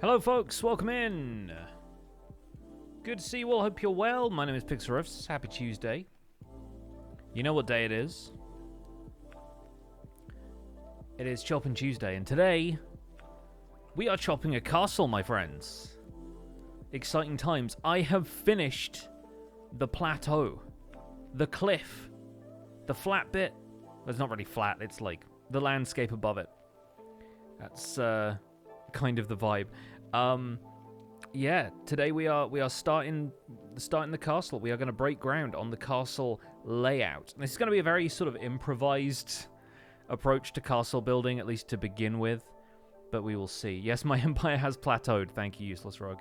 Hello folks, welcome in. Good to see you all, hope you're well. My name is Pixelriffs, happy Tuesday. You know what day it is. It is Choppin Tuesday, and today we are chopping a castle, my friends. Exciting times. I have finished the plateau, the cliff, the flat bit. Well, it's not really flat, it's like the landscape above it. That's kind of the vibe. Yeah, today we are starting the castle. We are going to break ground on the castle layout. This is going to be a very sort of improvised approach to castle building, at least to begin with, but we will see. Yes, my empire has plateaued. Thank you, useless rogue.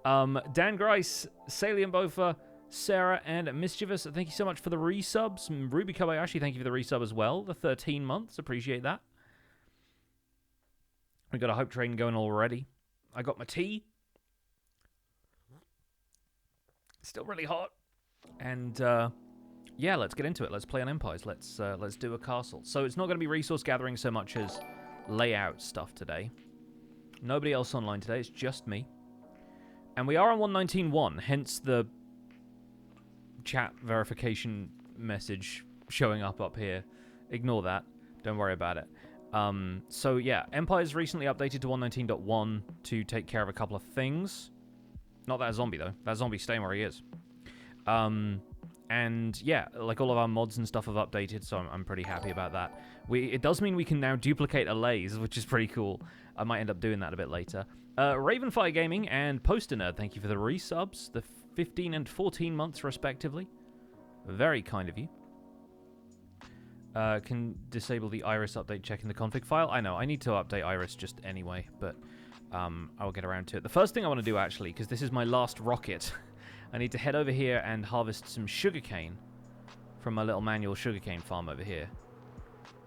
Dan Grice, Salient Bofa, Sarah, and Mischievous, thank you so much for the resubs. Ruby Kobayashi, thank you for the resub as well. The 13 months, appreciate that. We got a hype train going already. I got my tea. Still really hot. And yeah, let's get into it. Let's play on empires. Let's do a castle. So it's not going to be resource gathering so much as layout stuff today. Nobody else online today. It's just me. And we are on 119.1, hence the chat verification message showing up here. Ignore that. Don't worry about it. So yeah, Empire's recently updated to 119.1 to take care of a couple of things. Not that zombie though. That zombie's staying where he is. And yeah, like all of our mods and stuff have updated, so I'm pretty happy about that. It does mean we can now duplicate allays, which is pretty cool. I might end up doing that a bit later. Ravenfire Gaming and Poster Nerd, thank you for the resubs, the 15 and 14 months respectively. Very kind of you. Can disable the Iris update check in the config file. I know, I need to update Iris just anyway, but I'll get around to it. The first thing I want to do, actually, because this is my last rocket, I need to head over here and harvest some sugarcane from my little manual sugarcane farm over here.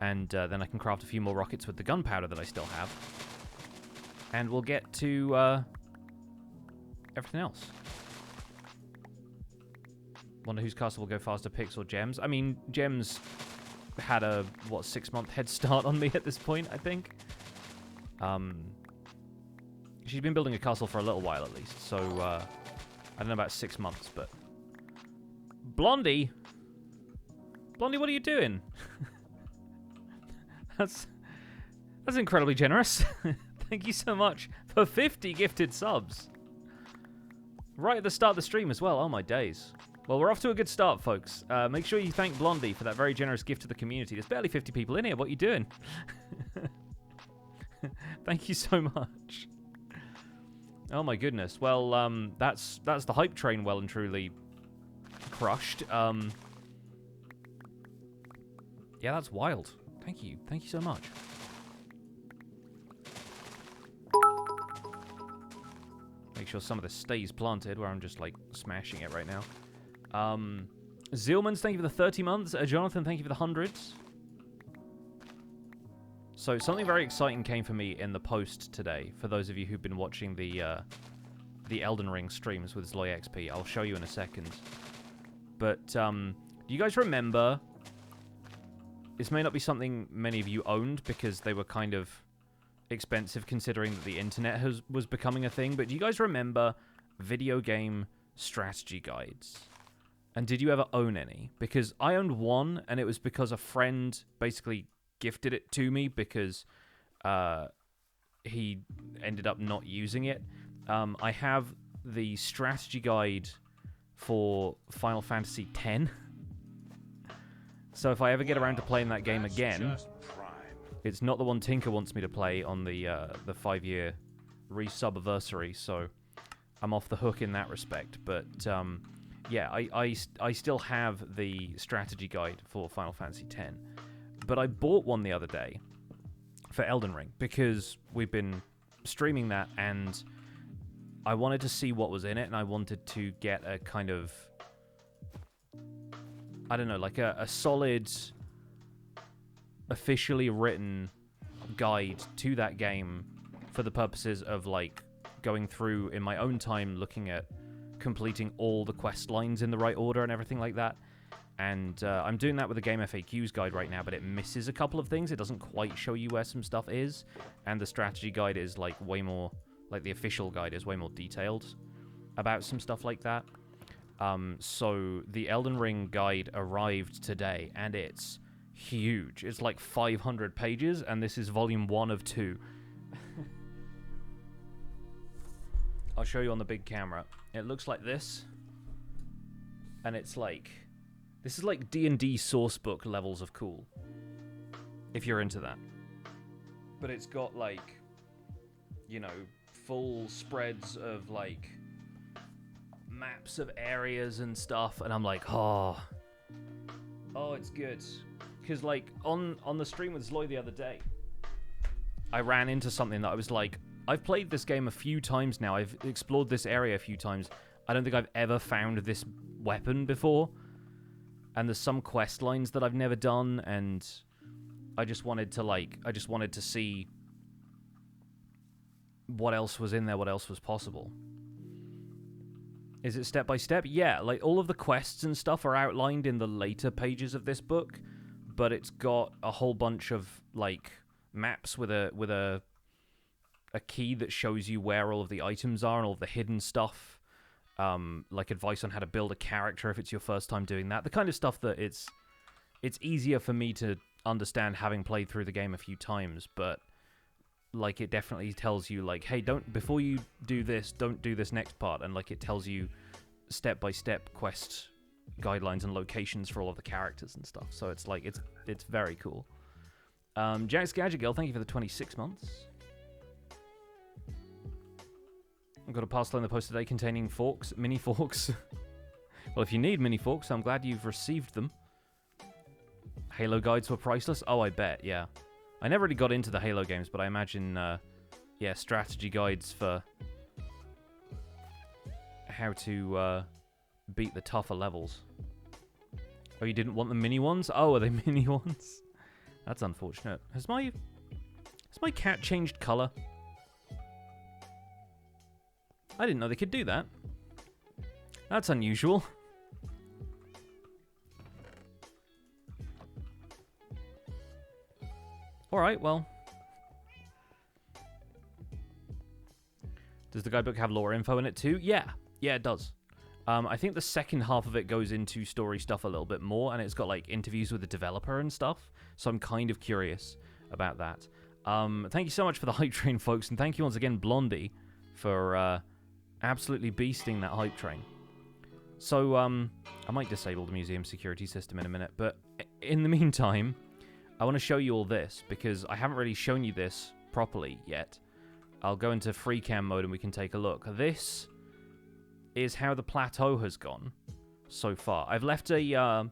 And then I can craft a few more rockets with the gunpowder that I still have. And we'll get to everything else. Wonder whose castle will go faster, Pix or Gems? I mean, Gems had a, 6-month head start on me at this point, I think. She's been building a castle for a little while at least, so I don't know about 6 months, but... Blondie? Blondie, what are you doing? That's incredibly generous. Thank you so much for 50 gifted subs. Right at the start of the stream as well. Oh my days. Well, we're off to a good start, folks. Make sure you thank Blondie for that very generous gift to the community. There's barely 50 people in here. What are you doing? Thank you so much. Oh my goodness. Well, that's the hype train well and truly crushed. Yeah, that's wild. Thank you. Thank you so much. Make sure some of this stays planted where I'm just like smashing it right now. Zilmans, thank you for the 30 months. Jonathan, thank you for the hundreds. So something very exciting came for me in the post today. For those of you who've been watching the Elden Ring streams with Zloy XP, I'll show you in a second. But do you guys remember? This may not be something many of you owned because they were kind of expensive considering that the internet was becoming a thing. But do you guys remember video game strategy guides? And did you ever own any? Because I owned one, and it was because a friend basically gifted it to me because he ended up not using it. I have the strategy guide for Final Fantasy X. So if I ever get around to playing that game again, it's not the one Tinker wants me to play on the 5-year re-subversary, so I'm off the hook in that respect. But yeah, I still have the strategy guide for Final Fantasy X, but I bought one the other day for Elden Ring because we've been streaming that, and I wanted to see what was in it, and I wanted to get a kind of, I don't know, like a solid, officially written guide to that game for the purposes of, like, going through in my own time, looking at completing all the quest lines in the right order and everything like that. And I'm doing that with the Game FAQs guide right now, but it misses a couple of things. It doesn't quite show you where some stuff is, and the strategy guide is, like, way more, like, the official guide is way more detailed about some stuff like that. So the Elden Ring guide arrived today, and it's huge. It's like 500 pages, and this is volume 1 of 2. I'll show you on the big camera. It looks like this, and it's like, this is like D&D sourcebook levels of cool, if you're into that. But it's got, like, you know, full spreads of, like, maps of areas and stuff, and I'm like, oh, it's good. Because, like, on the stream with Zloy the other day, I ran into something that I was like, I've played this game a few times now, I've explored this area a few times, I don't think I've ever found this weapon before, and there's some quest lines that I've never done, and I just wanted to see what else was in there, what else was possible. Is it step by step? Yeah, like, all of the quests and stuff are outlined in the later pages of this book, but it's got a whole bunch of, like, maps with a key that shows you where all of the items are and all of the hidden stuff. Like advice on how to build a character if it's your first time doing that. The kind of stuff that it's easier for me to understand having played through the game a few times, but, like, it definitely tells you, like, hey, before you do this, don't do this next part, and, like, it tells you step-by-step quest guidelines and locations for all of the characters and stuff. So it's, like, it's very cool. Jack's Gadget Girl, thank you for the 26 months. I've got a parcel in the post today containing forks, mini forks. Well, if you need mini forks, I'm glad you've received them. Halo guides were priceless? Oh, I bet, yeah. I never really got into the Halo games, but I imagine, yeah, strategy guides for how to beat the tougher levels. Oh, you didn't want the mini ones? Oh, are they mini ones? That's unfortunate. Has my cat changed color? I didn't know they could do that. That's unusual. Alright, well. Does the guidebook have lore info in it too? Yeah. Yeah, it does. I think the second half of it goes into story stuff a little bit more, and it's got, like, interviews with the developer and stuff, so I'm kind of curious about that. Thank you so much for the hype train, folks, and thank you once again, Blondie, for absolutely beasting that hype train. So, I might disable the museum security system in a minute, but in the meantime, I want to show you all this, because I haven't really shown you this properly yet. I'll go into free cam mode and we can take a look. This is how the plateau has gone so far. I've left a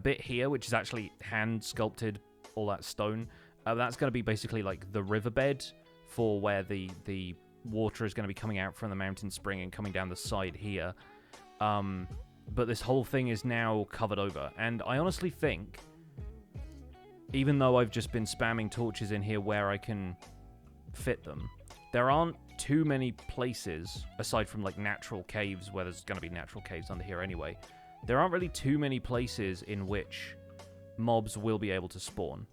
bit here, which is actually hand sculpted, all that stone. That's going to be basically like the riverbed for where the water is going to be coming out from the mountain spring and coming down the side here. But this whole thing is now covered over. And I honestly think, even though I've just been spamming torches in here where I can fit them, there aren't too many places, aside from, like, natural caves, where there's going to be natural caves under here anyway. There aren't really too many places in which mobs will be able to spawn.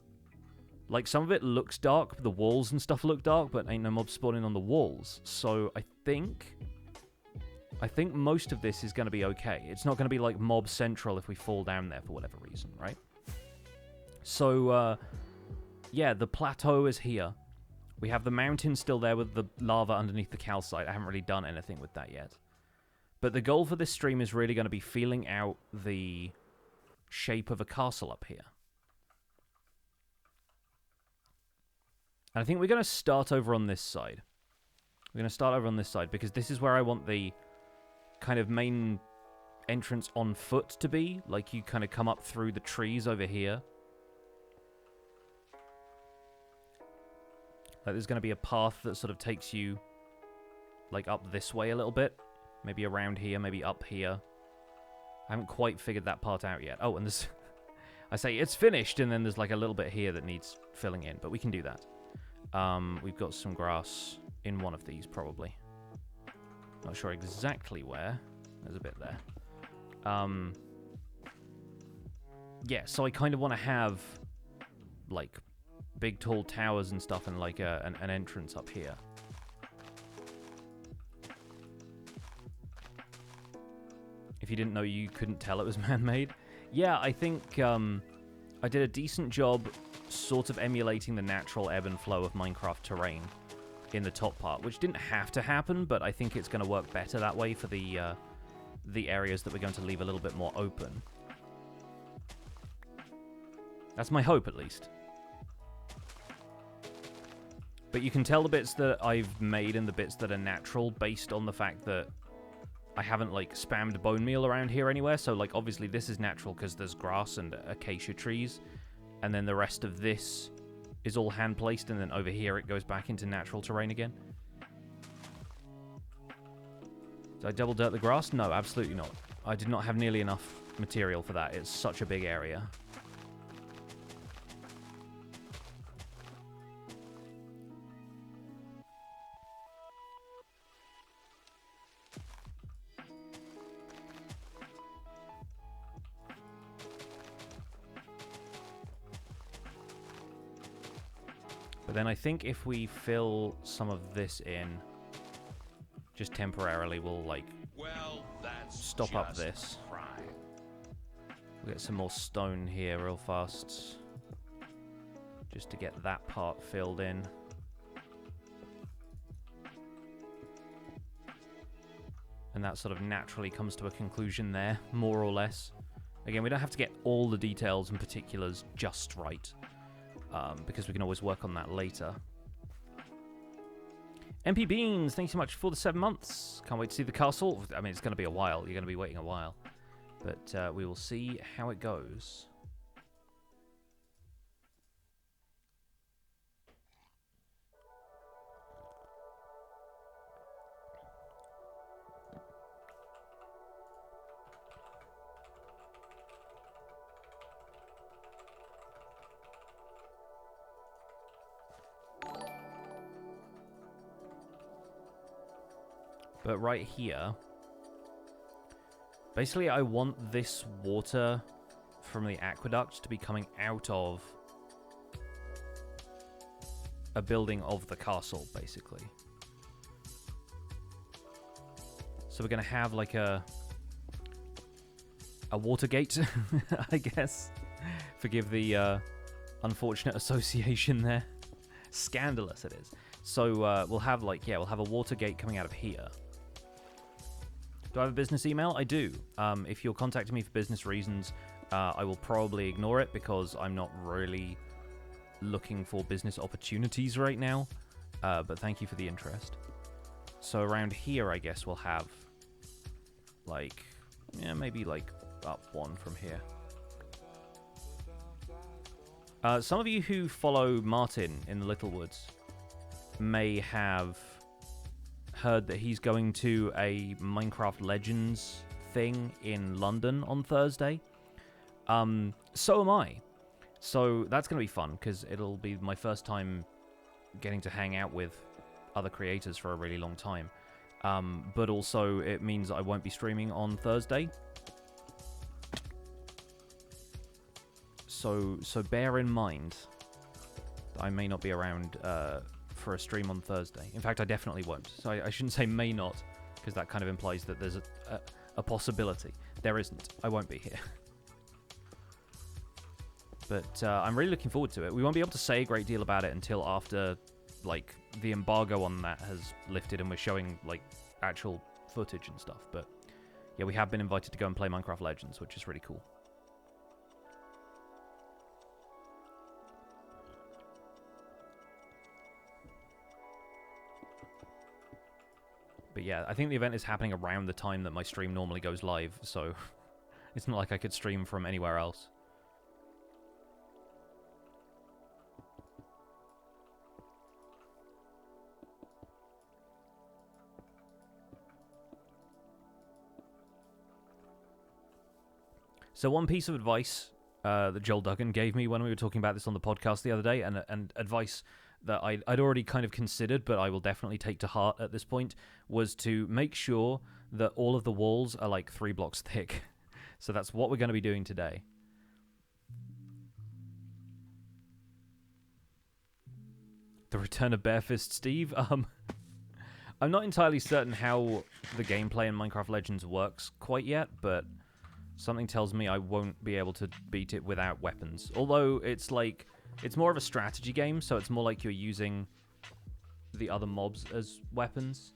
Like, some of it looks dark, the walls and stuff look dark, but ain't no mobs spawning on the walls. So I think most of this is going to be okay. It's not going to be, like, mob central if we fall down there for whatever reason, right? So, yeah, the plateau is here. We have the mountain still there with the lava underneath the calcite. I haven't really done anything with that yet. But the goal for this stream is really going to be feeling out the shape of a castle up here. And I think we're going to start over on this side. We're going to start over on this side because this is where I want the kind of main entrance on foot to be. Like, you kind of come up through the trees over here. Like, there's going to be a path that sort of takes you, like, up this way a little bit. Maybe around here, maybe up here. I haven't quite figured that part out yet. Oh, and there's... I say it's finished, and then there's, like, a little bit here that needs filling in. But we can do that. We've got some grass in one of these, probably. Not sure exactly where. There's a bit there. Yeah, so I kind of want to have, like, big tall towers and stuff and, like, an entrance up here. If you didn't know, you couldn't tell it was man-made. Yeah, I think I did a decent job sort of emulating the natural ebb and flow of Minecraft terrain in the top part, which didn't have to happen, but I think it's going to work better that way for the areas that we're going to leave a little bit more open. That's my hope, at least. But you can tell the bits that I've made and the bits that are natural based on the fact that I haven't, like, spammed bone meal around here anywhere. So, like, obviously this is natural because there's grass and acacia trees. And then the rest of this is all hand-placed, and then over here it goes back into natural terrain again. Did I double dirt the grass? No, absolutely not. I did not have nearly enough material for that. It's such a big area. But then I think if we fill some of this in, just temporarily, we'll, like, stop up this. We'll get some more stone here real fast. Just to get that part filled in. And that sort of naturally comes to a conclusion there, more or less. Again, we don't have to get all the details and particulars just right. Because we can always work on that later. MP Beans, thanks so much for the 7 months. Can't wait to see the castle. I mean, it's going to be a while. You're going to be waiting a while. But we will see how it goes. But right here, basically I want this water from the aqueduct to be coming out of a building of the castle, basically. So we're going to have like a water gate, I guess. Forgive the unfortunate association there. Scandalous it is. So we'll have like, yeah, we'll have a water gate coming out of here. Do I have a business email? I do. If you're contacting me for business reasons, I will probably ignore it because I'm not really looking for business opportunities right now. But thank you for the interest. So around here, I guess we'll have like, yeah, maybe like up one from here. Some of you who follow Martin in the Little Woods may have heard that he's going to a Minecraft Legends thing in London on Thursday. So am I. So that's going to be fun because it'll be my first time getting to hang out with other creators for a really long time. But also it means I won't be streaming on Thursday. So bear in mind that I may not be around for a stream on Thursday. In fact, I definitely won't. So I shouldn't say may not, because that kind of implies that there's a possibility. There isn't. I won't be here. But I'm really looking forward to it. We won't be able to say a great deal about it until after, like, the embargo on that has lifted and we're showing, like, actual footage and stuff. But Yeah, we have been invited to go and play Minecraft Legends, which is really cool. But yeah, I think the event is happening around the time that my stream normally goes live, so it's not like I could stream from anywhere else. So one piece of advice that Joel Duggan gave me when we were talking about this on the podcast the other day, and advice that I'd already kind of considered, but I will definitely take to heart at this point, was to make sure that all of the walls are like 3 blocks thick. So that's what we're going to be doing today. The return of Barefist Steve? I'm not entirely certain how the gameplay in Minecraft Legends works quite yet, but something tells me I won't be able to beat it without weapons. Although it's like, it's more of a strategy game, so it's more like you're using the other mobs as weapons.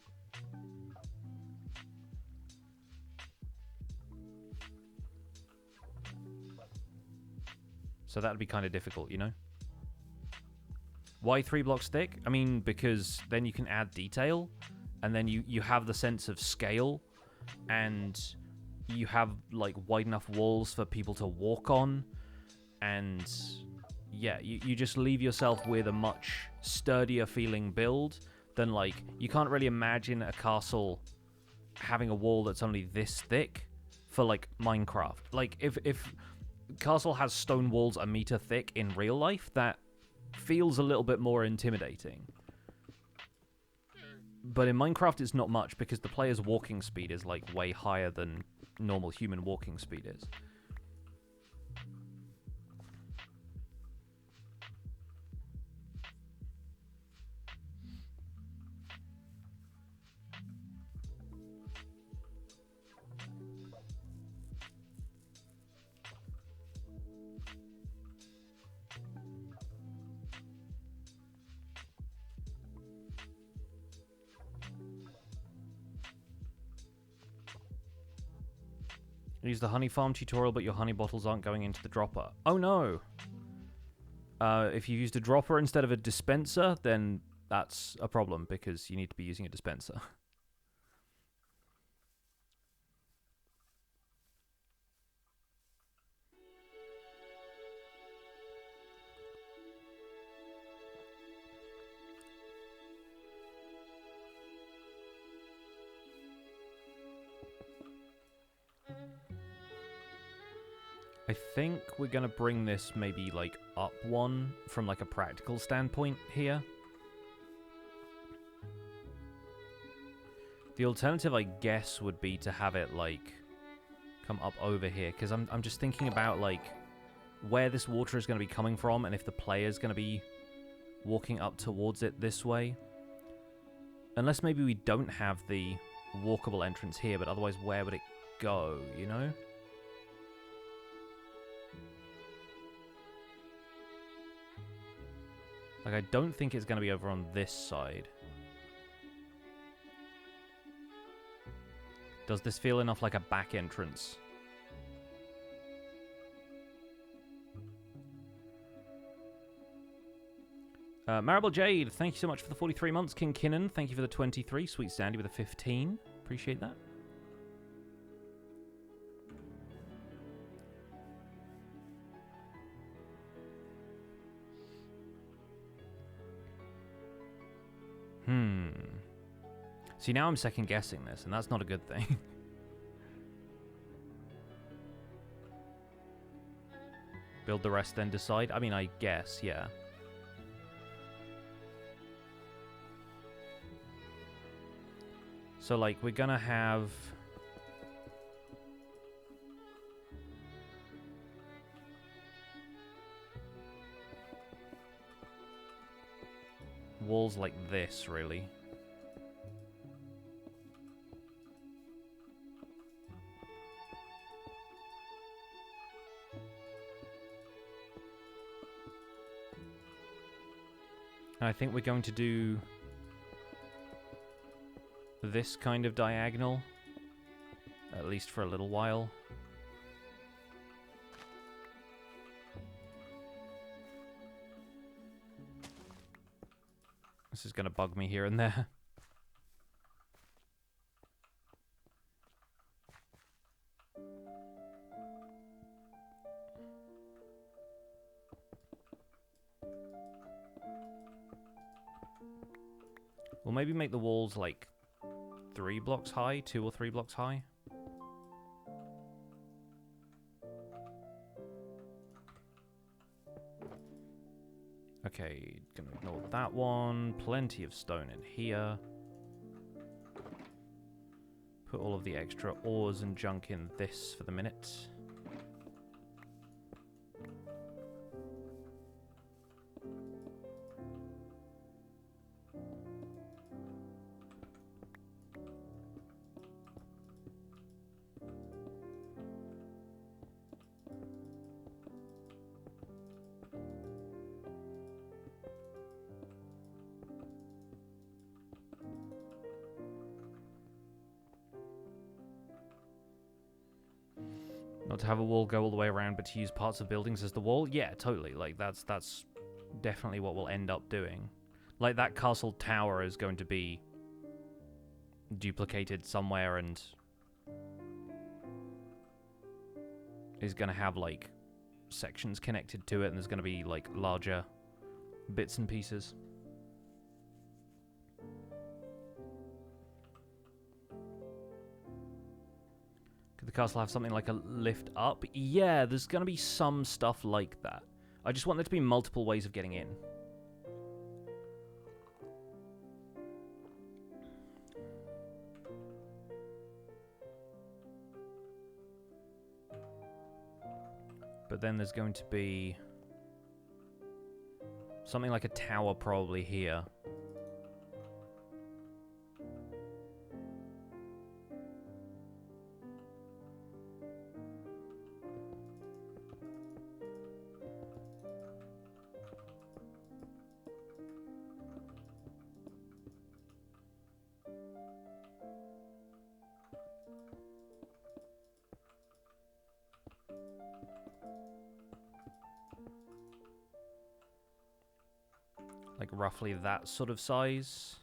So that'd be kind of difficult, you know? Why 3 blocks thick? I mean, because then you can add detail, and then you have the sense of scale, and you have like wide enough walls for people to walk on, and yeah, you just leave yourself with a much sturdier feeling build than, like, you can't really imagine a castle having a wall that's only this thick for like Minecraft. Like if castle has stone walls a meter thick in real life, that feels a little bit more intimidating. But in Minecraft it's not much, because the player's walking speed is like way higher than normal human walking speed is. Use the honey farm tutorial, but your honey bottles aren't going into the dropper. Oh no! If you used a dropper instead of a dispenser, then that's a problem, because you need to be using a dispenser. I think we're going to bring this maybe, like, up one from, like, a practical standpoint here. The alternative, I guess, would be to have it, like, come up over here, because I'm just thinking about, like, where this water is going to be coming from, and if the player's going to be walking up towards it this way. Unless maybe we don't have the walkable entrance here, but otherwise where would it go, you know? Like, I don't think it's going to be over on this side. Does this feel enough like a back entrance? Marable Jade, thank you so much for the 43 months. King Kinnan, thank you for the 23. Sweet Sandy with the 15. Appreciate that. See, now I'm second guessing this, and that's not a good thing. Build the rest, then decide? I mean, I guess, yeah. So, like, we're gonna have... walls like this, really. And I think we're going to do this kind of diagonal At least for a little while. This is going to bug me here and there. We'll maybe make the walls like 3 blocks high, 2 or 3 blocks high. Okay, gonna ignore that one. Plenty of stone in here. Put all of the extra ores and junk in this for the minute. Not to have a wall go all the way around, but to use parts of buildings as the wall? Yeah, totally. Like, that's definitely what we'll end up doing. Like, that castle tower is going to be duplicated somewhere and is going to have, like, sections connected to it, and there's going to be, like, larger bits and pieces. Could the castle have something like a lift up? Yeah, there's going to be some stuff like that. I just want there to be multiple ways of getting in. But then there's going to be something like a tower probably here. Like roughly that sort of size.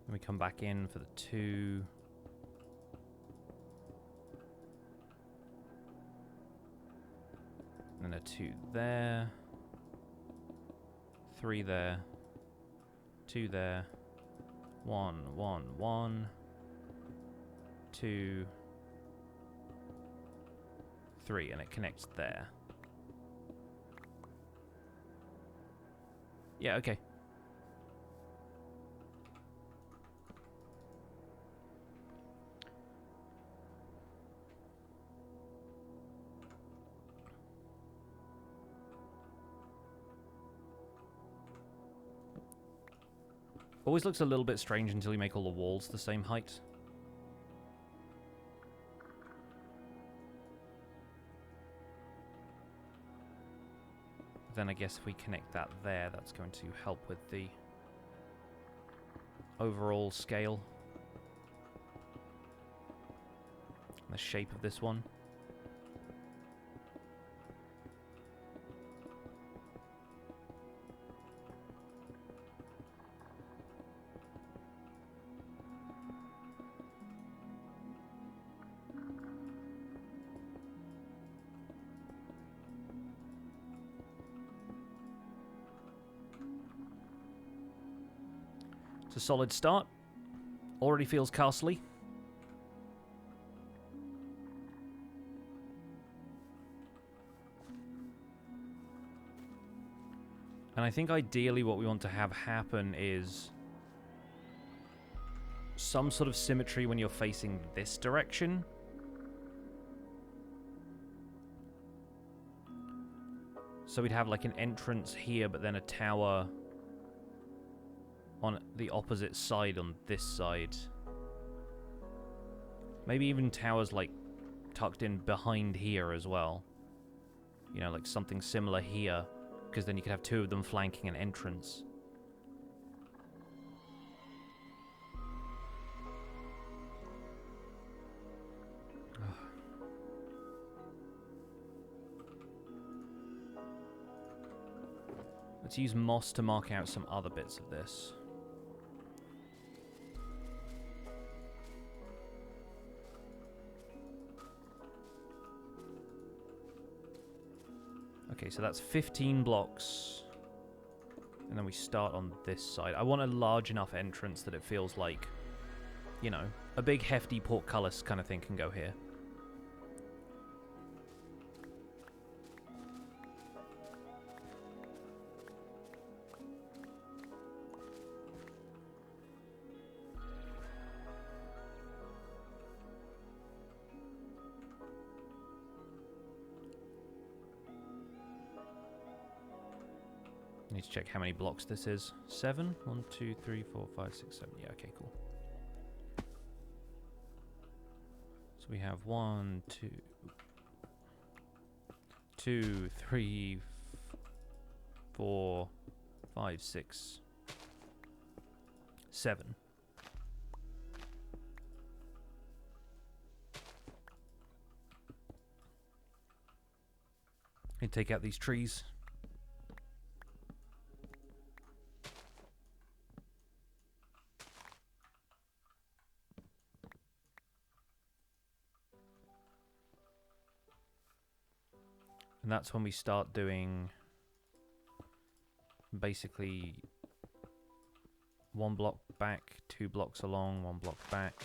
Then we come back in for the 2. And a 2 there. 3 there. 2 there. 1, 1, 1. 2. 3, and it connects there. Yeah, okay. Always looks a little bit strange until you make all the walls the same height. Then I guess if we connect that there, that's going to help with the overall scale. And the shape of this one. It's a solid start. Already feels castly. And I think ideally what we want to have happen is some sort of symmetry when you're facing this direction. So we'd have like an entrance here, but then a tower on the opposite side on this side. Maybe even towers like tucked in behind here as well. You know, like something similar here, because then you could have two of them flanking an entrance. Let's use moss to mark out some other bits of this. Okay, so that's 15 blocks. And then we start on this side. I want a large enough entrance that it feels like, you know, a big hefty portcullis kind of thing can go here. Need to check how many blocks this is. 7? 1, 2, 3, 4, 5, 6, 7. Yeah, okay, cool. So we have 1, 2, 3, 4, 5, 6, 7. Need to take out these trees. And that's when we start doing basically 1 block back, 2 blocks along, 1 block back.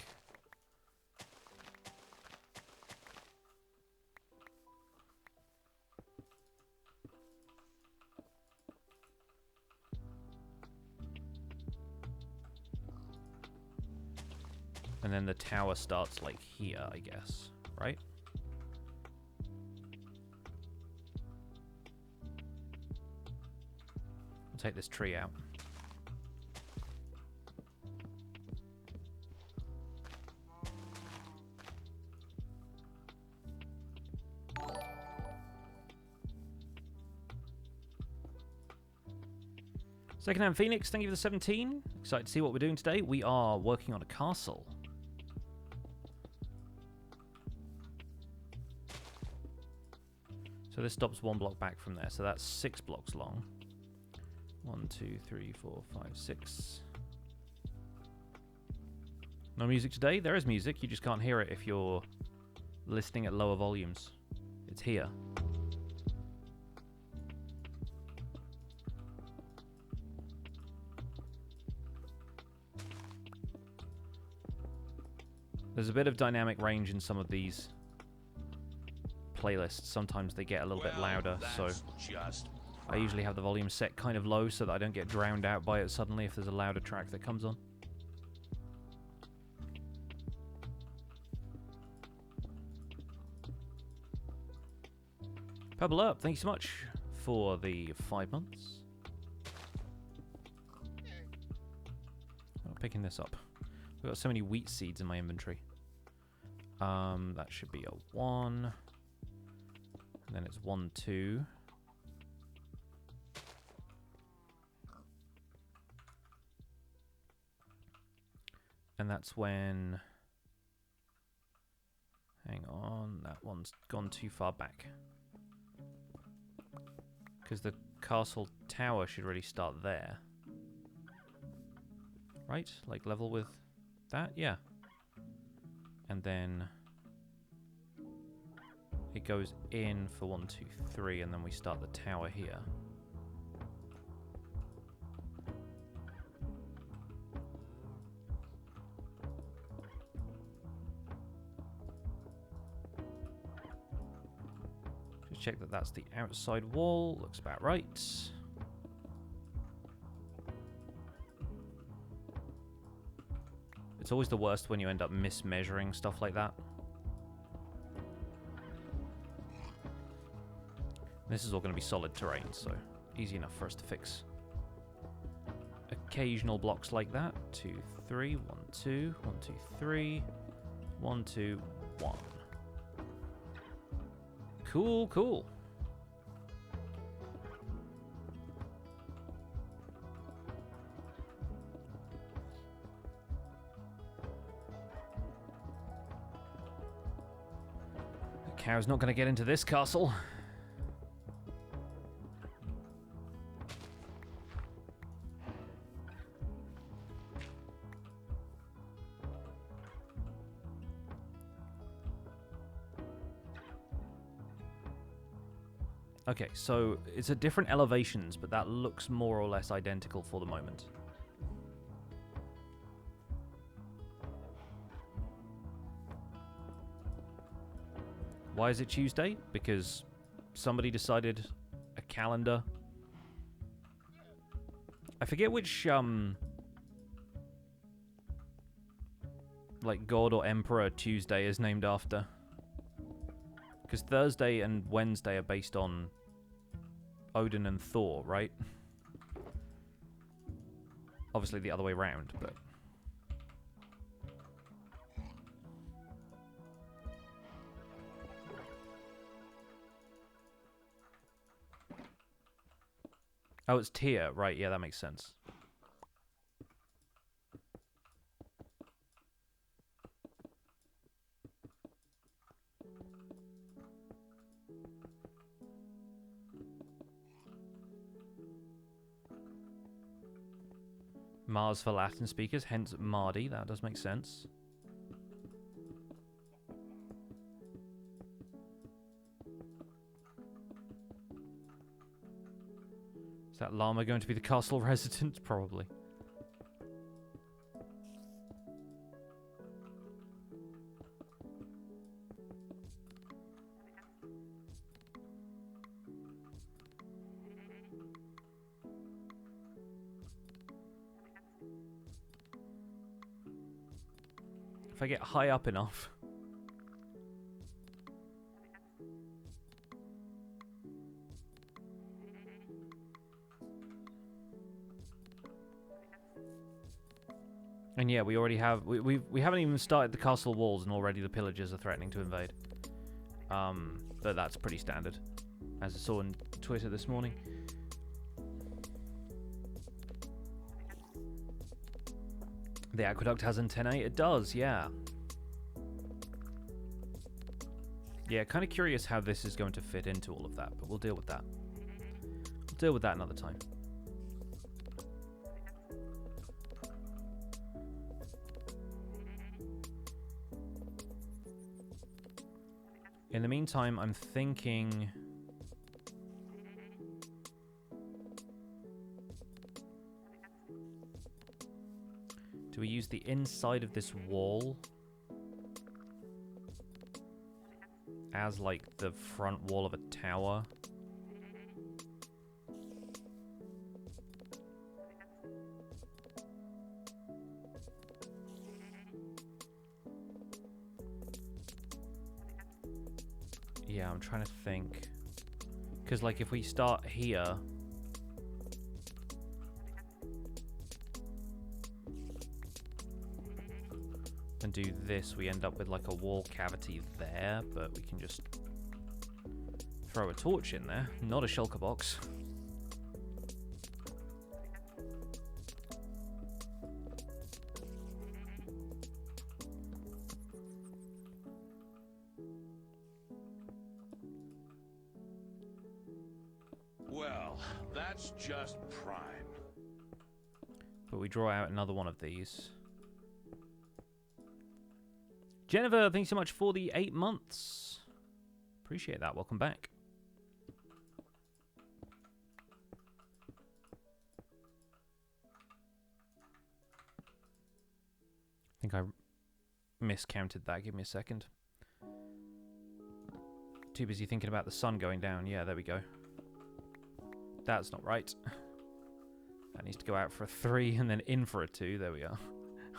And then the tower starts like here, I guess, right? Take this tree out. Secondhand Phoenix, thank you for the 17. Excited to see what we're doing today. We are working on a castle. So this stops 1 block back from there, so that's 6 blocks long. 1, 2, 3, 4, 5, 6. No music today? There is music, you just can't hear it if you're listening at lower volumes. It's here. There's a bit of dynamic range in some of these playlists. Sometimes they get a little bit louder, so I usually have the volume set kind of low so that I don't get drowned out by it suddenly if there's a louder track that comes on. Pebble Up, thank you so much for the 5 months. I'm picking this up. I've got so many wheat seeds in my inventory. That should be a 1. And then it's 1, 2. And that's when... Hang on, that one's gone too far back. Because the castle tower should really start there. Right? Like level with that? Yeah. And then it goes in for 1, 2, 3, and then we start the tower here. Just check that that's the outside wall. Looks about right. It's always the worst when you end up mismeasuring stuff like that. This is all going to be solid terrain, so easy enough for us to fix. Occasional blocks like that. 2, 3, 1, 2, 1, 2, 3, 1, 2, 1. Cool, cool. The cow's not going to get into this castle. Okay, so it's at different elevations, but that looks more or less identical for the moment. Why is it Tuesday? Because somebody decided a calendar. I forget which, like, god or emperor Tuesday is named after. Because Thursday and Wednesday are based on Odin and Thor, right? Obviously the other way around, but... Oh, it's Tyr, right, yeah, that makes sense. Mars for Latin speakers, hence Mardi. That does make sense. Is that llama going to be the castle resident? Probably. If I get high up enough. And yeah, we already have... We haven't even started the castle walls and already the pillagers are threatening to invade. But that's pretty standard. As I saw on Twitter this morning. The aqueduct has antennae? It does, yeah. Yeah, kind of curious how this is going to fit into all of that, but we'll deal with that. We'll deal with that another time. In the meantime, I'm thinking... Do we use the inside of this wall as, like, the front wall of a tower? Yeah, I'm trying to think. Because, like, if we start here... and do this, we end up with like a wall cavity there, but we can just throw a torch in there, not a shulker box. Well, that's just prime. But we draw out another one of these. Jennifer, thanks so much for the 8 months. Appreciate that. Welcome back. I think I miscounted that. Give me a second. Too busy thinking about the sun going down. Yeah, there we go. That's not right. That needs to go out for a 3 and then in for a 2. There we are.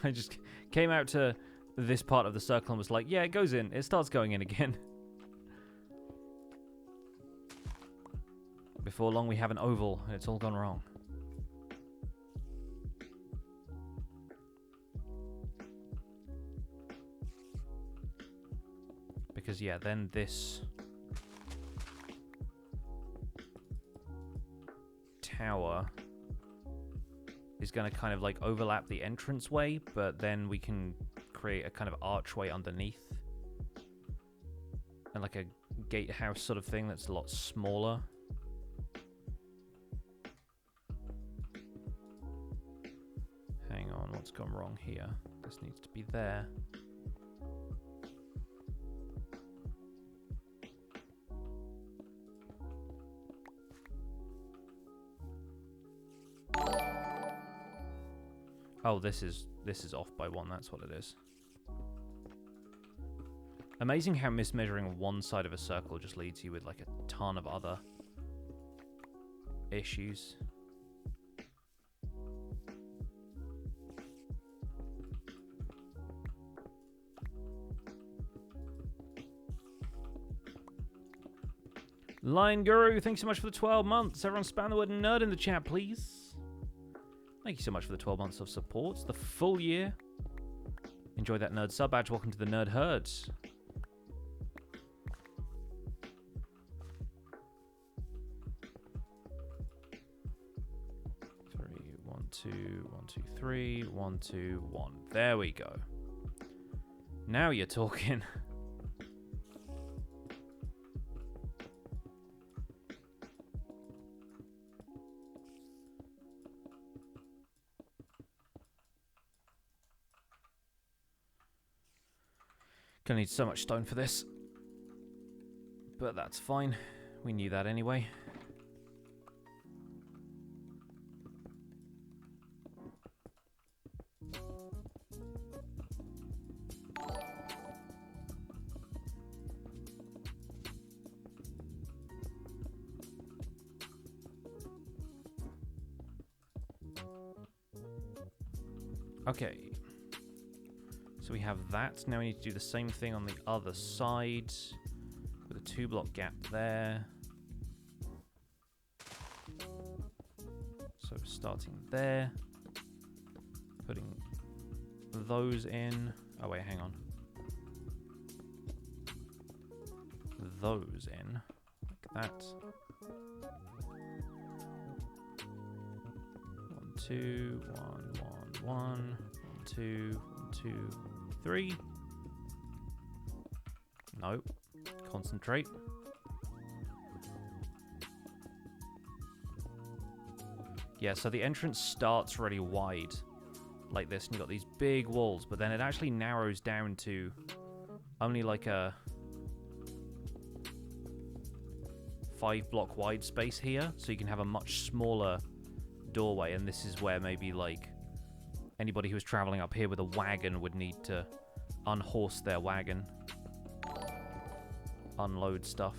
I just came out to this part of the circle and was like, yeah, it goes in. It starts going in again. Before long, we have an oval, and it's all gone wrong. Because, yeah, then this tower is going to kind of, like, overlap the entranceway, but then we can create a kind of archway underneath. And, like, a gatehouse sort of thing that's a lot smaller. Hang on, what's gone wrong here? This needs to be there. Oh, this is off by 1, that's what it is. Amazing how mismeasuring one side of a circle just leads you with like a ton of other issues. Lion Guru, thanks so much for the 12 months. Everyone spam the word nerd in the chat, please. Thank you so much for the 12 months of support. It's the full year. Enjoy that nerd sub badge. Welcome to the nerd herd. Three, 1, 2, 1, 2, 3, 1, 2, 1. There we go. Now you're talking. Gonna need so much stone for this. But that's fine. We knew that anyway. Okay. So we have that. Now we need to do the same thing on the other side with a 2-block gap there. So starting there, putting those in. Oh wait, hang on. Those in like that. 1, 2, 1, 1, 1, 2, 2, 3. Nope. Concentrate. Yeah, so the entrance starts really wide, like this, and you've got these big walls, but then it actually narrows down to only like a 5-block wide space here, so you can have a much smaller doorway, and this is where maybe like anybody who was traveling up here with a wagon would need to unhorse their wagon, unload stuff.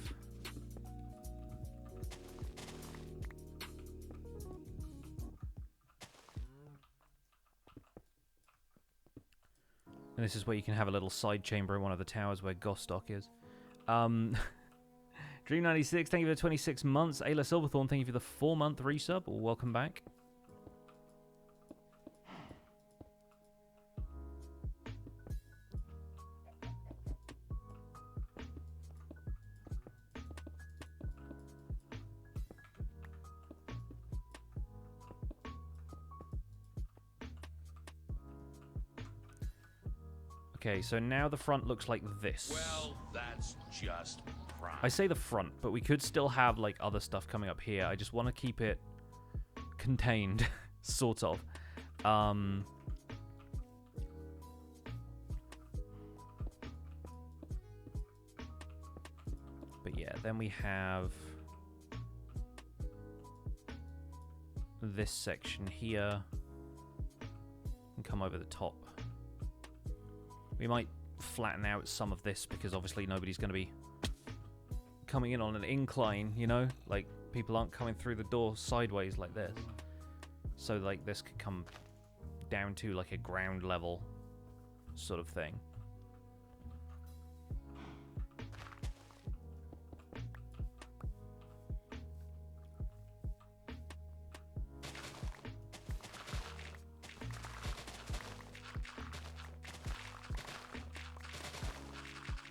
And this is where you can have a little side chamber in one of the towers where Gostock is. Dream96, thank you for the 26 months. Ayla Silverthorn, thank you for the 4-month resub. Welcome back. Okay, so now the front looks like this. Well, that's just prime. I say the front, but we could still have like other stuff coming up here. I just want to keep it contained, sort of. But yeah, then we have this section here and come over the top. We might flatten out some of this because obviously nobody's going to be coming in on an incline, you know? Like, people aren't coming through the door sideways like this. So, like, this could come down to like a ground level sort of thing.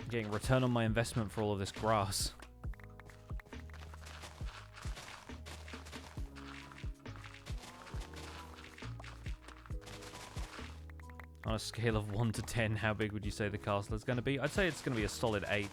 Getting return on my investment for all of this grass. On a scale of 1 to 10, how big would you say the castle is going to be? I'd say it's going to be a solid 8.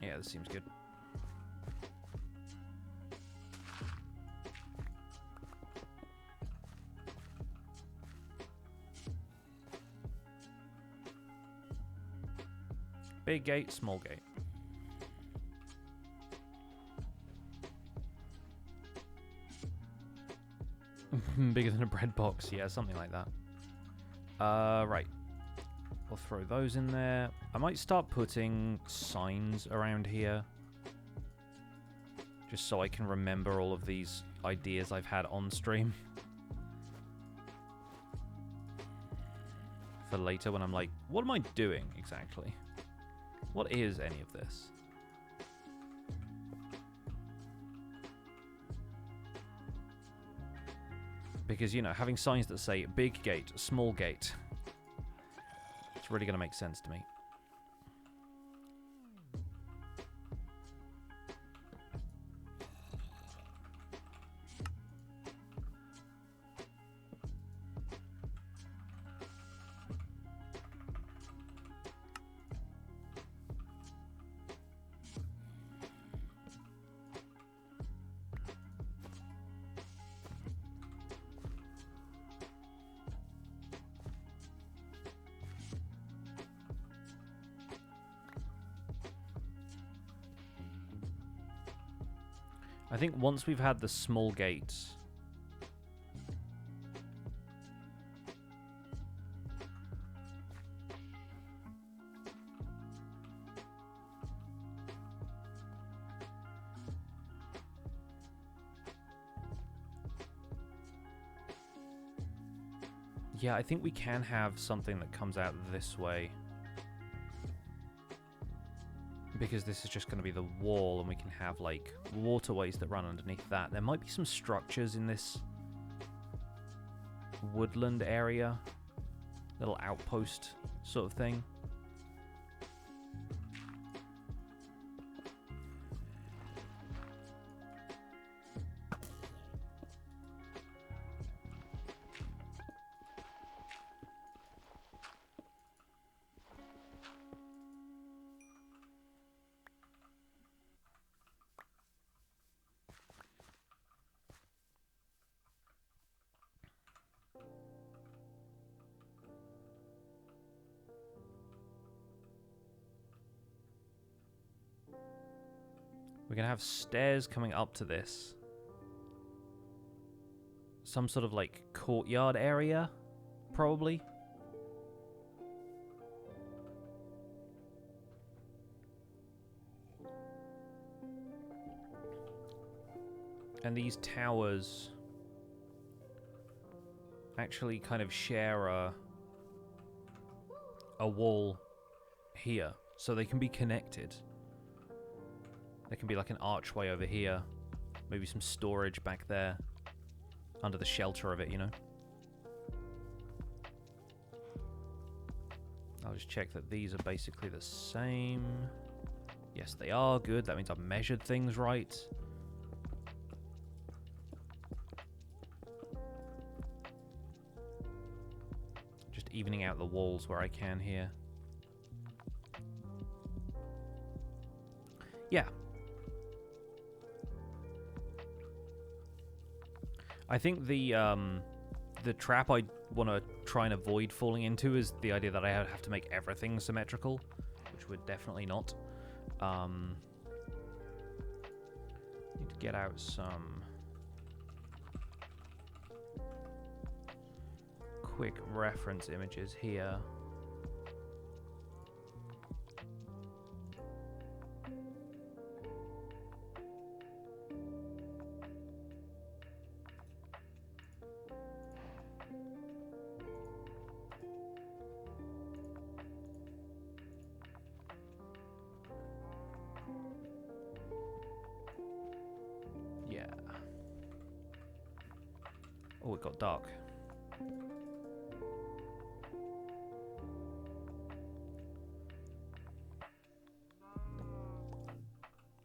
Yeah, this seems good. Big gate, small gate. Bigger than a bread box, yeah, something like that. Right. We'll throw those in there. I might start putting signs around here. Just so I can remember all of these ideas I've had on stream. For later when I'm like, what am I doing exactly? What is any of this? Because, you know, having signs that say big gate, small gate, it's really going to make sense to me. I think once we've had the small gate, yeah, I think we can have something that comes out this way. Because this is just going to be the wall, and we can have, like, waterways that run underneath that. There might be some structures in this woodland area. Little outpost sort of thing. We're going to have stairs coming up to this. Some sort of, like, courtyard area, probably. And these towers actually kind of share a wall here, so they can be connected. There can be like an archway over here. Maybe some storage back there. Under the shelter of it, you know? I'll just check that these are basically the same. Yes, they are. Good. That means I've measured things right. Just evening out the walls where I can here. Yeah. I think the trap I want to try and avoid falling into is the idea that I have to make everything symmetrical, which we're definitely not. Need to get out some quick reference images here. Yeah. Oh, it got dark.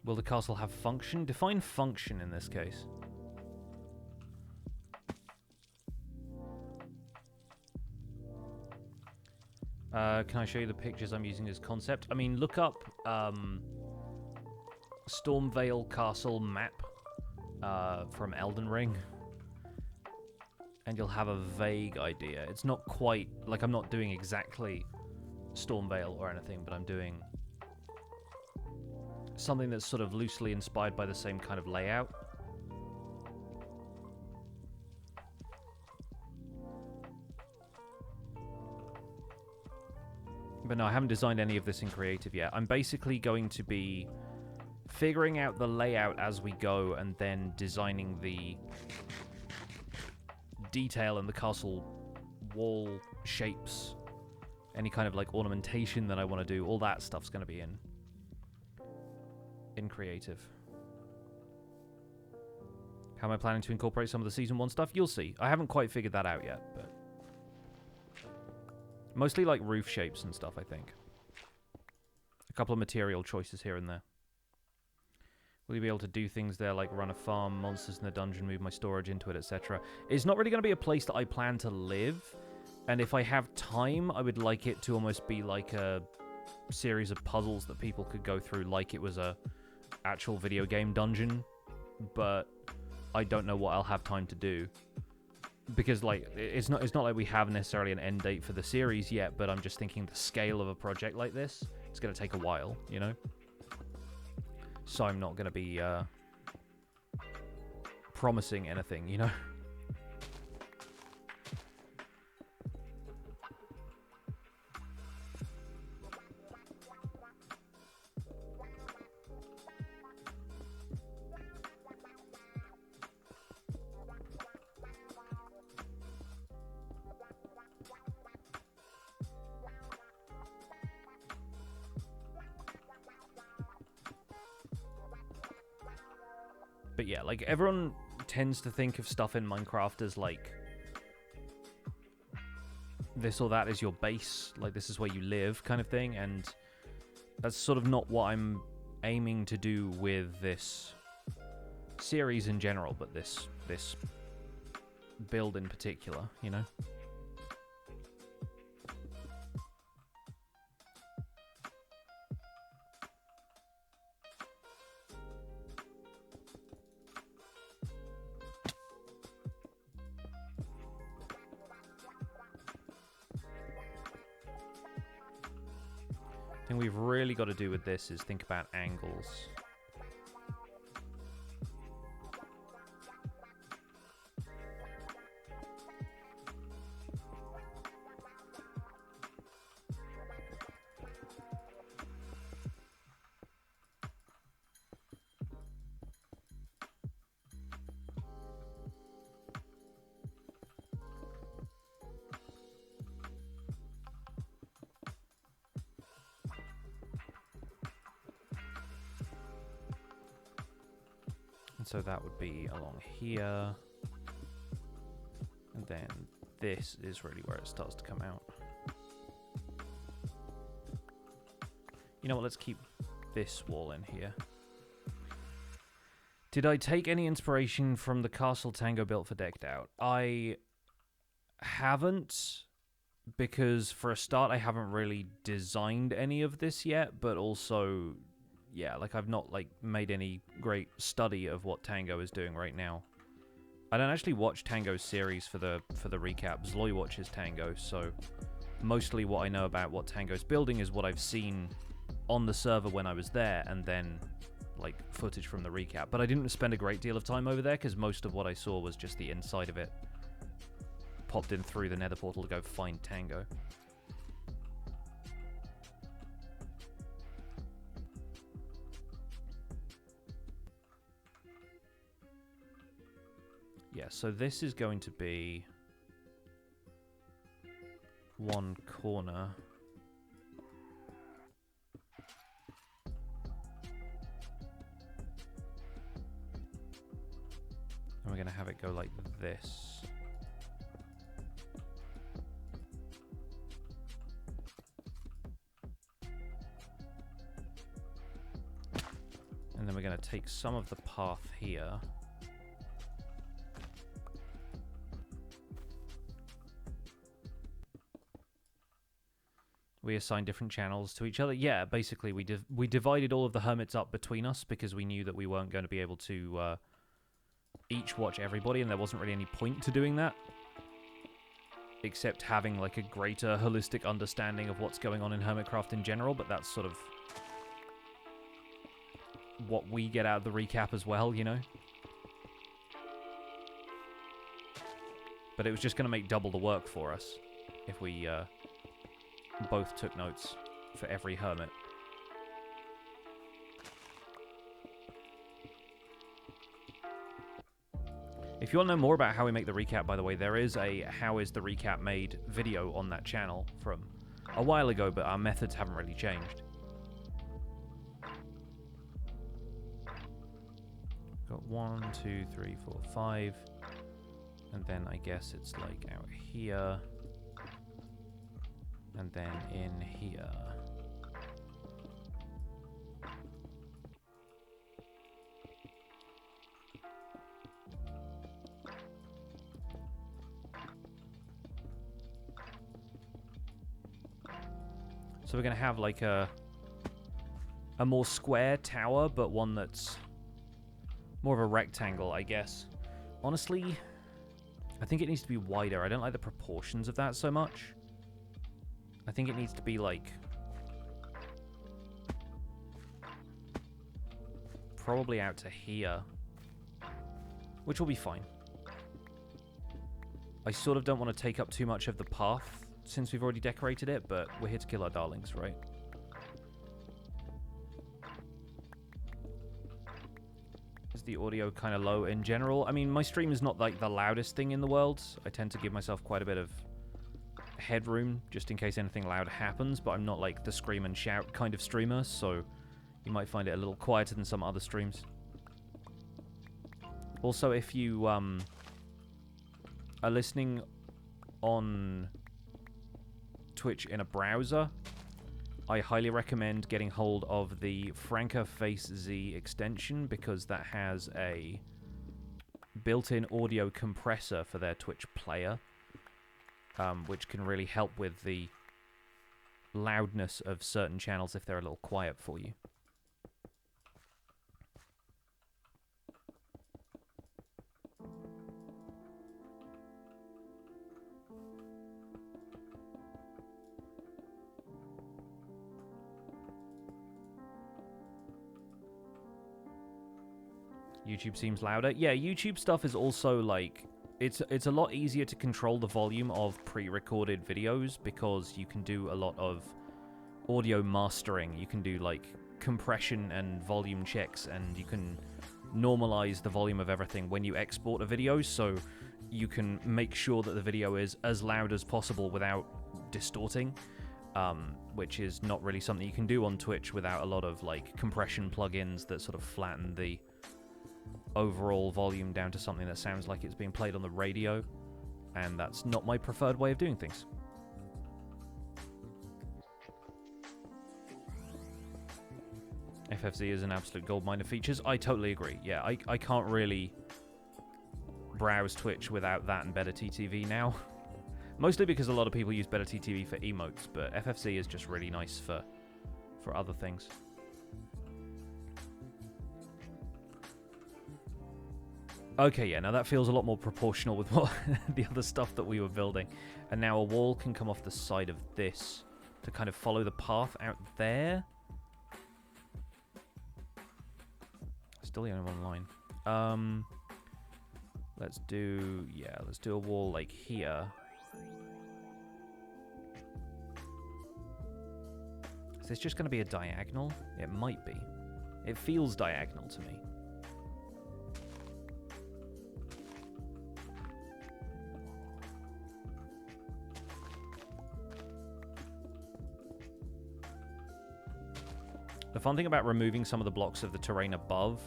Will the castle have function? Define function in this case. Can I show you the pictures I'm using as concept? I mean, look up Stormvale Castle map from Elden Ring, and you'll have a vague idea. It's not quite, like, I'm not doing exactly Stormvale or anything, but I'm doing something that's sort of loosely inspired by the same kind of layout. But no, I haven't designed any of this in creative yet. I'm basically going to be figuring out the layout as we go and then designing the detail in the castle wall shapes, any kind of like ornamentation that I want to do. All that stuff's going to be in creative. How am I planning to incorporate some of the Season 1 stuff? You'll see. I haven't quite figured that out yet, but mostly like roof shapes and stuff, I think. A couple of material choices here and there. Will you be able to do things there like run a farm, monsters in the dungeon, move my storage into it, etc.? It's not really going to be a place that I plan to live, and if I have time, I would like it to almost be like a series of puzzles that people could go through like it was a actual video game dungeon, but I don't know what I'll have time to do. Because like it's not like we have necessarily an end date for the series yet, but I'm just thinking the scale of a project like this, it's going to take a while, you know? So I'm not going to be promising anything, you know? But yeah, like, everyone tends to think of stuff in Minecraft as, like, this or that is your base, like, this is where you live, kind of thing, and that's sort of not what I'm aiming to do with this series in general, but this build in particular, you know? Thing we've really got to do with this is think about angles. So that would be along here. And then this is really where it starts to come out. You know what, let's keep this wall in here. Did I take any inspiration from the castle Tango built for Decked Out? I haven't, because for a start I haven't really designed any of this yet, but also, yeah, like I've not like made any great study of what Tango is doing right now. I don't actually watch Tango's series for the recap. Zloy watches Tango, so mostly what I know about what Tango's building is what I've seen on the server when I was there, and then like footage from the recap. But I didn't spend a great deal of time over there because most of what I saw was just the inside of it. Popped in through the nether portal to go find Tango. Yeah, so this is going to be one corner. And we're going to have it go like this. And then we're going to take some of the path here. We assign different channels to each other. Yeah, basically we divided all of the hermits up between us because we knew that we weren't going to be able to each watch everybody, and there wasn't really any point to doing that. Except having like a greater holistic understanding of what's going on in Hermitcraft in general, but that's sort of what we get out of the recap as well, you know? But it was just going to make double the work for us if we both took notes for every hermit. If you want to know more about how we make the recap, by the way, there is a How is the Recap Made video on that channel from a while ago, but our methods haven't really changed. Got 1, 2, 3, 4, 5. And then I guess it's like out here. And then in here. So we're going to have like a more square tower, but one that's more of a rectangle, I guess. Honestly, I think it needs to be wider. I don't like the proportions of that so much. I think it needs to be like probably out to here, which will be fine. I sort of don't want to take up too much of the path since we've already decorated it, but we're here to kill our darlings, right? Is the audio kind of low in general? I mean, my stream is not like the loudest thing in the world. I tend to give myself quite a bit of headroom just in case anything loud happens, but I'm not like the scream and shout kind of streamer, so you might find it a little quieter than some other streams. Also, if you are listening on Twitch in a browser, I highly recommend getting hold of the Franca Face Z extension because that has a built-in audio compressor for their Twitch player, which can really help with the loudness of certain channels if they're a little quiet for you. YouTube seems louder. Yeah, YouTube stuff is also like it's a lot easier to control the volume of pre-recorded videos because you can do a lot of audio mastering. You can do like compression and volume checks, and you can normalize the volume of everything when you export a video, so you can make sure that the video is as loud as possible without distorting, which is not really something you can do on Twitch without a lot of like compression plugins that sort of flatten the overall volume down to something that sounds like it's being played on the radio, and that's not my preferred way of doing things. FFZ is an absolute goldmine of features. I totally agree. Yeah, I can't really browse Twitch without that and Better TTV now. Mostly because a lot of people use Better TTV for emotes, but FFZ is just really nice for other things. Okay, yeah, now that feels a lot more proportional with what the other stuff that we were building. And now a wall can come off the side of this to kind of follow the path out there. Still the only one line. Let's do a wall like here. Is this just going to be a diagonal? It might be. It feels diagonal to me. The fun thing about removing some of the blocks of the terrain above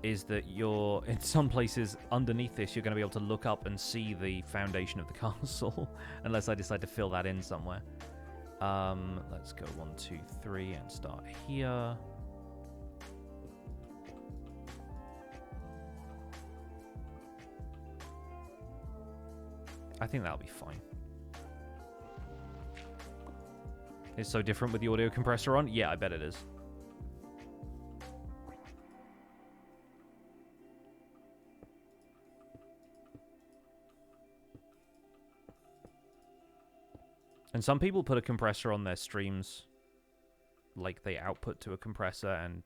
is that you're, in some places underneath this, you're going to be able to look up and see the foundation of the castle, unless I decide to fill that in somewhere. Let's go 1, 2, 3 and start here. I think that'll be fine. It's so different with the audio compressor on? Yeah, I bet it is. And some people put a compressor on their streams, like they output to a compressor, and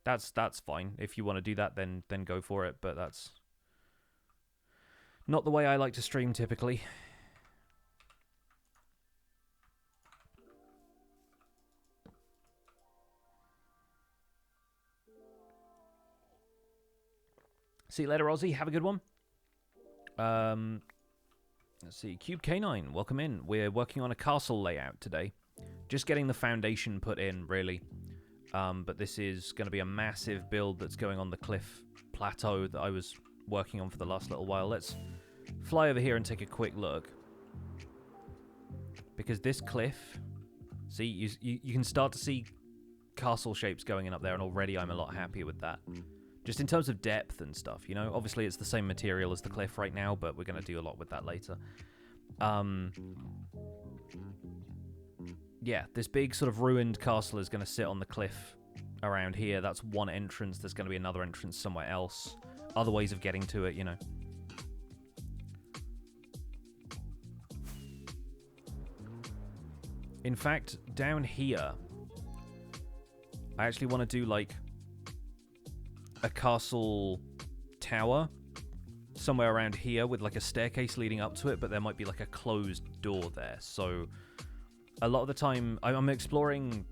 that's fine. If you want to do that, then go for it, but that's not the way I like to stream typically. See you later, Ozzy. Have a good one. Let's see. Cube K9, welcome in. We're working on a castle layout today. Just getting the foundation put in, really. But this is going to be a massive build that's going on the cliff plateau that I was working on for the last little while. Let's fly over here and take a quick look. Because this cliff... See, you can start to see castle shapes going in up there, and already I'm a lot happier with that. Just in terms of depth and stuff, you know? Obviously, it's the same material as the cliff right now, but we're going to do a lot with that later. Yeah, this big sort of ruined castle is going to sit on the cliff around here. That's one entrance. There's going to be another entrance somewhere else. Other ways of getting to it, you know. In fact, down here, I actually want to do, like, a castle tower somewhere around here with like a staircase leading up to it, but there might be like a closed door there. So a lot of the time I'm exploring,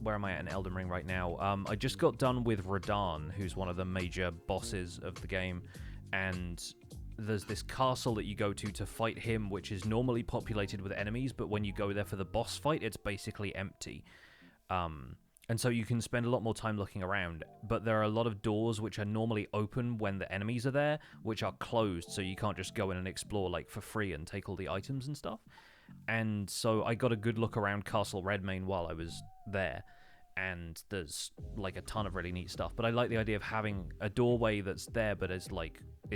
where am I at in Elden Ring right now? I just got done with Radahn, who's one of the major bosses of the game, and there's this castle that you go to fight him, which is normally populated with enemies, but when you go there for the boss fight, it's basically empty. And so you can spend a lot more time looking around, but there are a lot of doors which are normally open when the enemies are there, which are closed, so you can't just go in and explore like for free and take all the items and stuff. And so I got a good look around Castle Redmane while I was there, and there's like a ton of really neat stuff. But I like the idea of having a doorway that's there but is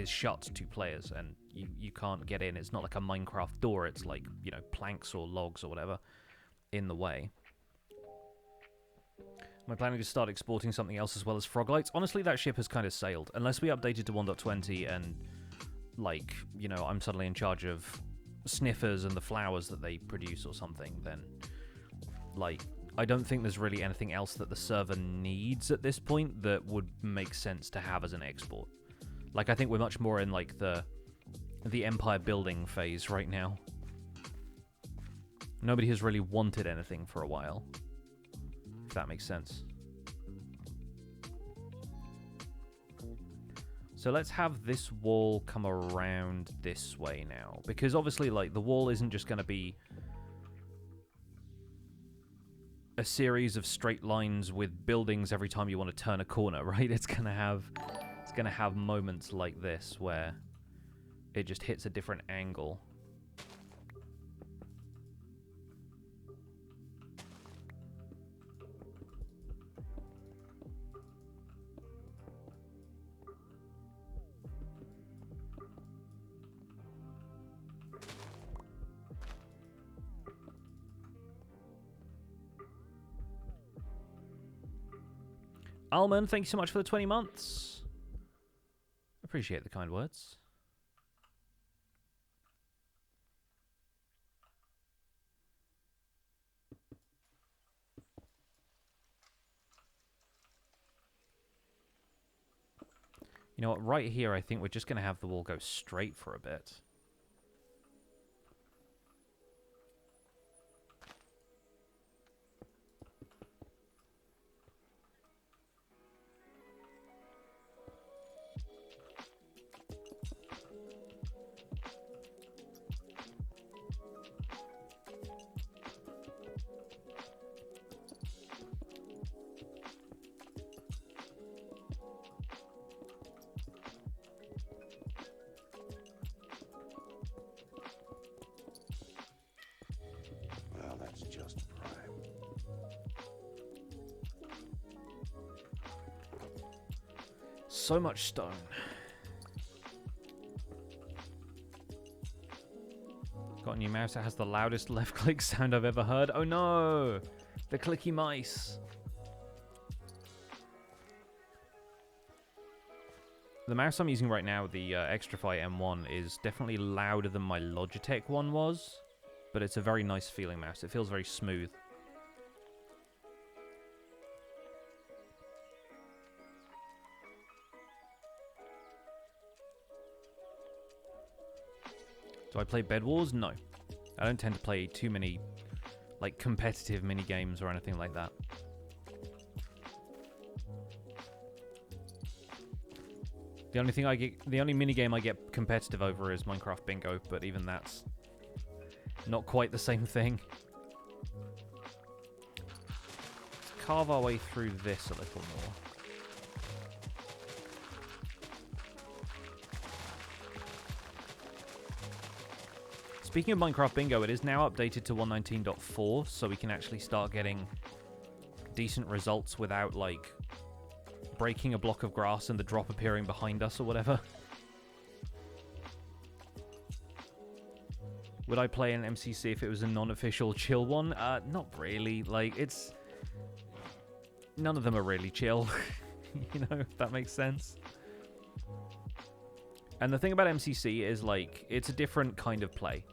shut to players, and you can't get in. It's not like a Minecraft door, it's like, you know, planks or logs or whatever in the way. Am I planning to start exporting something else as well as Froglights? Honestly, that ship has kind of sailed. Unless we update it to 1.20 and, like, you know, I'm suddenly in charge of sniffers and the flowers that they produce or something, then, like, I don't think there's really anything else that the server needs at this point that would make sense to have as an export. Like, I think we're much more in, like, the empire building phase right now. Nobody has really wanted anything for a while. If that makes sense. So let's have this wall come around this way now. Because obviously, like, the wall isn't just going to be a series of straight lines with buildings every time you want to turn a corner, right? It's going to have moments like this where it just hits a different angle. Alman, thank you so much for the 20 months. Appreciate the kind words. You know what? Right here, I think we're just going to have the wall go straight for a bit. Well, that's just prime. So much stone. Got a new mouse that has the loudest left click sound I've ever heard. Oh no! The clicky mice. The mouse I'm using right now, the Extrafy M1, is definitely louder than my Logitech one was, but it's a very nice feeling mouse. It feels very smooth. Do I play Bed Wars? No. I don't tend to play too many, like, competitive mini games or anything like that. The only mini game I get competitive over is Minecraft Bingo, but even that's not quite the same thing. Let's carve our way through this a little more. Speaking of Minecraft Bingo, it is now updated to 1.19.4, so we can actually start getting decent results without, like, breaking a block of grass and the drop appearing behind us or whatever. Would I play an MCC if it was a non-official chill one? Not really. Like, it's... None of them are really chill. You know, if that makes sense. And the thing about MCC is, like, it's a different kind of play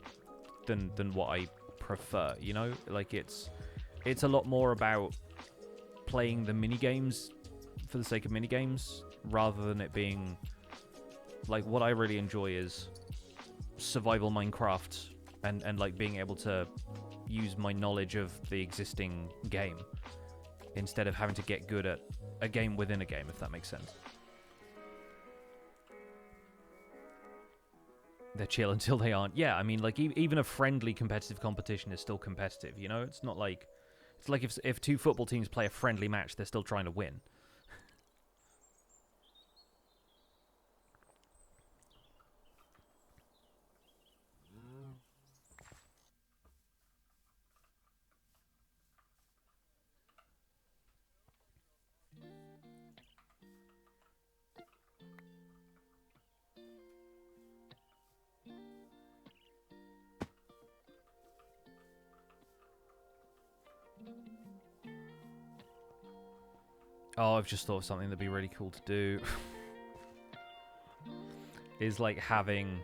than what I prefer, you know? Like, it's a lot more about playing the mini-games for the sake of minigames, rather than it being, like, what I really enjoy is survival Minecraft and like being able to use my knowledge of the existing game instead of having to get good at a game within a game, if that makes sense. They're chill until they aren't. Yeah, I mean, like, even a friendly competitive competition is still competitive, you know? It's not like... It's like if two football teams play a friendly match, they're still trying to win. Oh, I've just thought of something that'd be really cool to do. Is like having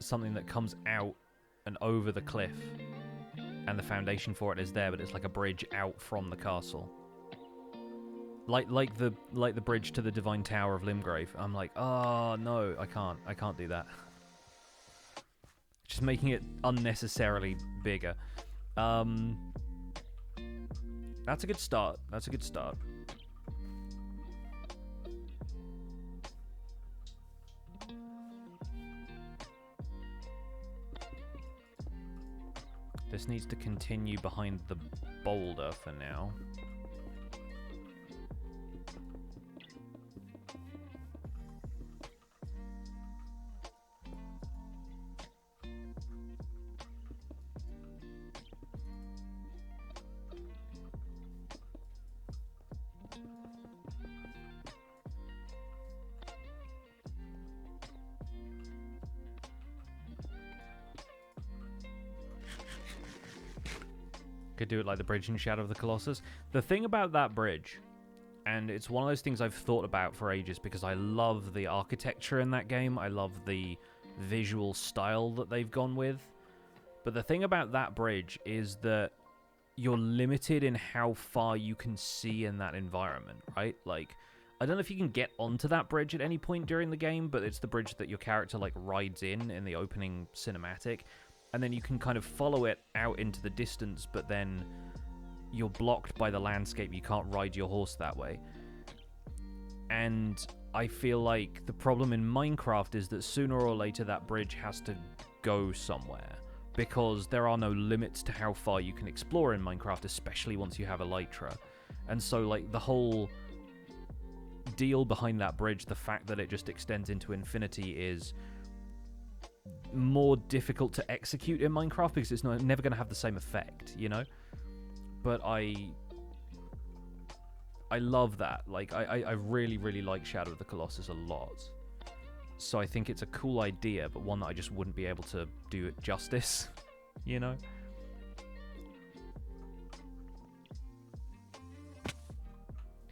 something that comes out and over the cliff, and the foundation for it is there, but it's like a bridge out from the castle. Like the bridge to the Divine Tower of Limgrave. I'm like, oh no, I can't do that. Just making it unnecessarily bigger. That's a good start. That's a good start. This needs to continue behind the boulder for now. Could do it like the bridge in Shadow of the Colossus. The thing about that bridge And it's one of those things I've thought about for ages because I love the architecture in that game. I love the visual style that they've gone with. But the thing about that bridge is that you're limited in how far you can see in that environment, right? Like, I don't know if you can get onto that bridge at any point during the game, but it's the bridge that your character, like, rides in the opening cinematic. And then you can kind of follow it out into the distance, but then you're blocked by the landscape. You can't ride your horse that way. And I feel like the problem in Minecraft is that sooner or later that bridge has to go somewhere, because there are no limits to how far you can explore in Minecraft, especially once you have Elytra. And so, like, the whole deal behind that bridge, the fact that it just extends into infinity, is more difficult to execute in Minecraft because it's never going to have the same effect, you know? But I love that. Like, I really, really like Shadow of the Colossus a lot. So I think it's a cool idea, but one that I just wouldn't be able to do it justice, you know?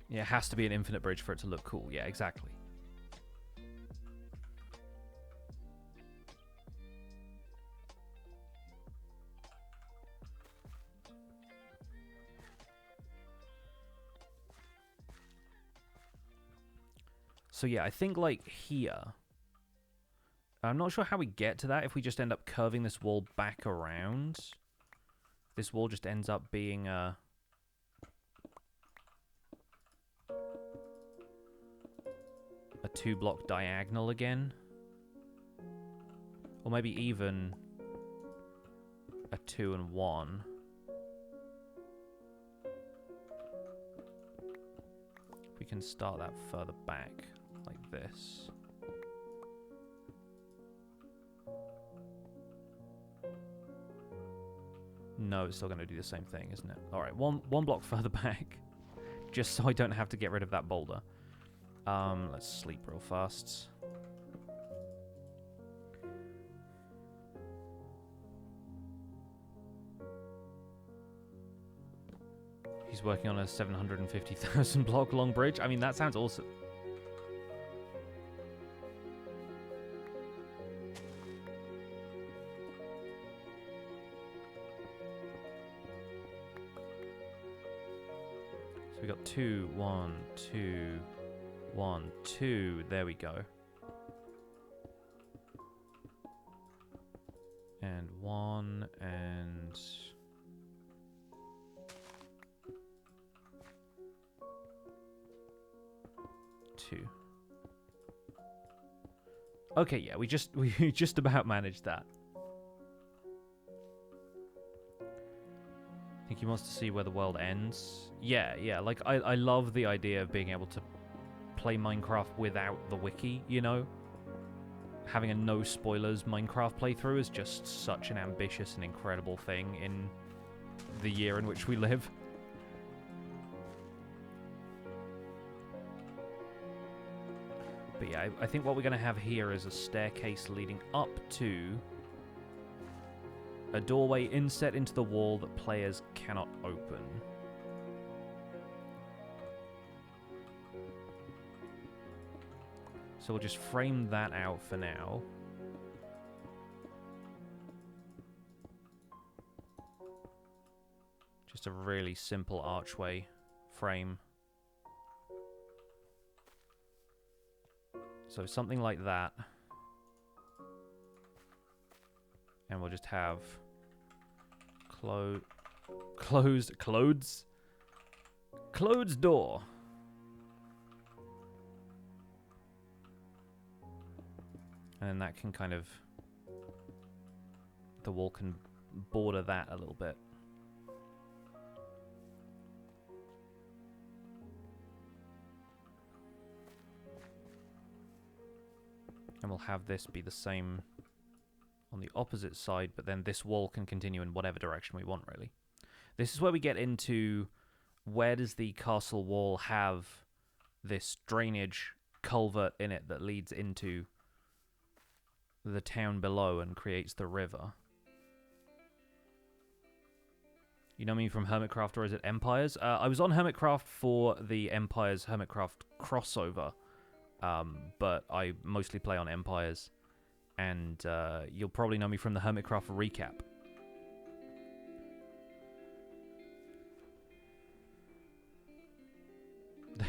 Yeah, it has to be an infinite bridge for it to look cool. Yeah, exactly. So yeah, I think, like, here, I'm not sure how we get to that if we just end up curving this wall back around. This wall just ends up being a 2-block diagonal again. Or maybe even a 2 and 1. We can start that further back, like this. No, it's still going to do the same thing, isn't it? Alright, one block further back. Just so I don't have to get rid of that boulder. Let's sleep real fast. He's working on a 750,000 block long bridge. I mean, that sounds awesome. So we got 2, 1, 2, 1, 2. There we go. And 1 and 2. Okay, yeah, we just about managed that. I think he wants to see where the world ends. Yeah, like, I love the idea of being able to play Minecraft without the wiki, you know? Having a no spoilers Minecraft playthrough is just such an ambitious and incredible thing in the year in which we live. But yeah, I think what we're going to have here is a staircase leading up to a doorway inset into the wall that players cannot open. So we'll just frame that out for now. Just a really simple archway frame. So something like that. And we'll just have closed door. And then that can kind of, the wall can border that a little bit. And we'll have this be the same on the opposite side, but then this wall can continue in whatever direction we want, really. This is where we get into, where does the castle wall have this drainage culvert in it that leads into the town below and creates the river? You know me from Hermitcraft, or is it Empires? I was on Hermitcraft for the Empires Hermitcraft crossover, but I mostly play on Empires, and you'll probably know me from the Hermitcraft recap.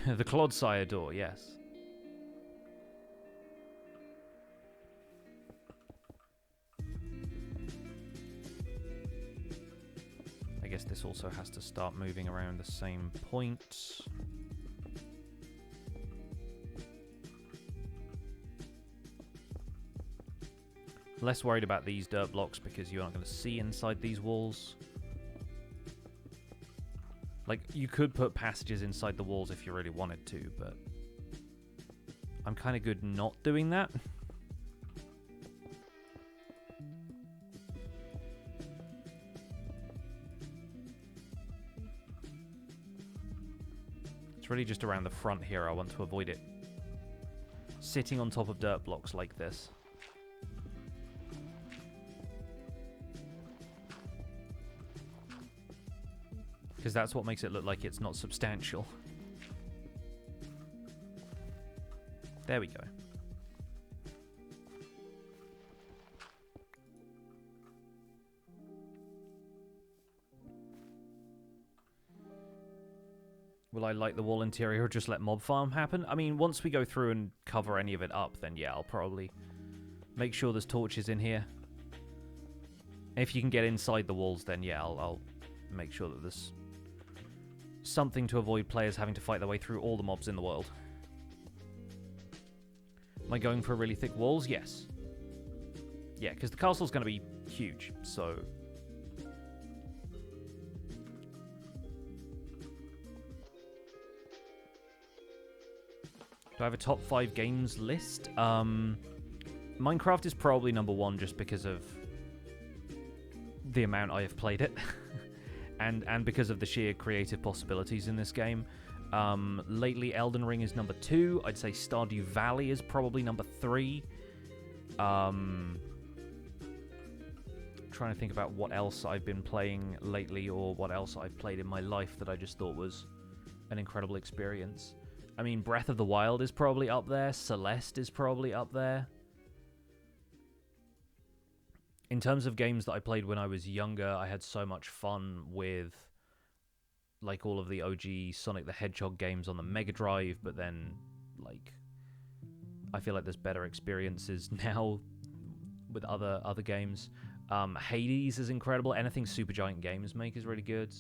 The Clodsire door, yes. I guess this also has to start moving around the same point. Less worried about these dirt blocks because you aren't going to see inside these walls. Like, you could put passages inside the walls if you really wanted to, but I'm kind of good not doing that. It's really just around the front here I want to avoid it sitting on top of dirt blocks like this. Because that's what makes it look like it's not substantial. There we go. Will I light the wall interior or just let mob farm happen? I mean, once we go through and cover any of it up, then yeah, I'll probably make sure there's torches in here. If you can get inside the walls, then yeah, I'll make sure that there's something to avoid players having to fight their way through all the mobs in the world. Am I going for really thick walls? Yes. Yeah, because the castle's going to be huge, so... Do I have a top 5 games list? Minecraft is probably number 1 just because of the amount I have played it. and because of the sheer creative possibilities in this game. Lately, Elden Ring is number 2. I'd say Stardew Valley is probably number 3. Trying to think about what else I've been playing lately or what else I've played in my life that I just thought was an incredible experience. I mean, Breath of the Wild is probably up there. Celeste is probably up there. In terms of games that I played when I was younger, I had so much fun with like all of the OG Sonic the Hedgehog games on the Mega Drive, but then like I feel like there's better experiences now with other games. Hades is incredible. Anything Supergiant Games make is really good.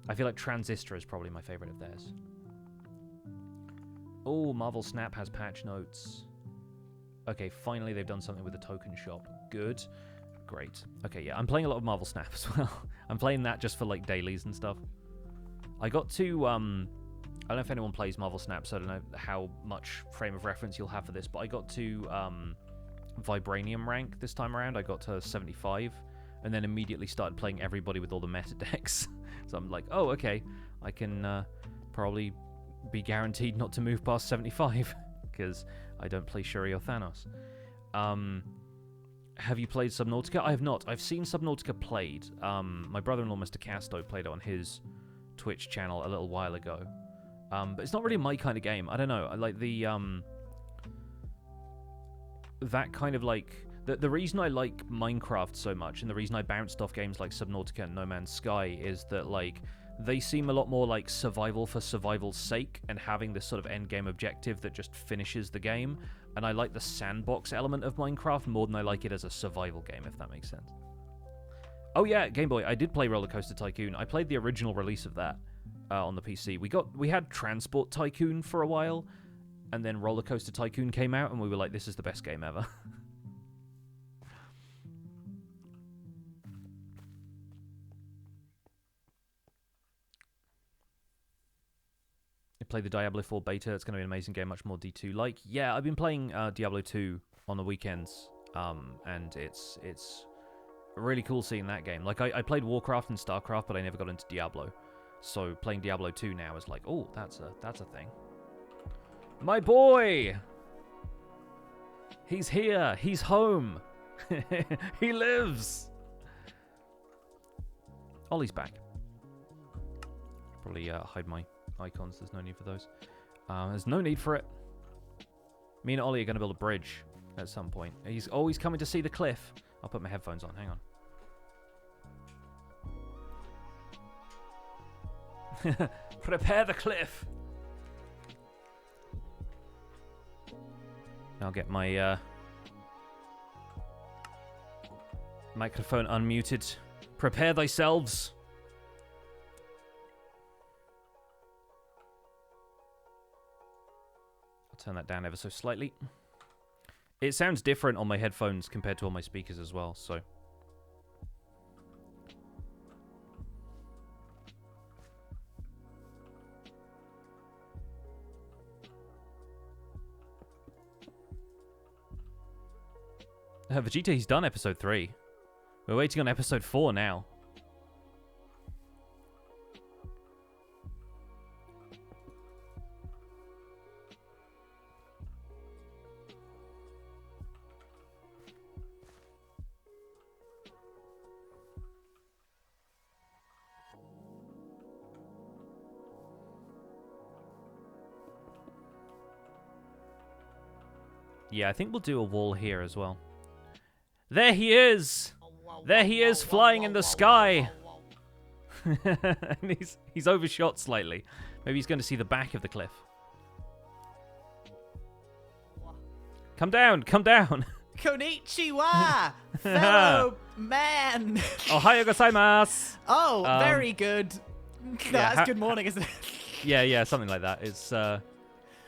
I feel like Transistor is probably my favorite of theirs. Oh, Marvel Snap has patch notes. Okay, finally they've done something with the token shop. Good. Great. Okay, yeah, I'm playing a lot of Marvel Snap as well. I'm playing that just for, like, dailies and stuff. I got to, I don't know if anyone plays Marvel Snap, so I don't know how much frame of reference you'll have for this, but I got to Vibranium rank this time around. I got to 75, and then immediately started playing everybody with all the meta decks. So I'm like, oh, okay, I can probably be guaranteed not to move past 75, because I don't play Shuri or Thanos. Have you played Subnautica? I have not. I've seen Subnautica played. My brother-in-law, Mr. Casto, played it on his Twitch channel a little while ago. But it's not really my kind of game. I don't know. I like the... that kind of like... The reason I like Minecraft so much, and the reason I bounced off games like Subnautica and No Man's Sky, is that, like, they seem a lot more like survival for survival's sake, and having this sort of endgame objective that just finishes the game. And I like the sandbox element of Minecraft more than I like it as a survival game, if that makes sense. Oh yeah, Game Boy, I did play Roller Coaster Tycoon. I played the original release of that on the PC. We had Transport Tycoon for a while, and then Roller Coaster Tycoon came out, and we were like, this is the best game ever. Play the Diablo 4 beta. It's going to be an amazing game, much more D2-like. Yeah, I've been playing Diablo 2 on the weekends, and it's really cool seeing that game. Like, I played Warcraft and StarCraft, but I never got into Diablo. So playing Diablo 2 now is like, oh, that's a thing. My boy! He's here! He's home! He lives! Ollie's back. Probably hide my icons. There's no need for those. There's no need for it. Me and Ollie are going to build a bridge at some point. He's always coming to see the cliff. I'll put my headphones on. Hang on. Prepare the cliff. I'll get my microphone unmuted. Prepare thyselves. I'll turn that down ever so slightly. It sounds different on my headphones compared to on my speakers as well, so... Vegeta, he's done episode 3. We're waiting on episode 4 now. Yeah, I think we'll do a wall here as well. There he is! There he is, flying in the sky! And he's overshot slightly. Maybe he's going to see the back of the cliff. Come down, come down! Konnichiwa, fellow man! Ohayou gozaimasu! Oh, very good. That's good morning, isn't it? Yeah, something like that. It's,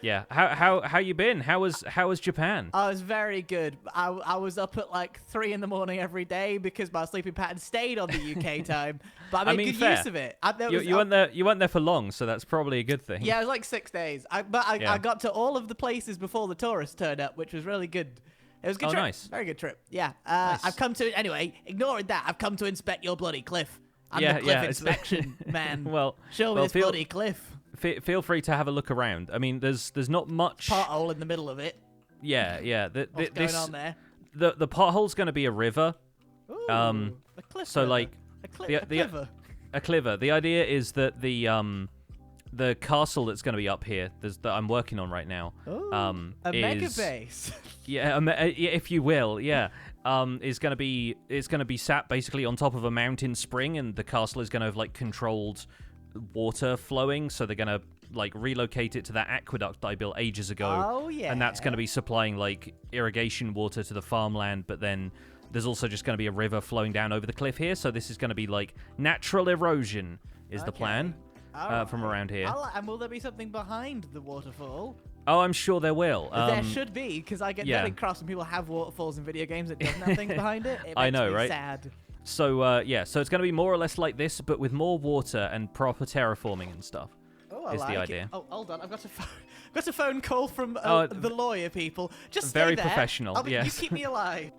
yeah. How you been? How was Japan? I was very good. I was up at like 3 in the morning every day because my sleeping pattern stayed on the UK time. But I made good use of it. You weren't there for long, so that's probably a good thing. Yeah, it was like 6 days. I got to all of the places before the tourists turned up, which was really good. It was a good trip. Nice. Very good trip. Yeah. Nice. I've come to ignoring that. I've come to inspect your bloody cliff. I'm the cliff inspection man. Show me this bloody cliff. Feel free to have a look around. I mean, there's not much pothole in the middle of it. Yeah. What's going on there? The pothole's going to be a river. Ooh, a cliff. So river. like a cliver. The idea is that the castle that's going to be up here, that I'm working on right now, a mega base. Yeah, if you will, yeah. Is going to be sat basically on top of a mountain spring, and the castle is going to have like controlled water flowing, so they're going to like relocate it to that aqueduct that I built ages ago. Oh yeah. And that's going to be supplying like irrigation water to the farmland, but then there's also just going to be a river flowing down over the cliff here, so this is going to be like natural erosion is the plan from around here. And will there be something behind the waterfall? Oh, I'm sure there will. There should be, because I get very cross when people have waterfalls in video games that doesn't have things behind it. It makes me right? sad. So, so it's going to be more or less like this, but with more water and proper terraforming and stuff. Oh, is the idea. Oh, hold on. I've got a phone call from the lawyer people. Just stay very there. Professional, yes. You keep me alive.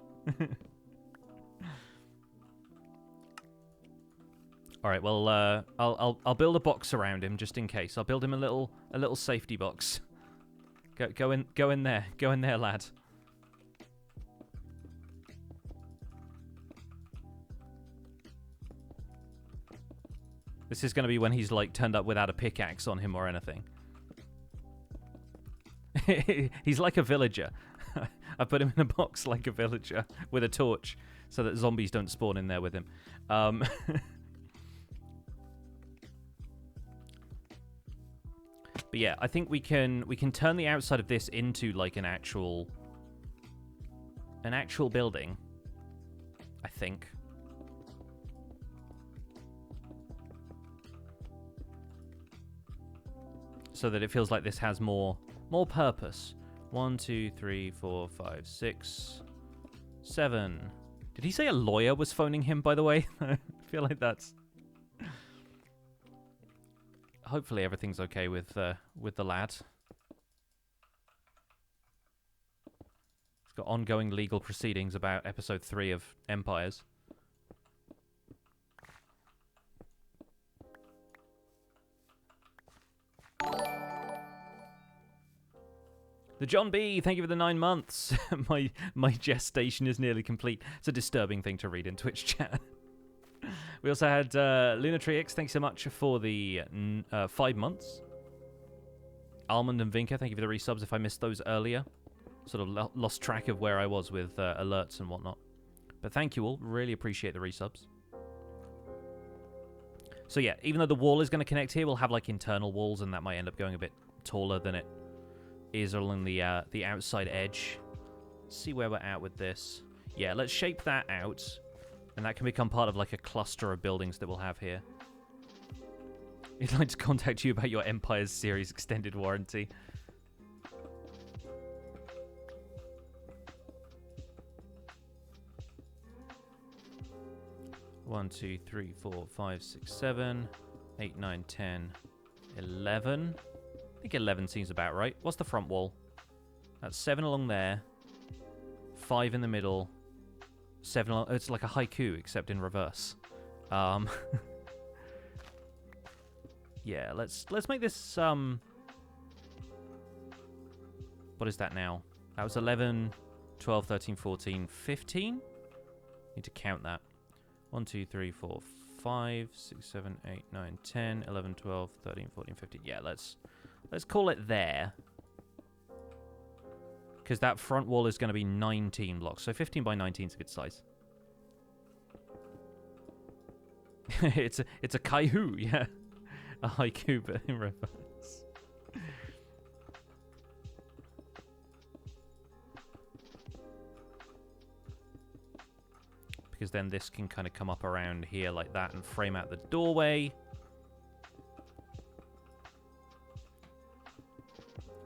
All right, well, I'll build a box around him just in case. I'll build him a little safety box. Go in there, lad. This is going to be when he's like turned up without a pickaxe on him or anything. He's like a villager. I put him in a box like a villager with a torch so that zombies don't spawn in there with him. But yeah, I think we can turn the outside of this into like an actual building. I think. So that it feels like this has more purpose. 1, 2, 3, 4, 5, 6, 7. Did he say a lawyer was phoning him, by the way? I feel like that's... Hopefully everything's okay with the lad. He's got ongoing legal proceedings about episode 3 of Empires. The John B, thank you for the 9 months. My gestation is nearly complete. It's a disturbing thing to read in Twitch chat. We also had Lunatrix. Thanks so much for the 5 months. Almond and Vinka, thank you for the resubs. If I missed those earlier, sort of lost track of where I was with alerts and whatnot. But thank you all. Really appreciate the resubs. So yeah, even though the wall is going to connect here, we'll have like internal walls, and that might end up going a bit taller than it is along the outside edge. Let's see where we're at with this. Yeah, let's shape that out, and that can become part of like a cluster of buildings that we'll have here. I'd like to contact you about your Empires series extended warranty. One, 2, 3, 4, 5, 6, 7, 8, 9, 10, 11. I think 11 seems about right. What's the front wall? That's 7 along there. 5 in the middle. 7 along... It's like a haiku, except in reverse. Yeah, let's make this... What is that now? That was 11, 12, 13, 14, 15? Need to count that. 1, 2, 3, 4, 5, 6, 7, 8, 9, 10, 11, 12, 13, 14, 15. Yeah, let's call it there. Because that front wall is going to be 19 blocks. So 15 by 19 is a good size. it's a kaihu, yeah. A haiku, but in reverse. Because then this can kind of come up around here like that and frame out the doorway.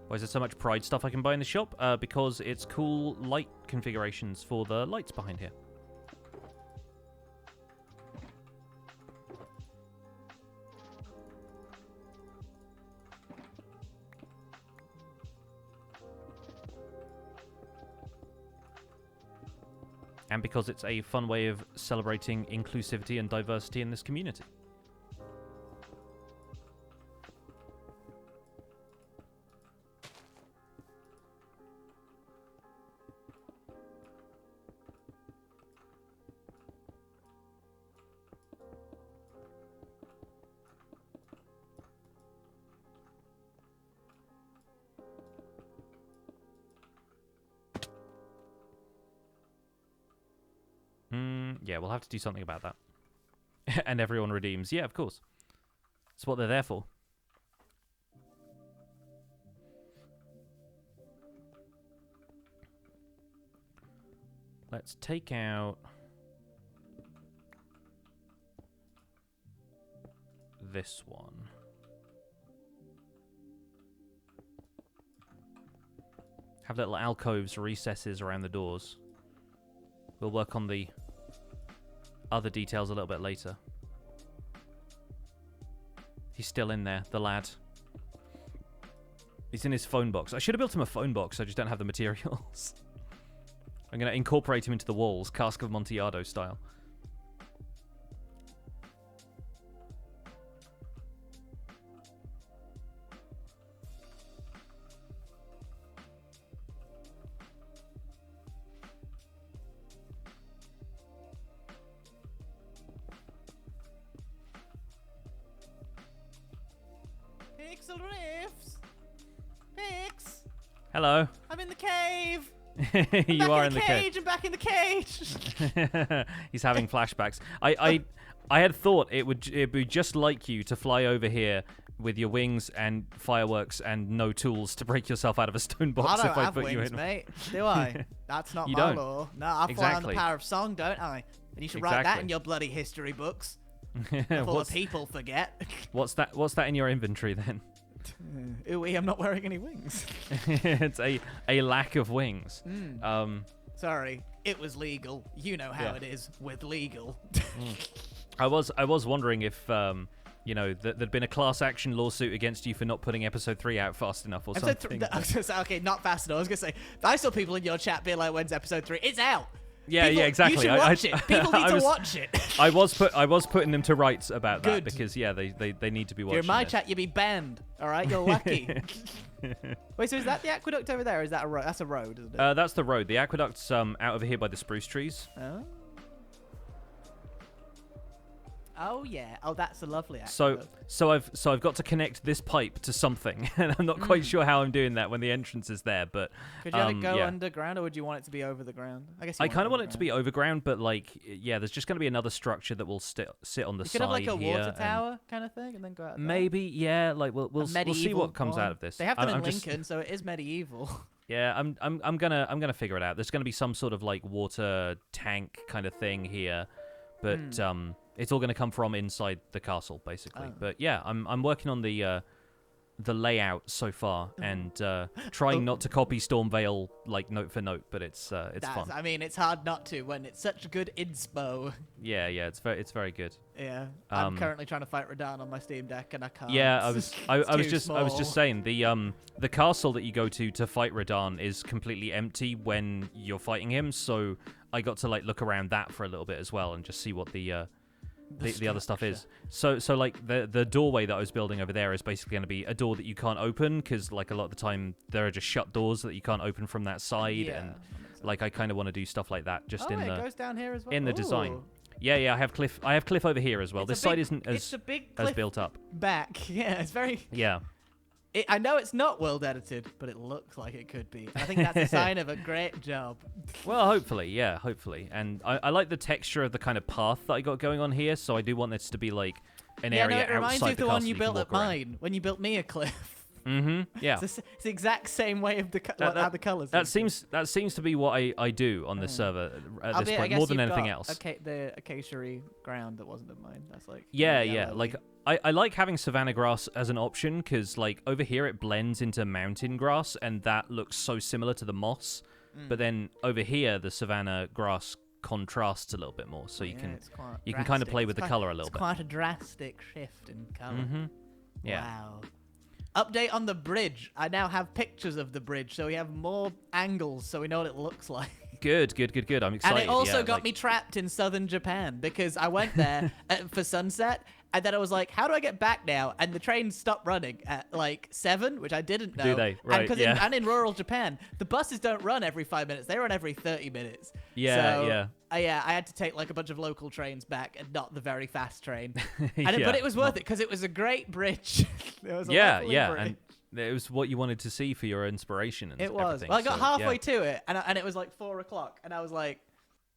Why is there so much Pride stuff I can buy in the shop? Because it's cool light configurations for the lights behind here. And because it's a fun way of celebrating inclusivity and diversity in this community. Yeah, we'll have to do something about that. And everyone redeems. Yeah, of course. That's what they're there for. Let's take out this one. Have little alcoves, recesses around the doors. We'll work on the other details a little bit later. He's still in there, the lad. He's in his phone box. I should have built him a phone box, I just don't have the materials. I'm going to incorporate him into the walls, Cask of Amontillado style. Pixel Riffs! Pix! Hello. I'm in the cave! You are in the cage. I'm back in the cage! He's having flashbacks. I had thought it'd be just like you to fly over here with your wings and fireworks and no tools to break yourself out of a stone box. I don't if I have put wings, you in. mate. Do I? That's not You my don't. law. No, I fly on the power of song, don't I? And you should write that Exactly. in your bloody history books. Before the people forget. What's that in your inventory then? Ooh, I'm not wearing any wings. It's a lack of wings. Sorry, it was legal. You know how it is with legal. I was wondering if there'd been a class action lawsuit against you for not putting episode 3 out fast enough or something. I was gonna say, okay, not fast enough. I was gonna say, I saw people in your chat being like, "When's episode 3?" It's out. Yeah, People, yeah, exactly. You should watch it. People need to watch it. I was putting them to rights about that Good. because they need to be If watching. you're in my this. chat, you'll be banned. All right, you're lucky. Wait, so is that the aqueduct over there? Or is that a road? That's a road, isn't it? That's the road. The aqueduct's out over here by the spruce trees. Oh. Oh yeah. Oh, that's a lovely. So I've got to connect this pipe to something, and I'm not quite sure how I'm doing that when the entrance is there. But could you have it go underground, or would you want it to be over the ground? I guess I kind of want it to be overground, but like, yeah, there's just going to be another structure that will sit on the you side. Could have like a here water tower kind of thing, and then go out. Maybe, yeah. Like we'll see what comes out of this. They have them in Lincoln, so it is medieval. Yeah, I'm gonna figure it out. There's gonna be some sort of like water tank kind of thing here, but it's all gonna come from inside the castle basically. But yeah, I'm working on the layout so far and trying not to copy Stormvale like note for note, but it's fun. I mean, it's hard not to when it's such good inspo. Yeah, it's very good. Yeah, I'm currently trying to fight Radahn on my Steam Deck and I can't. Yeah, I was just saying the castle that you go to fight Radahn is completely empty when you're fighting him, so I got to like look around that for a little bit as well and just see what the other stuff is. So like the doorway that I was building over there is basically going to be a door that you can't open because like a lot of the time there are just shut doors that you can't open from that side, and like I kind of want to do stuff like that just it goes down here as well. in the design. Yeah, I have cliff over here as well. This side isn't as built up. Back, yeah, it's very. Yeah. I know it's not world edited, but it looks like it could be. I think that's a sign of a great job. Well, hopefully. And I like the texture of the kind of path that I got going on here, so I do want this to be like an area outside the castle. It reminds you of the one you built at around. mine, when you built me a cliff. Mm-hmm. Yeah. It's the exact same way of how the colours. That seems to be what I do on this server at this point, more than anything else. Okay, the acacia ground that wasn't of mine. That's like yeah. Like I like having savanna grass as an option because like over here it blends into mountain grass and that looks so similar to the moss, but then over here the savanna grass contrasts a little bit more, so you can kind of play with the color a little bit. It's quite a drastic shift in color. Mm-hmm. Yeah. Wow. Update on the bridge. I now have pictures of the bridge, so we have more angles, so we know what it looks like. Good. I'm excited. And it also got me trapped in southern Japan because I went there for sunset, and then I was like, how do I get back now? And the train stopped running at like 7, which I didn't know. Do they? Right, and in rural Japan, the buses don't run every 5 minutes. They run every 30 minutes. Yeah. I had to take like a bunch of local trains back and not the very fast train. But it was worth it because it was a great bridge. It was a lovely bridge. And it was what you wanted to see for your inspiration and everything. It was. Well, I got halfway to it, and it was like 4 o'clock, and I was like,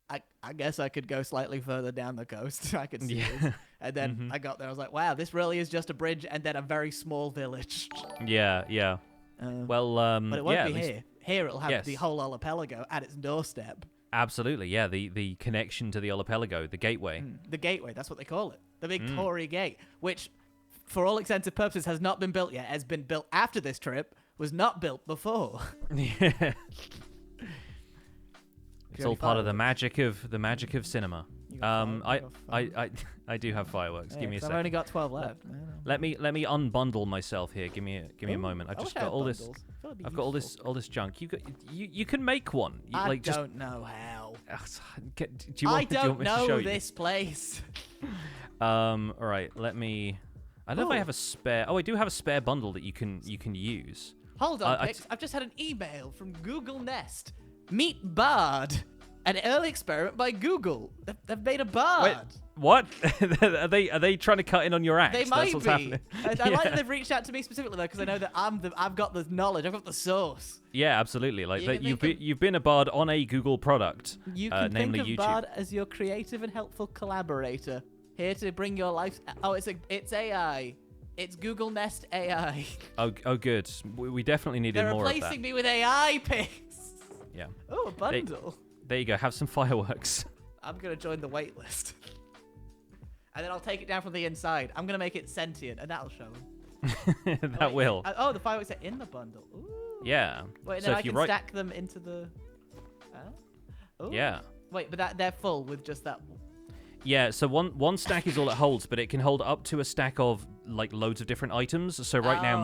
I guess I could go slightly further down the coast. I could see this. And then I got there. I was like, wow, this really is just a bridge and then a very small village. Yeah. But it won't be here. Here it'll have the whole archipelago at its doorstep. Absolutely, yeah. The connection to the archipelago, the gateway. The gateway, that's what they call it. The big Torii Gate, which, for all intents and purposes, has not been built yet. Has been built after this trip, was not built before. Yeah. It's all part of the magic of cinema. I do have fireworks. Give me a second. I've only got 12 left. Let me unbundle myself here. Give me a moment. I've just got all this. I've got all this junk. You can make one. I don't know how. Do you want me to show you? I don't know this place. All right. Let me. I don't know if I have a spare. Oh, I do have a spare bundle that you can use. Hold on, Pix. I've just had an email from Google Nest. Meet Bard, an early experiment by Google. They've made a bard. Wait, what? Are they trying to cut in on your act? They might what's be. Happening. I like that they've reached out to me specifically though, because I know that I've got the knowledge. I've got the source. Yeah, absolutely. Like that, you've been a bard on a Google product. You can namely think of YouTube. Bard as your creative and helpful collaborator, here to bring your life. Oh, it's AI. It's Google Nest AI. Oh, good. We definitely needed more of that. They're replacing me with AI pics. Yeah. Oh, a bundle. There you go. Have some fireworks. I'm going to join the wait list. And then I'll take it down from the inside. I'm going to make it sentient, and that'll show them. That will. The fireworks are in the bundle. Ooh. Yeah. Wait, and then I can stack them into the... Ooh. Yeah. Wait, but they're full with just that... Yeah, so one stack is all it holds, but it can hold up to a stack of like loads of different items. So right now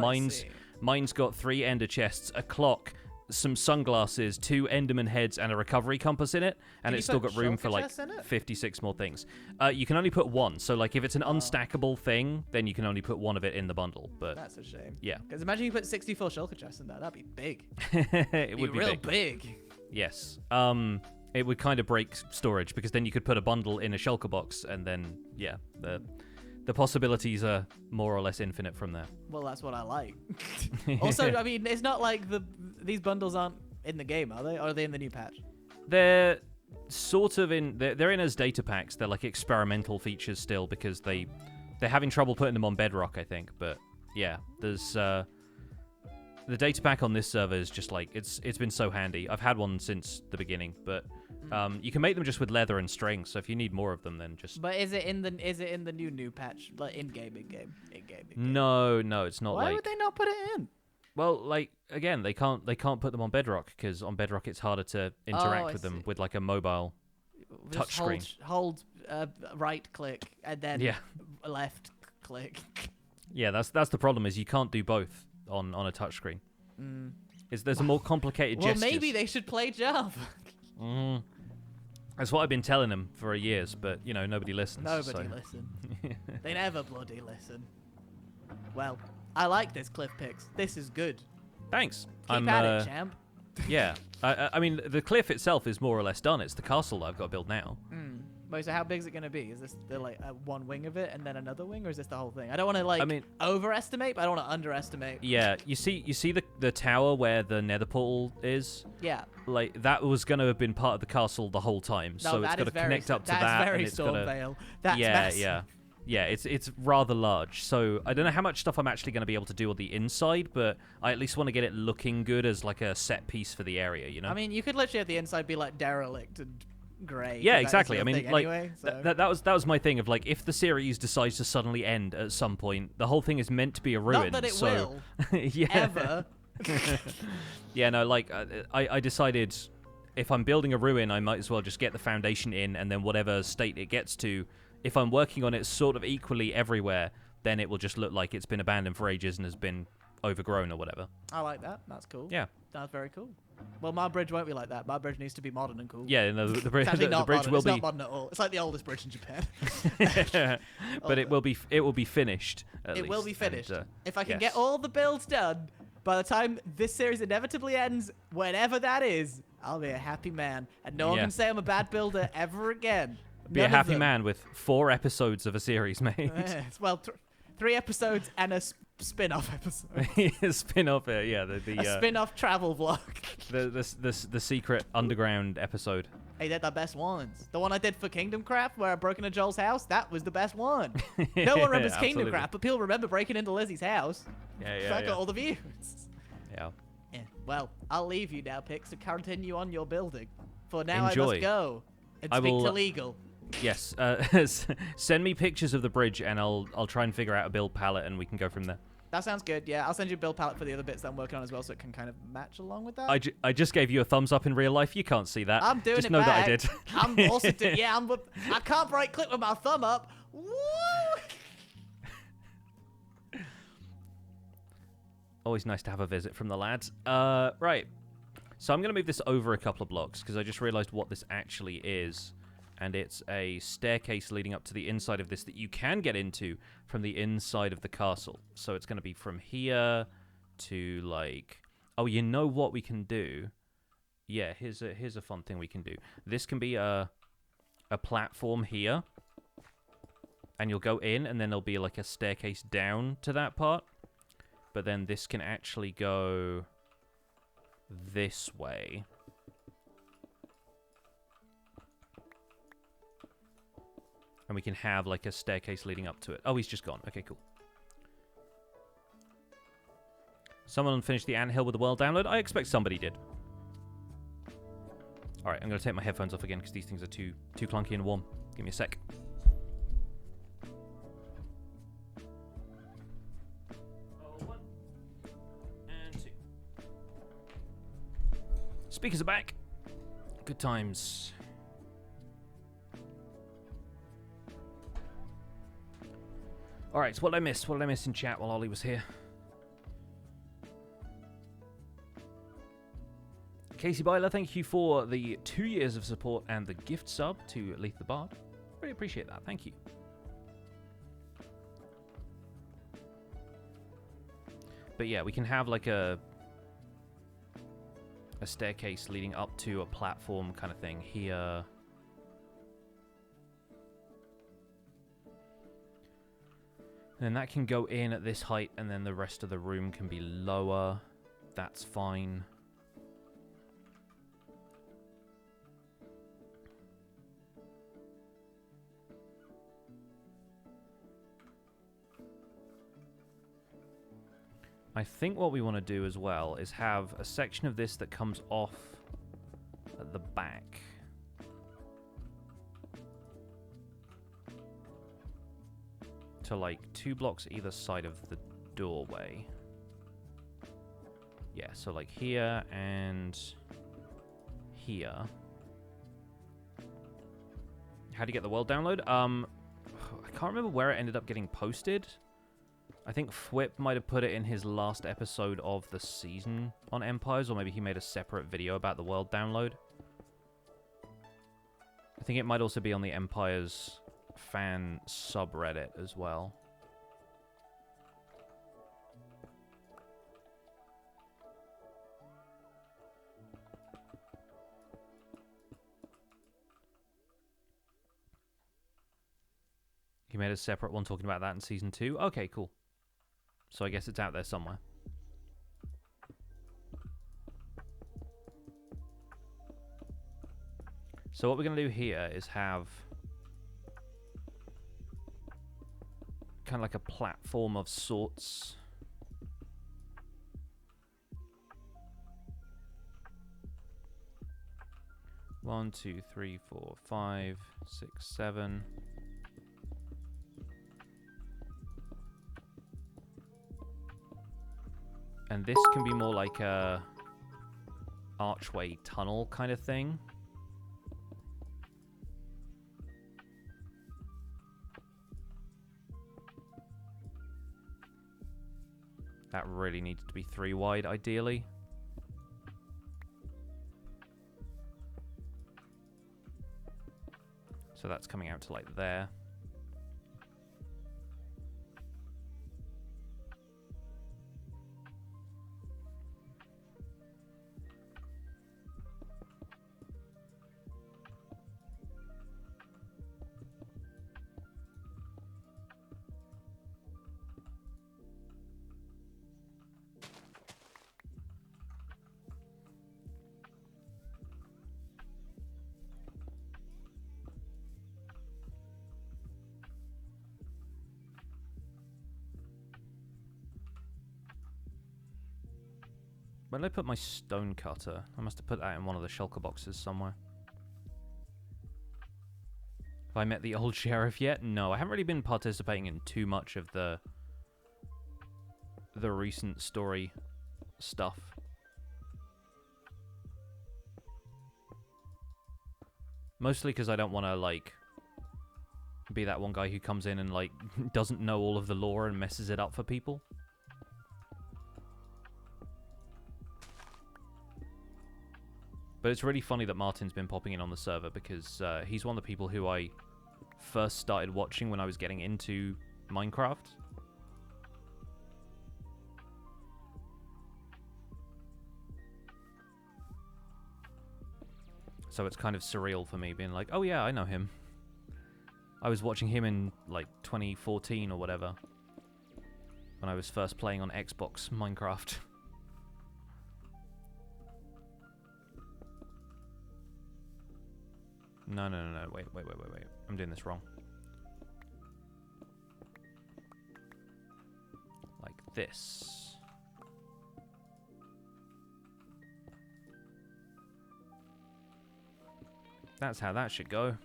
mine's got 3 ender chests, a clock, some sunglasses, 2 Enderman heads, and a recovery compass in it, and it's still got room for like 56 more things. You can only put 1, so like if it's an unstackable thing, then you can only put 1 of it in the bundle. But that's a shame. Yeah. Because imagine you put 64 shulker chests in there, that'd be big. It would be real big. Yes. it would kind of break storage because then you could put a bundle in a shulker box, and then yeah, the possibilities are more or less infinite from there. Well, that's what I like. Also, I mean, it's not like these bundles aren't in the game, are they? Or are they in the new patch? They're sort of in. They're in as data packs. They're like experimental features still because they're having trouble putting them on Bedrock, I think. But yeah, there's the data pack on this server is just like it's been so handy. I've had one since the beginning, but you can make them just with leather and string. So if you need more of them, then just. But is it in the new patch, like in game? No, it's not. Why would they not put it in? Well, like again, they can't put them on Bedrock because on Bedrock it's harder to interact with them with like a mobile touchscreen. Hold right click and then left click. Yeah, that's the problem is you can't do both on a touchscreen. There's a more complicated gestures. Well, maybe they should play Java. That's what I've been telling them for years, but you know nobody listens. Nobody listens. They never bloody listen. Well, I like this cliff picks. This is good. Thanks. Keep at it, champ. Yeah. I mean, the cliff itself is more or less done. It's the castle that I've got to build now. Wait, so how big is it going to be? Is this like one wing of it and then another wing, or is this the whole thing? I don't want to overestimate, but I don't want to underestimate. Yeah, you see the tower where the nether portal is? Yeah. Like, that was going to have been part of the castle the whole time. No, so it's got to connect up to that. That's very and it's gotta, Stormvale. That's massive. Yeah, it's rather large. So I don't know how much stuff I'm actually going to be able to do on the inside, but I at least want to get it looking good as like a set piece for the area, you know? I mean, you could literally have the inside be like derelict and grey. Yeah, exactly. I mean, like anyway, so. that was my thing of like if the series decides to suddenly end at some point, the whole thing is meant to be a ruin. Not that it will. Yeah. Ever. Yeah, no, like I decided if I'm building a ruin, I might as well just get the foundation in, and then whatever state it gets to, if I'm working on it sort of equally everywhere, then it will just look like it's been abandoned for ages and has been overgrown or whatever. I like that. That's cool. Yeah. That's very cool. Well, my bridge won't be like that. My bridge needs to be modern and cool. Yeah, no, the bridge will it's be. It's not modern at all. It's like the oldest bridge in Japan. But it will be finished. It will be finished. And, if I can get all the builds done by the time this series inevitably ends, whenever that is, I'll be a happy man, and no one can say I'm a bad builder ever again. Be a happy man with 4 episodes of a series made. Well, 3 episodes and a spin-off episode. A spin-off, yeah. A spin-off travel vlog. The secret underground episode. Hey, they're the best ones. The one I did for Kingdom Craft, where I broke into Joel's house, that was the best one. No one remembers Kingdom Craft, but people remember breaking into Lizzie's house. Yeah. So I got all the views. Yeah. Well, I'll leave you now, Pix, to continue on your building. For now, Enjoy. I must go and speak to Legal. Yes. Send me pictures of the bridge, and I'll try and figure out a build palette, and we can go from there. That sounds good. Yeah, I'll send you a build palette for the other bits that I'm working on as well, so it can kind of match along with that. I just gave you a thumbs up in real life. You can't see that. I'm doing just it know back. that I did. I'm also doing. Yeah, I can't right click with my thumb up. Woo! Always nice to have a visit from the lads. Right. So I'm going to move this over a couple of blocks because I just realized what this actually is. And it's a staircase leading up to the inside of this that you can get into from the inside of the castle. So it's going to be from here to like... Oh, you know what we can do? Yeah, here's a fun thing we can do. This can be a platform here. And you'll go in and then there'll be like a staircase down to that part. But then this can actually go this way. And we can have like a staircase leading up to it. Oh, he's just gone. Okay, cool. Someone finished the anthill with the world download? I expect somebody did. Alright, I'm going to take my headphones off again because these things are too clunky and warm. Give me a sec. Speakers are back. Good times. Alright, so what did I miss? What did I miss in chat while Ollie was here? Casey Byler, thank you for the 2 years of support and the gift sub to Leith the Bard. Really appreciate that. Thank you. But yeah, we can have like a a staircase leading up to a platform kind of thing here. And that can go in at this height, and then the rest of the room can be lower. That's fine. I think what we want to do as well is have a section of this that comes off at the back. To like 2 blocks either side of the doorway. Yeah, so like here and here. How do you get the world download? I can't remember where it ended up getting posted. I think Fwip might have put it in his last episode of the season on Empires, or maybe he made a separate video about the world download. I think it might also be on the Empires fan subreddit as well. He made a separate one talking about that in Season 2? Okay, cool. So I guess it's out there somewhere. So what we're going to do here is have kind of like a platform of sorts. One, two, three, four, 5, 6, 7. And this can be more like a archway tunnel kind of thing. That really needs to be 3 wide, ideally. So that's coming out to like there. Where did I put my stone cutter? I must have put that in one of the shulker boxes somewhere. Have I met the old sheriff yet? No, I haven't really been participating in too much of the recent story stuff. Mostly because I don't want to, like, be that one guy who comes in and, like, doesn't know all of the lore and messes it up for people. But it's really funny that Martin's been popping in on the server because he's one of the people who I first started watching when I was getting into Minecraft. So it's kind of surreal for me being like, oh yeah, I know him. I was watching him in like 2014 or whatever when I was first playing on Xbox Minecraft. No. Wait. I'm doing this wrong. Like this. That's how that should go.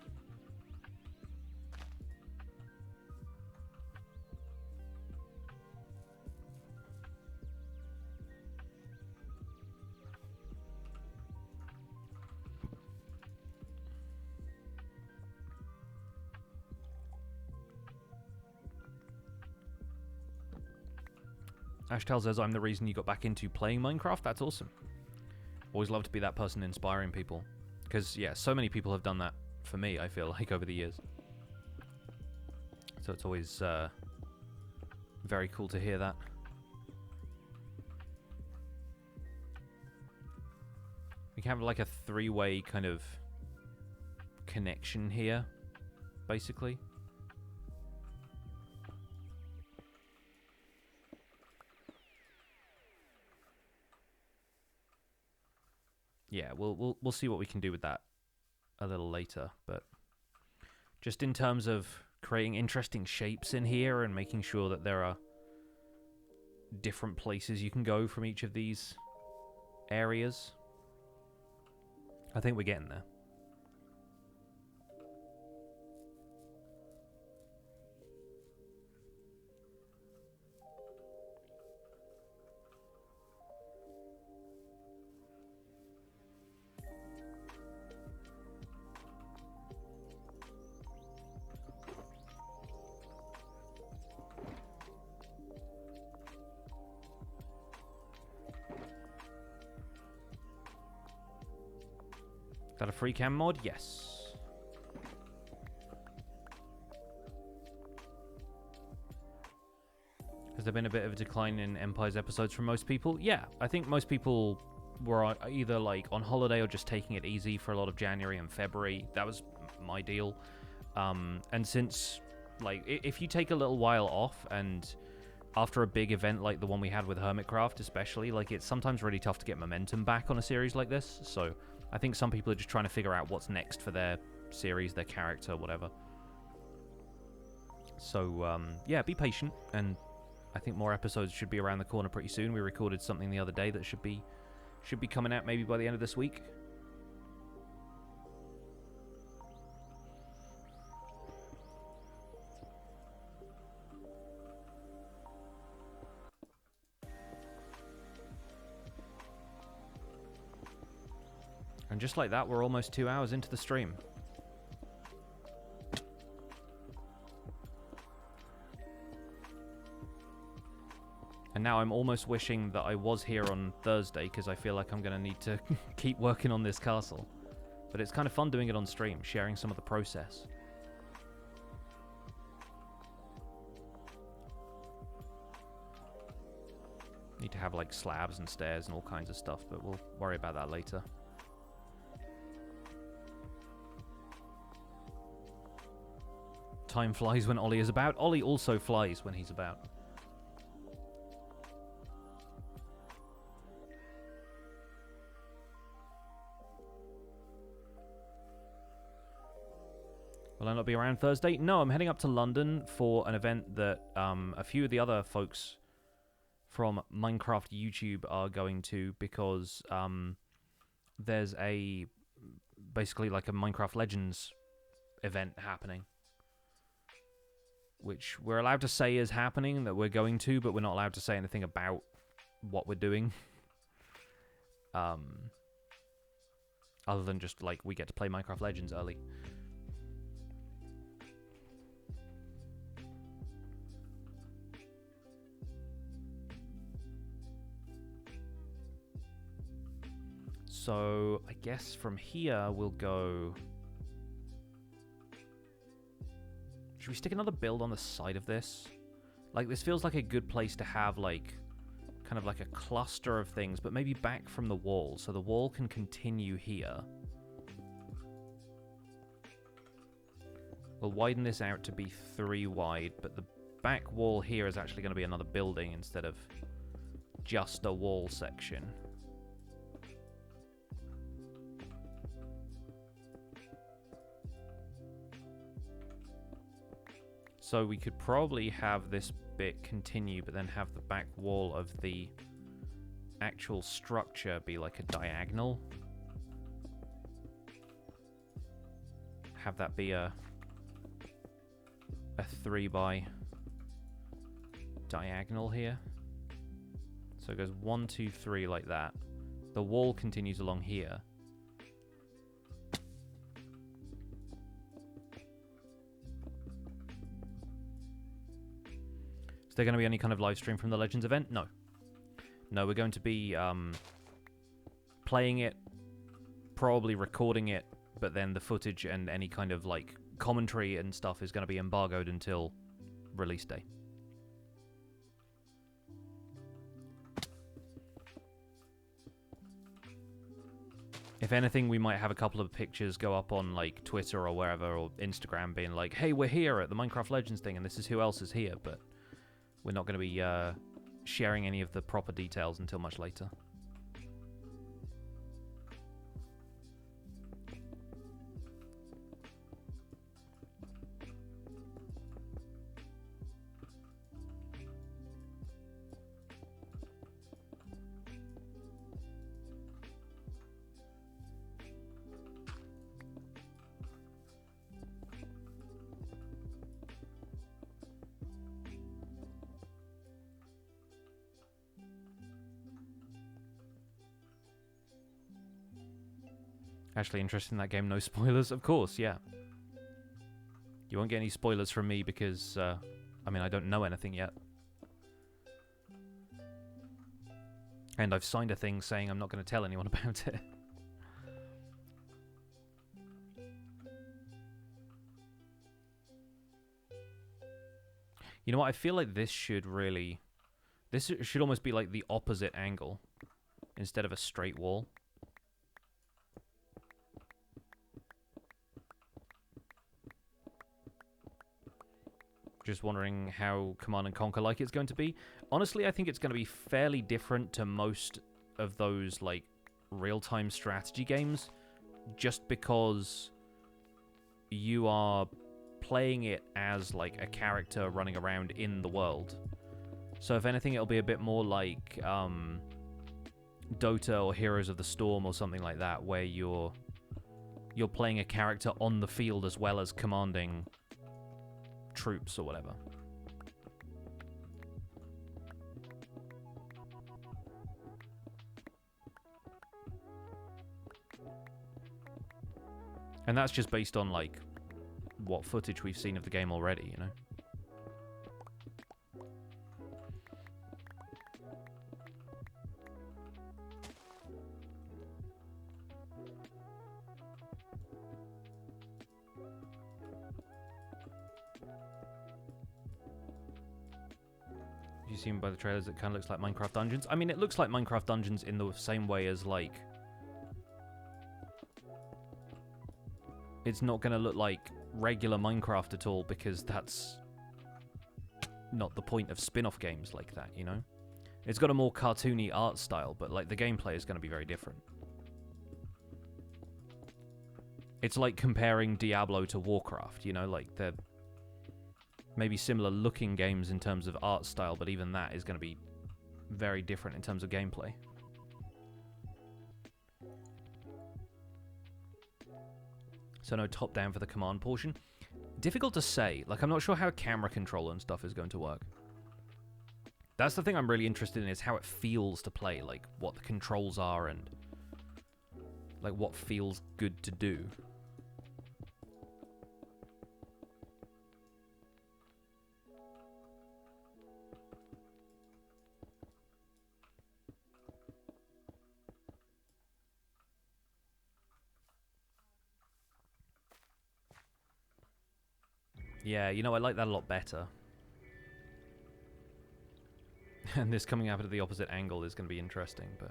Ashtel says, I'm the reason you got back into playing Minecraft. That's awesome. Always love to be that person inspiring people. Because, yeah, so many people have done that for me, I feel like, over the years. So it's always very cool to hear that. We can have like a three-way kind of connection here, basically. Yeah, we'll see what we can do with that a little later, but just in terms of creating interesting shapes in here and making sure that there are different places you can go from each of these areas, I think we're getting there. Is that a free cam mod? Yes. Has there been a bit of a decline in Empire's episodes from most people? Yeah, I think most people were either like on holiday or just taking it easy for a lot of January and February. That was my deal. And since, like, if you take a little while off and after a big event like the one we had with Hermitcraft especially, like, it's sometimes really tough to get momentum back on a series like this, so I think some people are just trying to figure out what's next for their series, their character, whatever. So, yeah, be patient, and I think more episodes should be around the corner pretty soon. We recorded something the other day that should be coming out maybe by the end of this week. And just like that, we're almost 2 hours into the stream. And now I'm almost wishing that I was here on Thursday, because I feel like I'm going to need to keep working on this castle. But it's kind of fun doing it on stream, sharing some of the process. Need to have like slabs and stairs and all kinds of stuff, but we'll worry about that later. Time flies when Ollie is about. Ollie also flies when he's about. Will I not be around Thursday? No, I'm heading up to London for an event that a few of the other folks from Minecraft YouTube are going to, because there's basically like a Minecraft Legends event happening, which we're allowed to say is happening, that we're going to, but we're not allowed to say anything about what we're doing. Other than just, like, we get to play Minecraft Legends early. So, I guess from here we'll go... Should we stick another build on the side of this? Like, this feels like a good place to have, like, kind of like a cluster of things, but maybe back from the wall, so the wall can continue here. We'll widen this out to be 3 wide, but the back wall here is actually going to be another building instead of just a wall section. So we could probably have this bit continue, but then have the back wall of the actual structure be like a diagonal. Have that be a 3 by diagonal here. So it goes 1, 2, 3 like that. The wall continues along here. Is there going to be any kind of live stream from the Legends event? No. No, we're going to be playing it, probably recording it, but then the footage and any kind of like commentary and stuff is going to be embargoed until release day. If anything, we might have a couple of pictures go up on, like, Twitter or wherever, or Instagram, being like, hey, we're here at the Minecraft Legends thing, and this is who else is here, but we're not going to be sharing any of the proper details until much later. Actually interested in that game, no spoilers? Of course, yeah. You won't get any spoilers from me because, I mean, I don't know anything yet. And I've signed a thing saying I'm not going to tell anyone about it. You know what, I feel like this should really... This should almost be like the opposite angle instead of a straight wall. Just wondering how Command & Conquer like it's going to be. Honestly, I think it's going to be fairly different to most of those, like, real-time strategy games, just because you are playing it as, like, a character running around in the world. So if anything, it'll be a bit more like Dota or Heroes of the Storm or something like that, where you're playing a character on the field as well as commanding troops or whatever. And that's just based on, like, what footage we've seen of the game already, you know? Seen by the trailers, it kind of looks like Minecraft Dungeons. I mean, it looks like Minecraft Dungeons in the same way as, like, it's not going to look like regular Minecraft at all, because that's not the point of spin-off games like that, you know? It's got a more cartoony art style, but, like, the gameplay is going to be very different. It's like comparing Diablo to Warcraft, you know? Like, they're maybe similar looking games in terms of art style, but even that is going to be very different in terms of gameplay. So no top down for the command portion. Difficult to say. Like, I'm not sure how camera control and stuff is going to work. That's the thing I'm really interested in, is how it feels to play, like what the controls are and like what feels good to do. Yeah, you know, I like that a lot better. And this coming up at the opposite angle is going to be interesting, but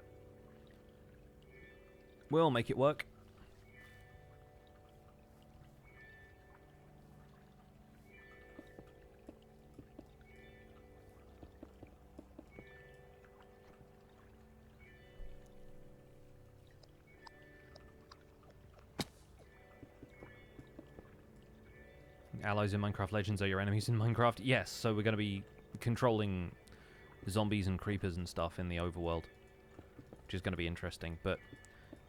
we'll make it work. Allies in Minecraft Legends are your enemies in Minecraft? Yes, so we're going to be controlling zombies and creepers and stuff in the overworld, which is going to be interesting. But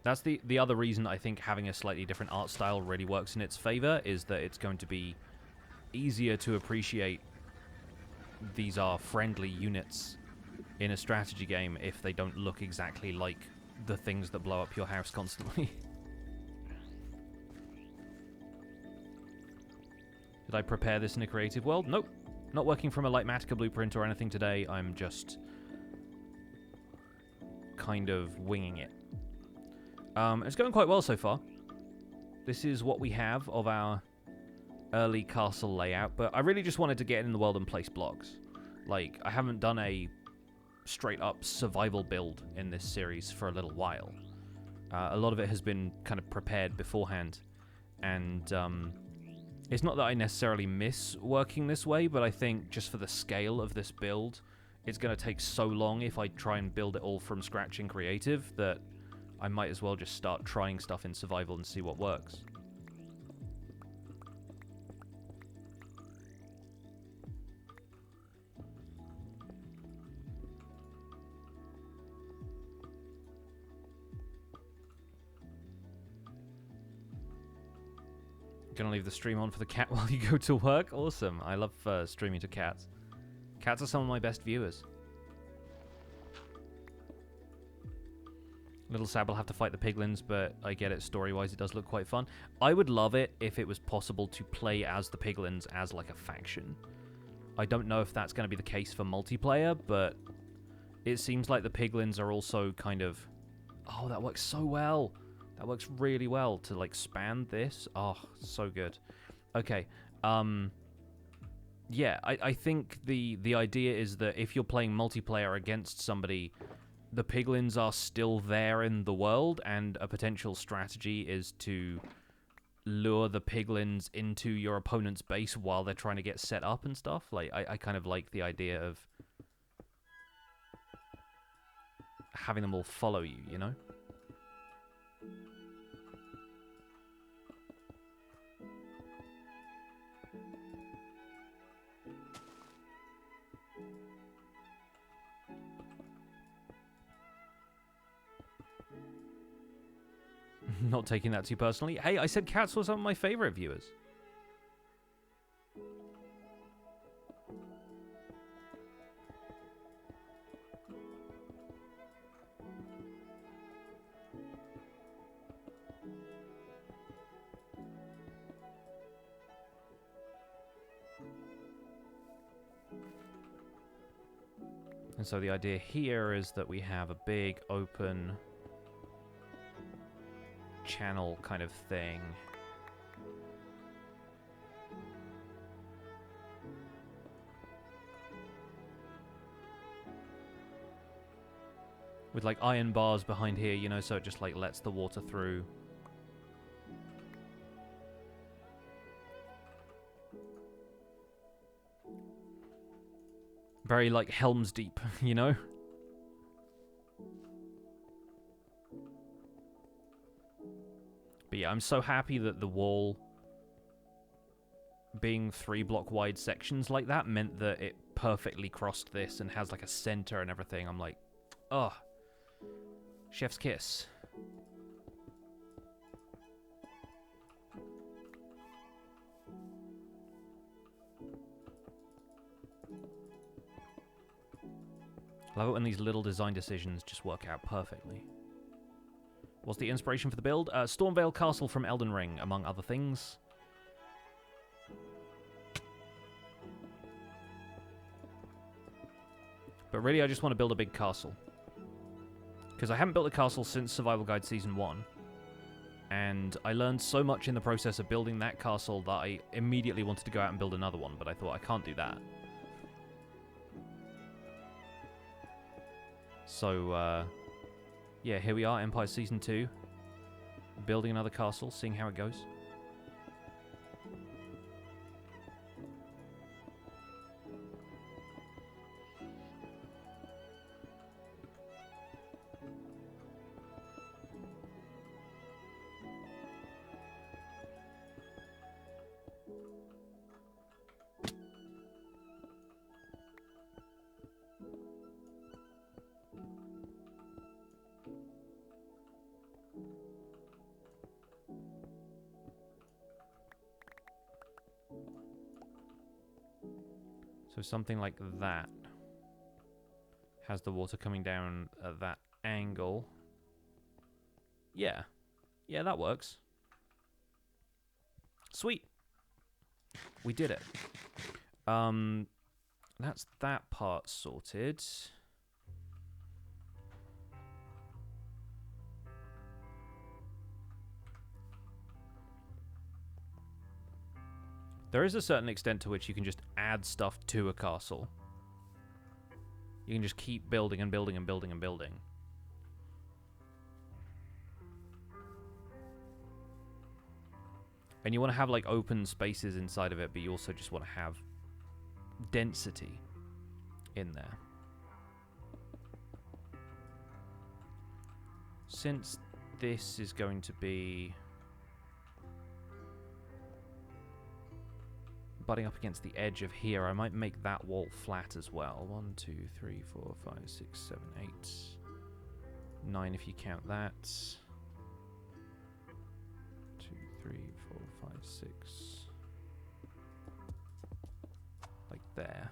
that's the other reason I think having a slightly different art style really works in its favor, is that it's going to be easier to appreciate these are friendly units in a strategy game if they don't look exactly like the things that blow up your house constantly. Did I prepare this in a creative world? Nope. Not working from a Lightmatica blueprint or anything today. I'm just kind of winging it. It's going quite well so far. This is what we have of our early castle layout, but I really just wanted to get in the world and place blocks. Like, I haven't done a straight-up survival build in this series for a little while. A lot of it has been kind of prepared beforehand, and it's not that I necessarily miss working this way, but I think just for the scale of this build, it's going to take so long if I try and build it all from scratch in creative that I might as well just start trying stuff in survival and see what works. Gonna leave the stream on for the cat while you go to work? Awesome. I love streaming to cats. Cats are some of my best viewers. Little Sab will have to fight the piglins, but I get it, story-wise it does look quite fun. I would love it if it was possible to play as the piglins as like a faction. I don't know if that's going to be the case for multiplayer, but it seems like the piglins are also kind of... Oh, that works so well. That works really well to like span this. Oh, so good. Okay. Yeah, I think the idea is that if you're playing multiplayer against somebody, the piglins are still there in the world, and a potential strategy is to lure the piglins into your opponent's base while they're trying to get set up and stuff. Like, I kind of like the idea of having them all follow you, you know? Not taking that too personally. Hey, I said cats were some of my favorite viewers. And so the idea here is that we have a big open channel kind of thing. With like iron bars behind here, you know, so it just like lets the water through. Very like Helm's Deep, you know? But yeah, I'm so happy that the wall being 3-block wide sections like that meant that it perfectly crossed this and has like a center and everything. I'm like, oh, chef's kiss. I love it when these little design decisions just work out perfectly. What's the inspiration for the build? Stormvale Castle from Elden Ring, among other things. But really, I just want to build a big castle. Because I haven't built a castle since Survival Guide Season 1. And I learned so much in the process of building that castle that I immediately wanted to go out and build another one, but I thought I can't do that. So, yeah, here we are, Empire Season 2. Building another castle, seeing how it goes. So something like that has the water coming down at that angle. Yeah. Yeah, that works. Sweet. We did it. That's that part sorted. There is a certain extent to which you can just add stuff to a castle. You can just keep building and building and building and building. And you want to have like open spaces inside of it, but you also just want to have density in there. Since this is going to be butting up against the edge of here, I might make that wall flat as well. 1, 2, 3, 4, 5, 6, 7, 8, 9 if you count that. 2, 3, 4, 5, 6. Like there.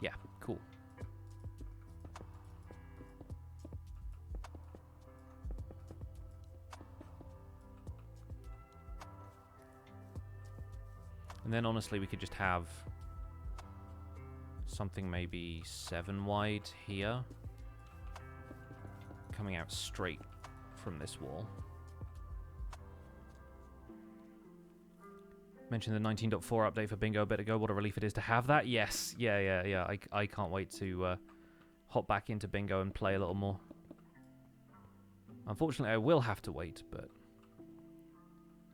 Yeah, cool. And then honestly we could just have something maybe 7 wide here, coming out straight from this wall. Mentioned the 19.4 update for Bingo a bit ago. What a relief it is to have that. Yes, yeah. I can't wait to hop back into Bingo and play a little more. Unfortunately, I will have to wait, but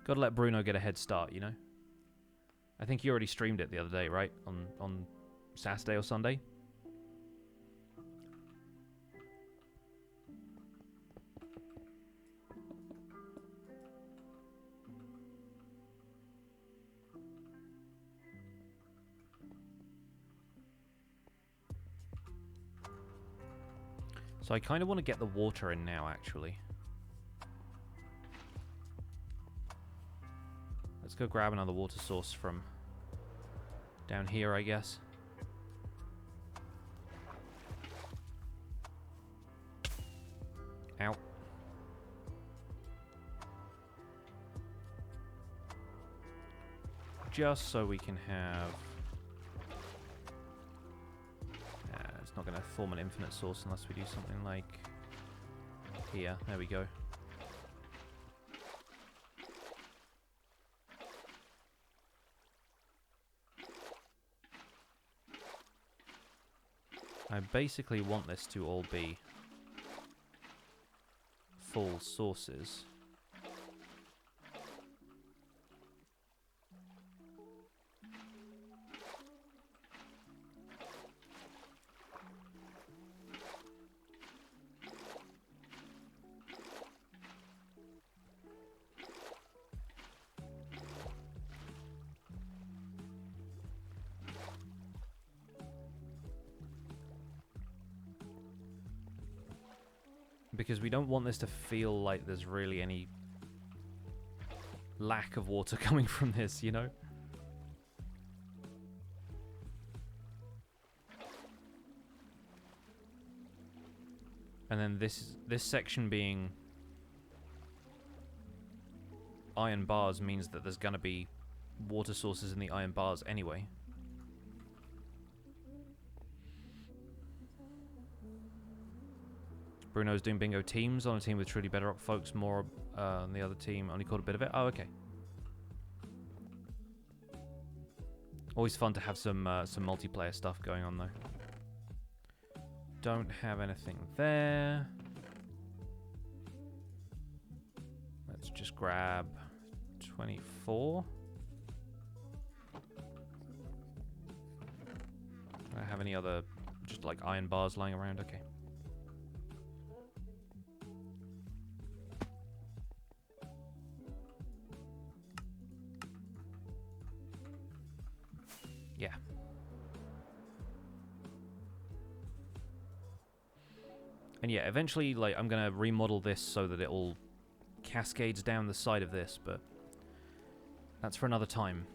gotta let Bruno get a head start, you know? I think you already streamed it the other day, right? On Saturday or Sunday? So I kind of want to get the water in now, actually. Let's go grab another water source from down here, I guess. Ow. Just so we can have... it's not going to form an infinite source unless we do something like here. There we go. I basically want this to all be full sources. Because we don't want this to feel like there's really any lack of water coming from this, you know? And then this section being iron bars means that there's gonna be water sources in the iron bars anyway. Bruno's doing bingo teams on a team with truly bedrock folks. More on the other team only caught a bit of it. Oh, okay. Always fun to have some multiplayer stuff going on though. Don't have anything there. Let's just grab 24. Do I have any other just like iron bars lying around? Okay. Yeah. And yeah, eventually, like, I'm gonna remodel this so that it all cascades down the side of this, but that's for another time.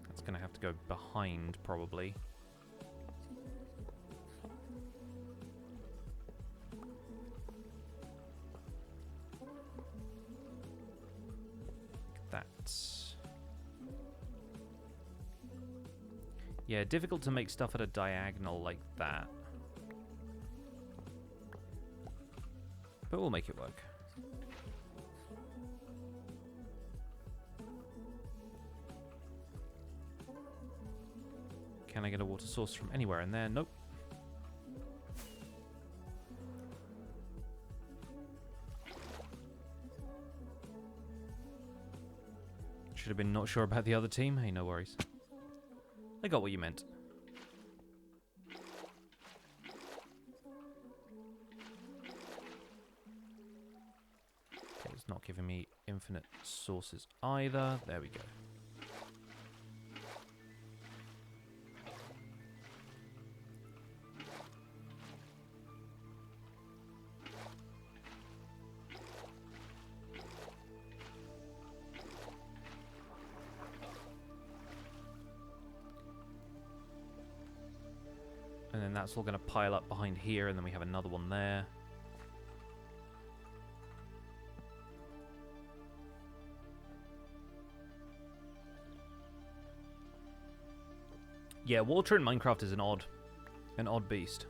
That's gonna have to go behind, probably. Yeah, difficult to make stuff at a diagonal like that. But we'll make it work. Can I get a water source from anywhere in there? Nope. Should have been not sure about the other team. Hey, no worries. I got what you meant. Okay, it's not giving me infinite sources either. There we go. And then that's all going to pile up behind here, and then we have another one there. Yeah, water in Minecraft is an odd beast.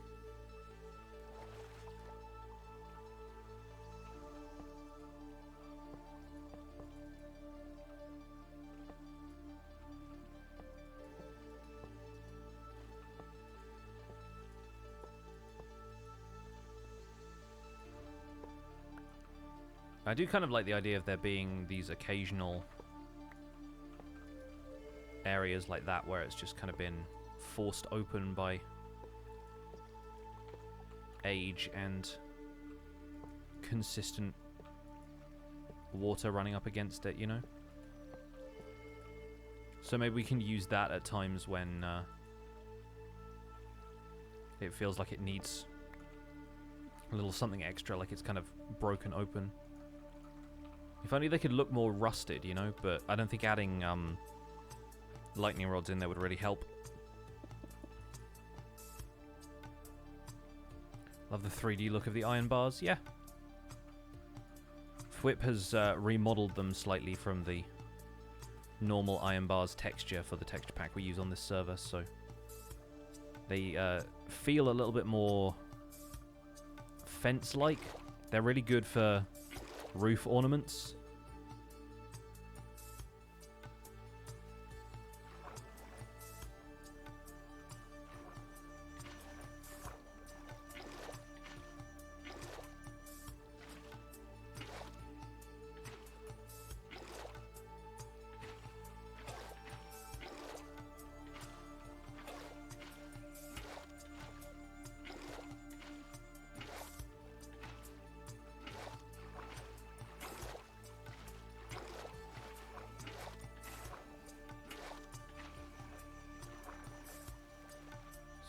I do kind of like the idea of there being these occasional areas like that where it's just kind of been forced open by age and consistent water running up against it, you know? So maybe we can use that at times when it feels like it needs a little something extra, like it's kind of broken open. If only they could look more rusted, you know, but I don't think adding lightning rods in there would really help. Love the 3D look of the iron bars, yeah. Fwip has remodeled them slightly from the normal iron bars texture for the texture pack we use on this server, so they feel a little bit more fence-like. They're really good for roof ornaments.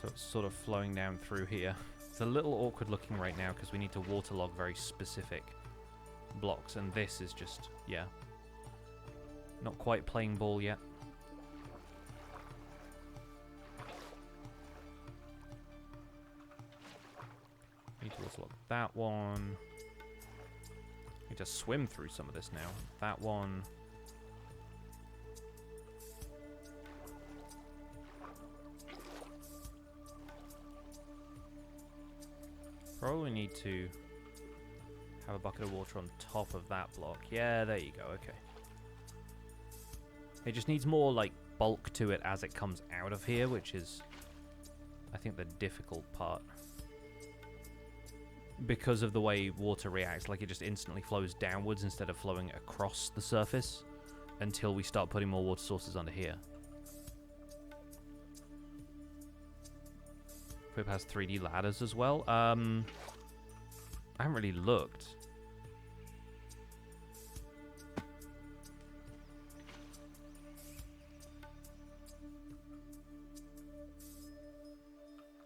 So it's sort of flowing down through here. It's a little awkward looking right now because we need to waterlog very specific blocks, and this is just, yeah, not quite playing ball yet. Need to waterlog that one. Need to swim through some of this now. That one. Probably need to have a bucket of water on top of that block. Yeah, there you go, okay. It just needs more, like, bulk to it as it comes out of here, which is, I think, the difficult part. Because of the way water reacts, like, it just instantly flows downwards instead of flowing across the surface until we start putting more water sources under here. Quip has 3D ladders as well. I haven't really looked.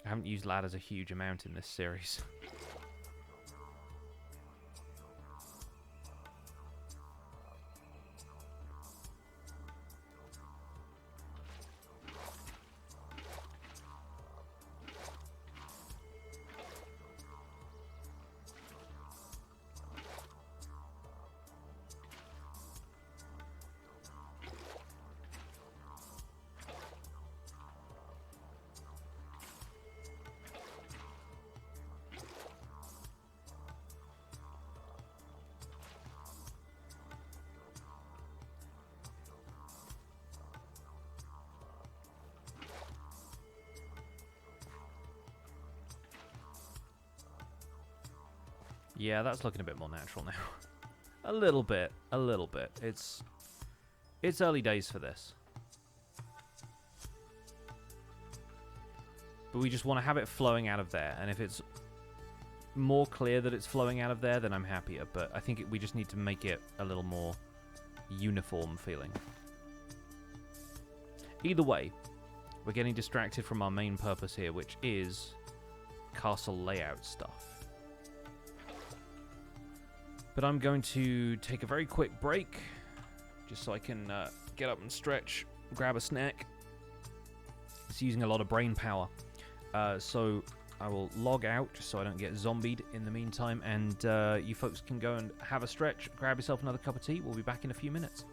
I haven't used ladders a huge amount in this series. Yeah, that's looking a bit more natural now. A little bit. It's early days for this. But we just want to have it flowing out of there, and if it's more clear that it's flowing out of there, then I'm happier. But I think we just need to make it a little more uniform feeling. Either way, we're getting distracted from our main purpose here, which is castle layout stuff. But I'm going to take a very quick break, just so I can get up and stretch, grab a snack. It's using a lot of brain power. So I will log out, just so I don't get zombied in the meantime, and you folks can go and have a stretch, grab yourself another cup of tea. We'll be back in a few minutes.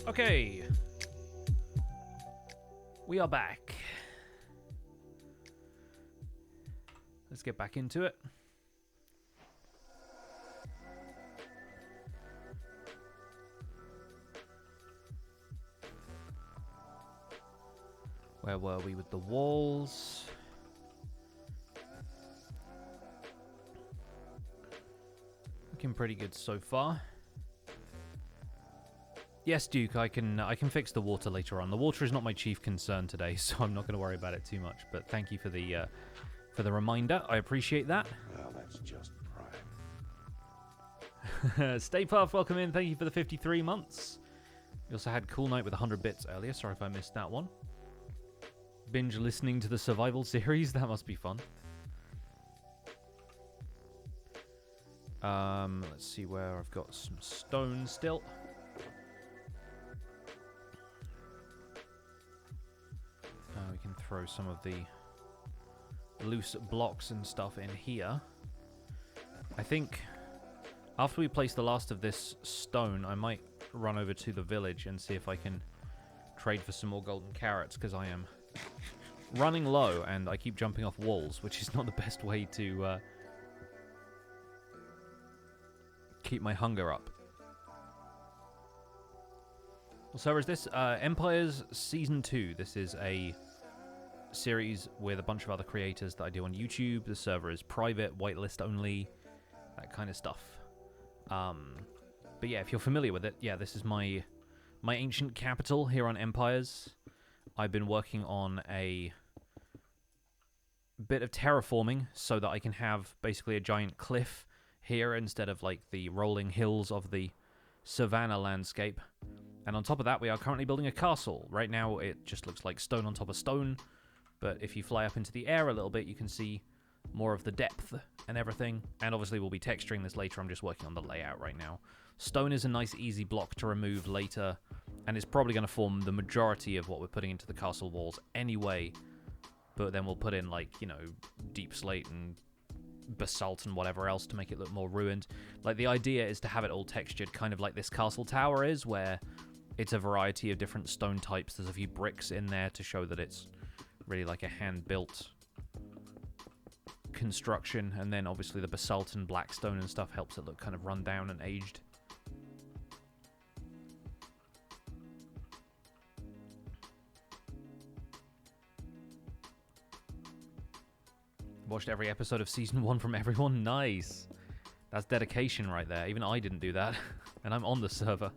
Okay. We are back. Let's get back into it. Where were we with the walls? Looking pretty good so far. Yes, Duke, I can fix the water later on. The water is not my chief concern today, so I'm not going to worry about it too much. But thank you for the reminder. I appreciate that. Well, that's just prime. Stay Puff, welcome in. Thank you for the 53 months. We also had Cool Night with 100 bits earlier. Sorry if I missed that one. Binge listening to the survival series. That must be fun. Let's see where I've got some stone still. We can throw some of the loose blocks and stuff in here. I think after we place the last of this stone, I might run over to the village and see if I can trade for some more golden carrots, because I am running low and I keep jumping off walls, which is not the best way to keep my hunger up. What server is this? Empires Season 2. This is a series with a bunch of other creators that I do on YouTube. The server is private, whitelist only, that kind of stuff. But yeah, if you're familiar with it, yeah, this is my ancient capital here on Empires. I've been working on a bit of terraforming so that I can have basically a giant cliff here instead of like the rolling hills of the savannah landscape. And on top of that, we are currently building a castle. Right now, it just looks like stone on top of stone. But if you fly up into the air a little bit, you can see more of the depth and everything. And obviously, we'll be texturing this later. I'm just working on the layout right now. Stone is a nice, easy block to remove later. And it's probably going to form the majority of what we're putting into the castle walls anyway. But then we'll put in, like, you know, deep slate and basalt and whatever else to make it look more ruined. Like, the idea is to have it all textured, kind of like this castle tower is, where it's a variety of different stone types. There's a few bricks in there to show that it's really like a hand-built construction, and then obviously the basalt and black stone and stuff helps it look kind of run down and aged. Watched every episode of Season 1 from everyone. Nice. That's dedication right there. Even I didn't do that. And I'm on the server.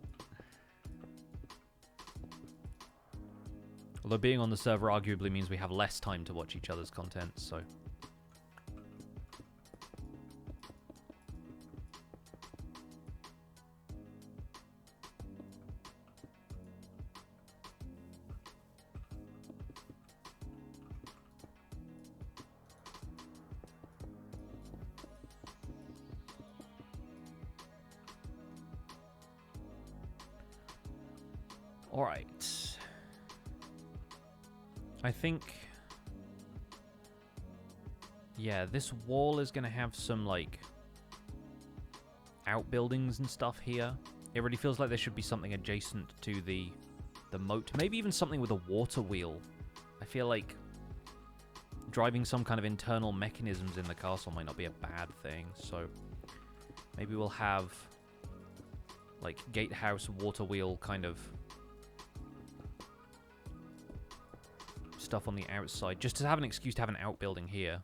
Although being on the server arguably means we have less time to watch each other's content, so... Alright. I think... yeah, this wall is going to have some, like, outbuildings and stuff here. It really feels like there should be something adjacent to the moat. Maybe even something with a water wheel. I feel like driving some kind of internal mechanisms in the castle might not be a bad thing, so maybe we'll have, like, gatehouse, water wheel kind of stuff on the outside, just to have an excuse to have an outbuilding here.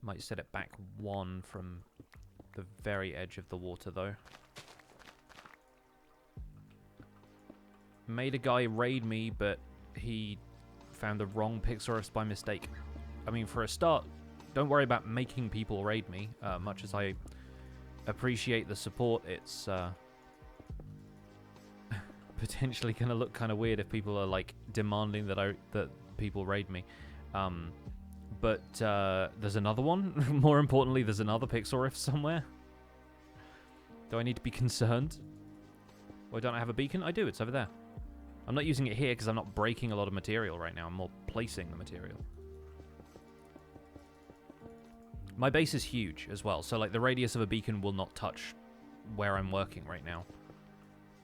Might set it back one from the very edge of the water, though. Made a guy raid me, but he found the wrong Pixorifs by mistake. I mean, for a start, don't worry about making people raid me, much as I appreciate the support. It's potentially going to look kind of weird if people are, like, demanding that people raid me. But there's another one. More importantly, there's another Pixorif somewhere. Do I need to be concerned? Why don't I have a beacon? I do. It's over there. I'm not using it here because I'm not breaking a lot of material right now. I'm more placing the material. My base is huge as well, so like the radius of a beacon will not touch where I'm working right now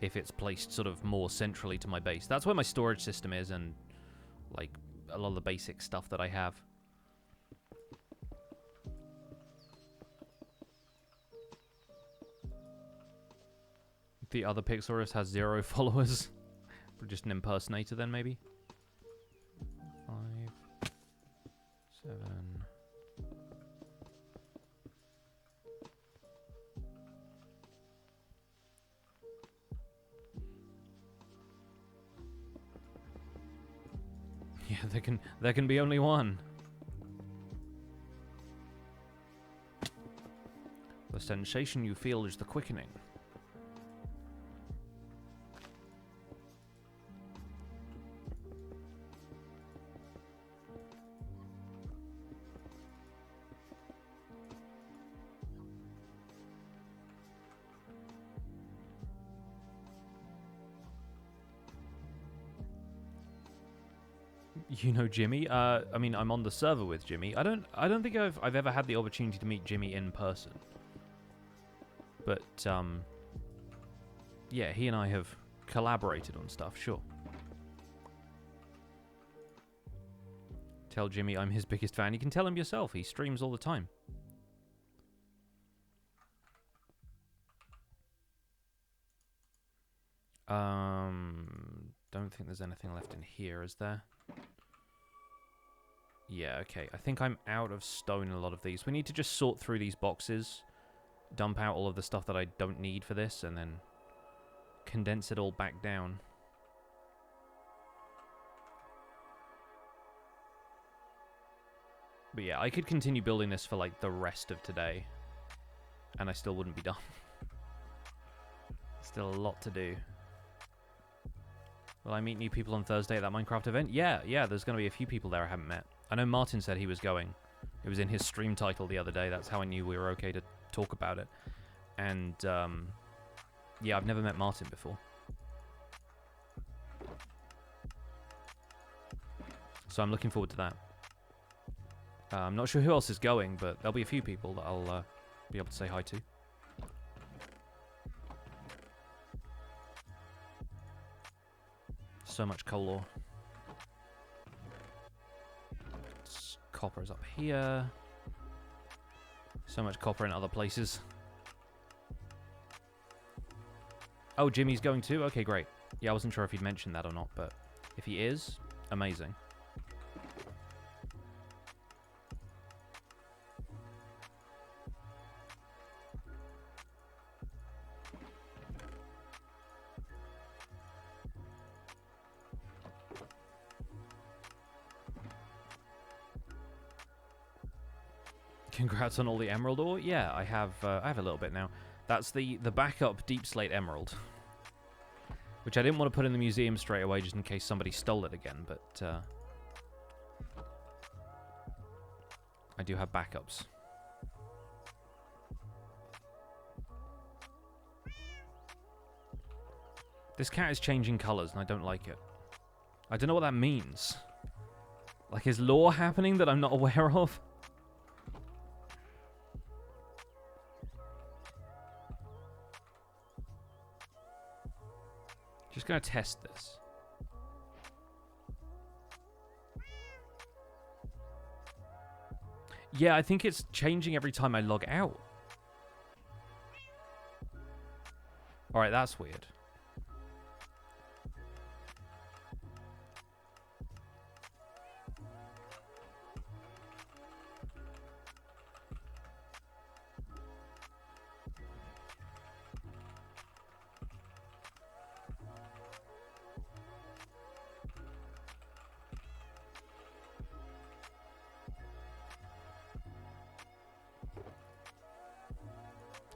if it's placed sort of more centrally to my base. That's where my storage system is and like a lot of the basic stuff that I have. The other Pixarist has 0 followers. Just an impersonator then, maybe? 5, 7... Yeah, there can be only one. The sensation you feel is the quickening. You know Jimmy? I mean, I'm on the server with Jimmy. I don't think I've ever had the opportunity to meet Jimmy in person. But yeah, he and I have collaborated on stuff, sure. Tell Jimmy I'm his biggest fan. You can tell him yourself. He streams all the time. Don't think there's anything left in here, is there? Yeah, okay. I think I'm out of stone in a lot of these. We need to just sort through these boxes, dump out all of the stuff that I don't need for this, and then condense it all back down. But yeah, I could continue building this for like the rest of today, and I still wouldn't be done. Still a lot to do. Will I meet new people on Thursday at that Minecraft event? Yeah, there's going to be a few people there I haven't met. I know Martin said he was going. It was in his stream title the other day. That's how I knew we were okay to talk about it. And, yeah, I've never met Martin before. So I'm looking forward to that. I'm not sure who else is going, but there'll be a few people that I'll be able to say hi to. So much coal ore. Copper is up here. So much copper in other places. Oh, Jimmy's going too? Okay, great. Yeah, I wasn't sure if he'd mentioned that or not, but if he is, amazing. Congrats on all the emerald ore. Yeah, I have a little bit now. That's the backup deep slate emerald, which I didn't want to put in the museum straight away just in case somebody stole it again, but I do have backups. This cat is changing colors and I don't like it. I don't know what that means. Like, is lore happening that I'm not aware of? Just gonna test this. Yeah, I think it's changing every time I log out. Alright, that's weird.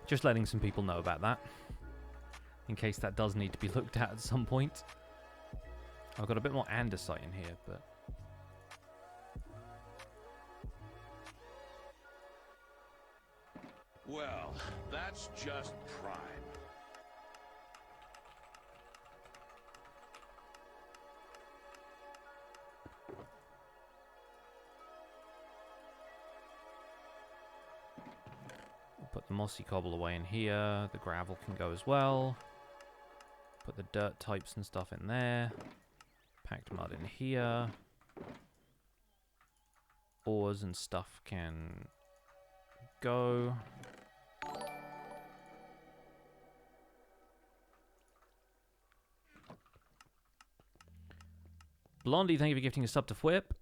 Just letting some people know about that, in case that does need to be looked at some point. I've got a bit more andesite in here, but... Well, that's just prime. Put the mossy cobble away in here. The gravel can go as well. Put the dirt types and stuff in there. Packed mud in here. Ores and stuff can go. Blondie, thank you for gifting a sub to Whip.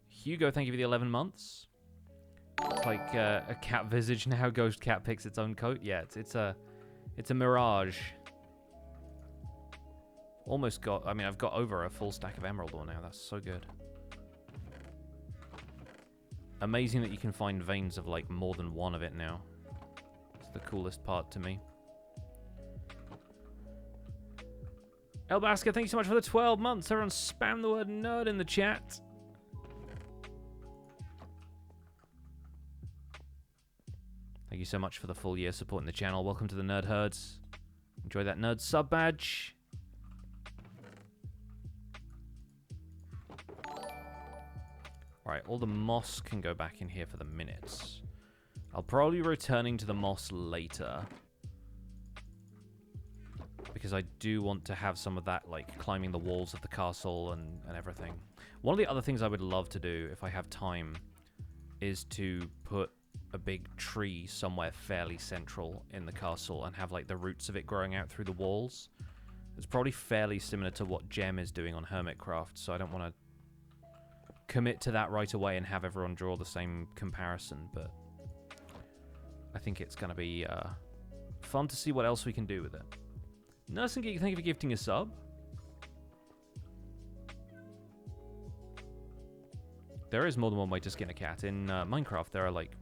Hugo, thank you for the 11 months. It's like a cat visage now. Ghost cat picks its own coat. Yeah, it's a mirage. Almost got. I mean, I've got over a full stack of emerald ore now. That's so good. Amazing that you can find veins of like more than one of it now. It's the coolest part to me. Elbaska, thank you so much for the 12 months. Everyone spam the word nerd in the chat. Thank you so much for the full year supporting the channel. Welcome to the Nerd Herds. Enjoy that nerd sub badge. Alright, all the moss can go back in here for the minutes. I'll probably be returning to the moss later. Because I do want to have some of that, like, climbing the walls of the castle and everything. One of the other things I would love to do, if I have time, is to put a big tree somewhere fairly central in the castle and have, like, the roots of it growing out through the walls. It's probably fairly similar to what Gem is doing on Hermitcraft, so I don't want to commit to that right away and have everyone draw the same comparison, but I think it's going to be fun to see what else we can do with it. Nurse and Geek, thank you for gifting a sub. There is more than one way to skin a cat. In Minecraft, there are like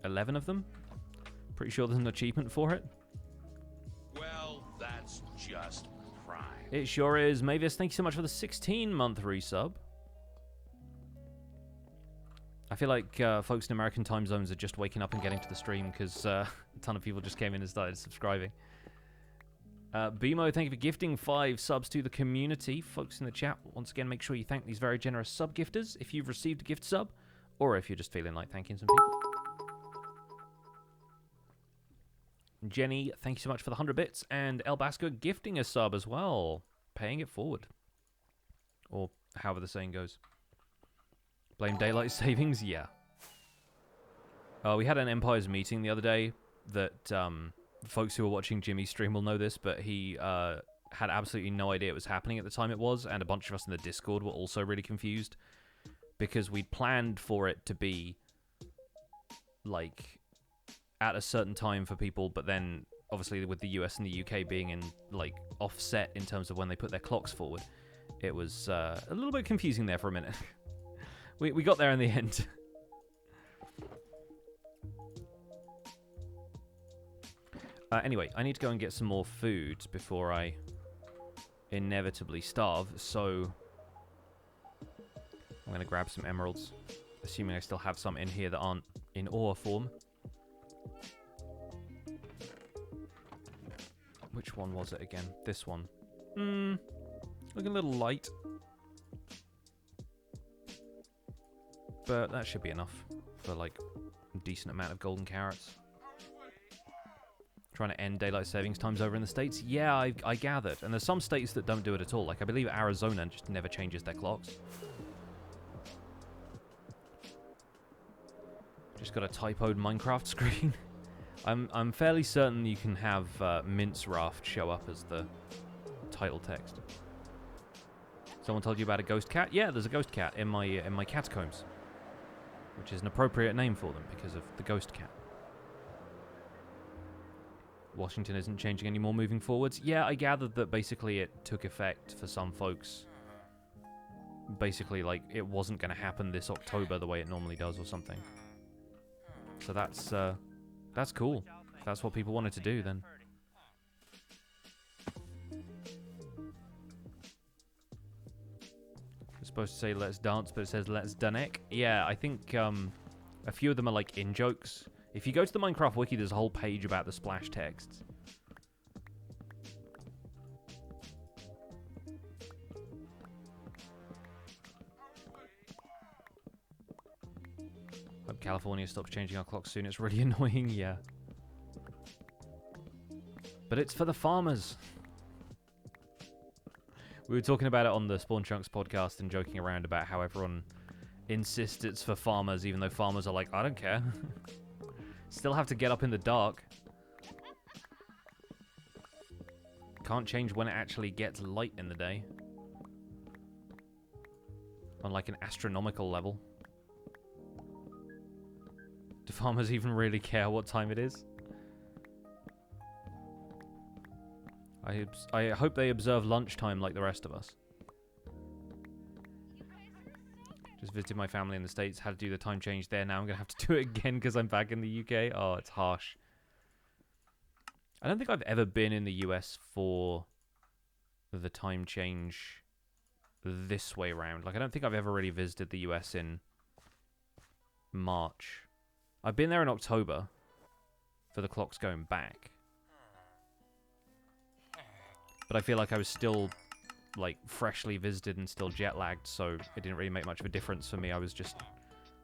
11 of them. Pretty sure there's an achievement for it. Well, that's just prime. It sure is. Mavis, thank you so much for the 16-month resub. I feel like folks in American time zones are just waking up and getting to the stream because a ton of people just came in and started subscribing. Bimo, thank you for gifting 5 subs to the community. Folks in the chat, once again, make sure you thank these very generous sub gifters if you've received a gift sub, or if you're just feeling like thanking some people. Jenny, thank you so much for the 100 bits, and Elbaska gifting a sub as well, paying it forward. Or however the saying goes. Blame daylight savings? Yeah. We had an Empires meeting the other day that... folks who are watching Jimmy's stream will know this, but he had absolutely no idea it was happening at the time it was, and a bunch of us in the Discord were also really confused because we'd planned for it to be like at a certain time for people, but then obviously with the US and the UK being in like offset in terms of when they put their clocks forward, it was a little bit confusing there for a minute. we got there in the end. Anyway, I need to go and get some more food before I inevitably starve, so I'm going to grab some emeralds, assuming I still have some in here that aren't in ore form. Which one was it again? This one. Looking a little light. But that should be enough for, like, a decent amount of golden carrots. Trying to end daylight savings times over in the States? Yeah, I gathered. And there's some states that don't do it at all. Like, I believe Arizona just never changes their clocks. Just got a typoed Minecraft screen. I'm fairly certain you can have Mince Raft show up as the title text. Someone told you about a ghost cat? Yeah, there's a ghost cat in my catacombs. Which is an appropriate name for them because of the ghost cat. Washington isn't changing anymore moving forwards. Yeah, I gathered that basically it took effect for some folks. Basically, like, it wasn't going to happen this October the way it normally does or something. So that's cool. If that's what people wanted to do, then. It's supposed to say let's dance, but it says let's danek. Yeah, I think a few of them are like in-jokes. If you go to the Minecraft wiki, there's a whole page about the splash texts. Hope California stops changing our clocks soon. It's really annoying, yeah. But it's for the farmers. We were talking about it on the Spawn Chunks podcast and joking around about how everyone insists it's for farmers, even though farmers are like, I don't care. Still have to get up in the dark. Can't change when it actually gets light in the day. on like an astronomical level. Do farmers even really care what time it is? I hope they observe lunchtime like the rest of us. Just visited my family in the States, had to do the time change there. Now I'm going to have to do it again because I'm back in the UK. Oh, it's harsh. I don't think I've ever been in the US for the time change this way round. Like, I don't think I've ever really visited the US in March. I've been there in October for the clocks going back. But I feel like I was still, like, freshly visited and still jet-lagged, so it didn't really make much of a difference for me. I was just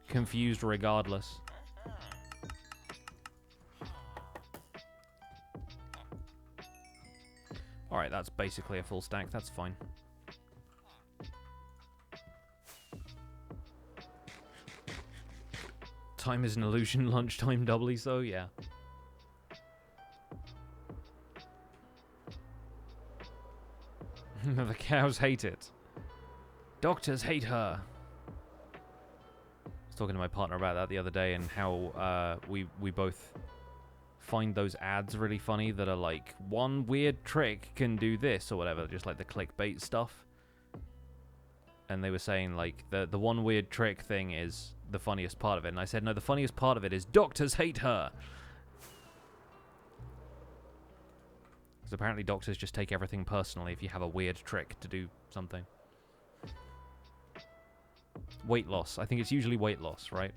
confused regardless. Alright, that's basically a full stack. That's fine. Time is an illusion, lunchtime doubly so, yeah. The cows hate it. Doctors hate her. I was talking to my partner about that the other day and how we both find those ads really funny that are like, one weird trick can do this or whatever, just like the clickbait stuff. And they were saying like the one weird trick thing is the funniest part of it. And I said, no, the funniest part of it is doctors hate her. Because apparently doctors just take everything personally if you have a weird trick to do something. Weight loss. I think it's usually weight loss, right?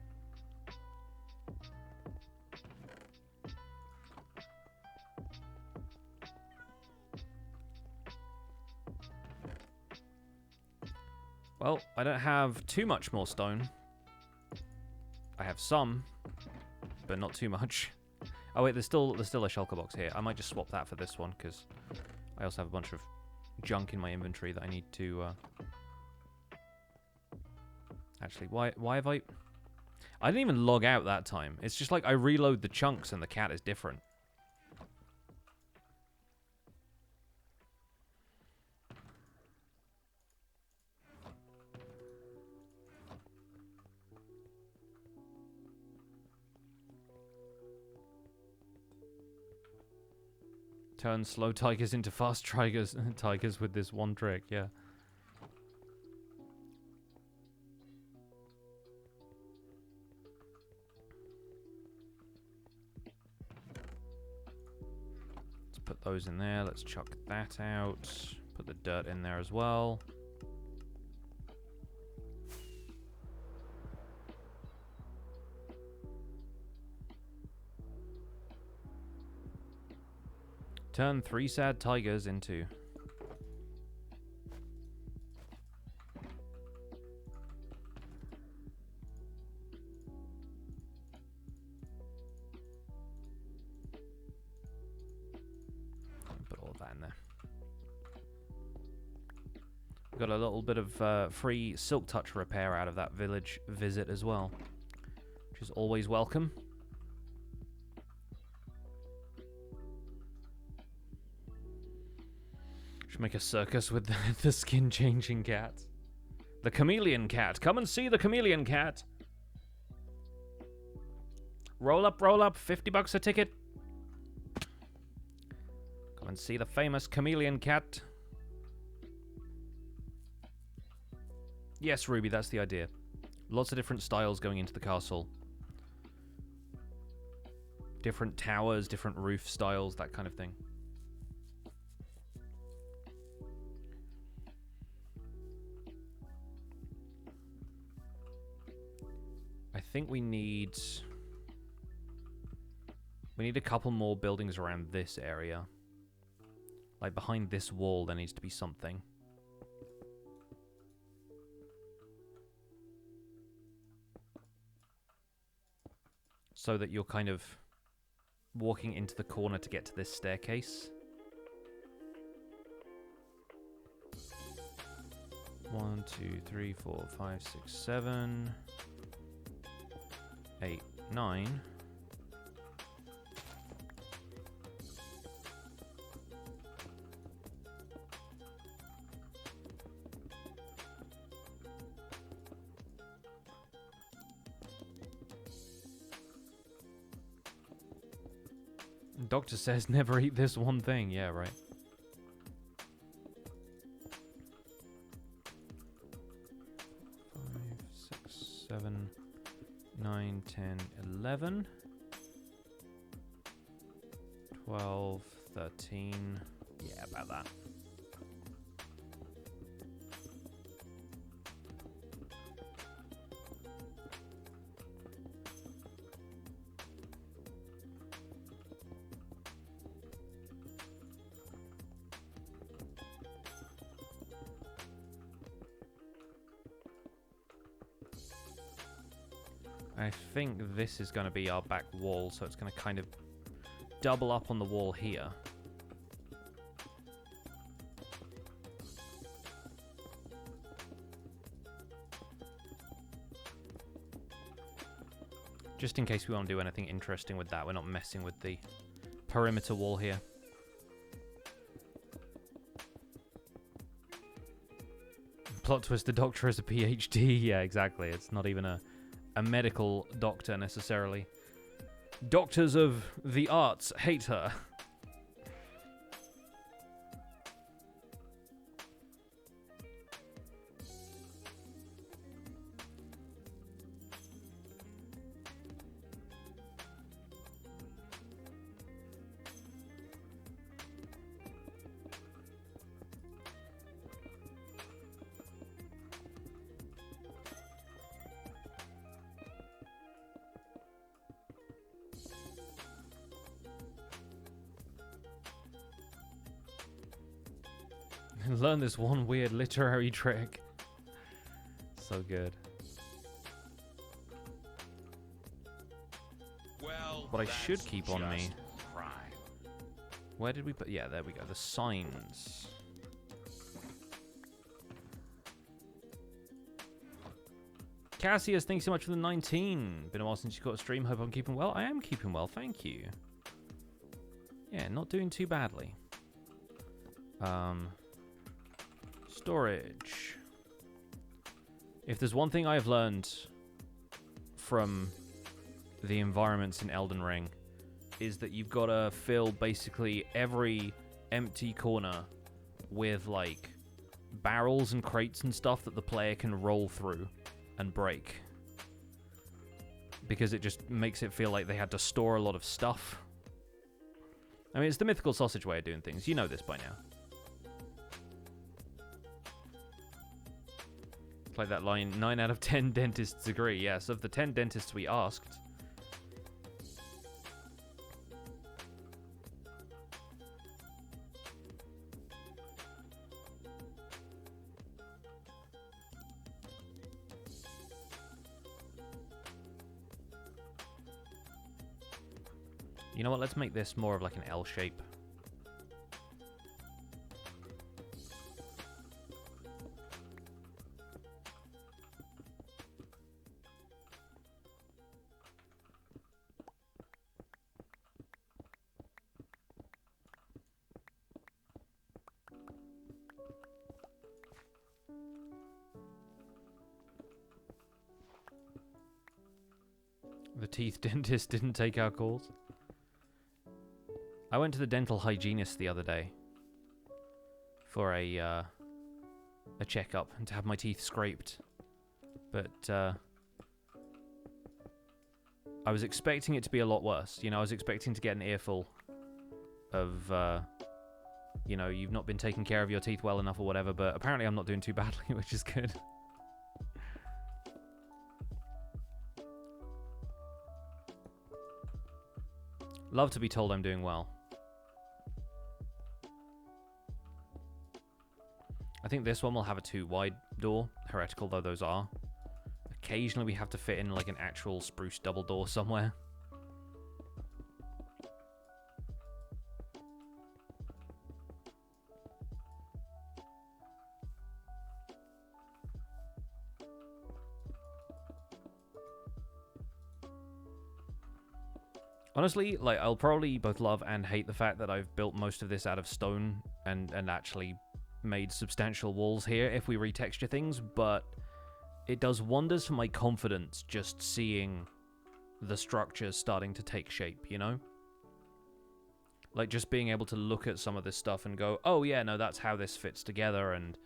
Well, I don't have too much more stone. I have some, but not too much. Oh wait, there's still a shulker box here. I might just swap that for this one because I also have a bunch of junk in my inventory that I need to. Actually, why have I? I didn't even log out that time. It's just like I reload the chunks and the cat is different. Turn slow tigers into fast tigers with this one trick, yeah. Let's put those in there. Let's chuck that out. Put the dirt in there as well. Turn 3 sad tigers into... Put all of that in there. Got a little bit of free silk touch repair out of that village visit as well, which is always welcome. Make a circus with the skin-changing cat. The chameleon cat. Come and see the chameleon cat. Roll up, 50 bucks a ticket. Come and see the famous chameleon cat. Yes, Ruby, that's the idea. Lots of different styles going into the castle. Different towers, different roof styles, that kind of thing. I think we need a couple more buildings around this area. Like behind this wall there needs to be something. So that you're kind of walking into the corner to get to this staircase. 1, 2, 3, 4, 5, 6, 7... 8, 9. Doctor says never eat this one thing. Yeah, right. 5, 6, 7, 9, 10, 11, 12, 13. Yeah, about that. I think this is going to be our back wall, so it's going to kind of double up on the wall here. Just in case we want to do anything interesting with that, we're not messing with the perimeter wall here. Plot twist, the doctor has a PhD. Yeah, exactly. It's not even a medical doctor necessarily. Doctors of the arts hate her. Learn this one weird literary trick. So good. Well, What I should that's keep on me. just crime. Where did we put? Yeah, there we go. The signs. Cassius, thanks so much for the 19. Been a while since you got a stream. Hope I'm keeping well. I am keeping well, thank you. Yeah, not doing too badly. Storage. If there's one thing I've learned from the environments in Elden Ring, is that you've got to fill basically every empty corner with like barrels and crates and stuff that the player can roll through and break, because it just makes it feel like they had to store a lot of stuff. I mean, it's the mythical sausage way of doing things. You know this by now. It's like that line, 9 out of 10 dentists agree. Yes, of the 10 dentists we asked, you know what, let's make this more of like an L shape. The teeth dentist didn't take our calls. I went to the dental hygienist the other day for a checkup and to have my teeth scraped, but I was expecting it to be a lot worse. You know, I was expecting to get an earful of, you know, you've not been taking care of your teeth well enough or whatever, but apparently I'm not doing too badly, which is good. Love to be told I'm doing well. I think this one will have a 2-wide door, heretical though those are. Occasionally we have to fit in like an actual spruce double door somewhere. Honestly, like, I'll probably both love and hate the fact that I've built most of this out of stone and actually made substantial walls here if we retexture things, but it does wonders for my confidence just seeing the structure starting to take shape, you know? Like, just being able to look at some of this stuff and go, oh, yeah, no, that's how this fits together, and,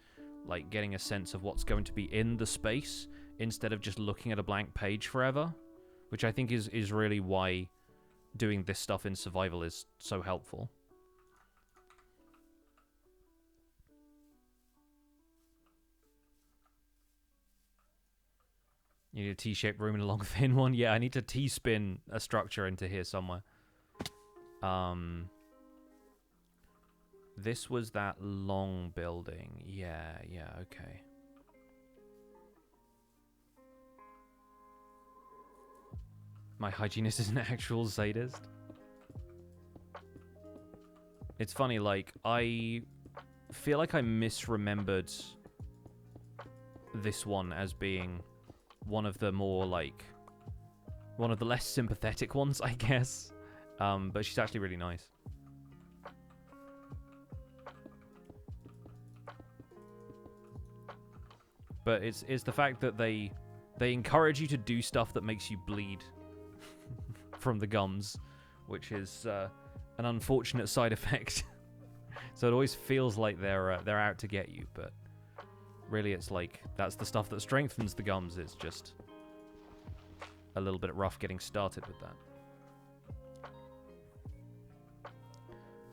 like, getting a sense of what's going to be in the space instead of just looking at a blank page forever, which I think is really why doing this stuff in survival is so helpful. You need a T-shaped room and a long thin one? Yeah, I need to T-spin a structure into here somewhere. This was that long building. Yeah, okay. My hygienist is an actual sadist. It's funny, like, I feel like I misremembered this one as being one of the more, like, one of the less sympathetic ones, I guess. But she's actually really nice. But it's the fact that they encourage you to do stuff that makes you bleed from the gums, which is an unfortunate side effect. So it always feels like they're out to get you, but really it's like that's the stuff that strengthens the gums. It's just a little bit rough getting started with that.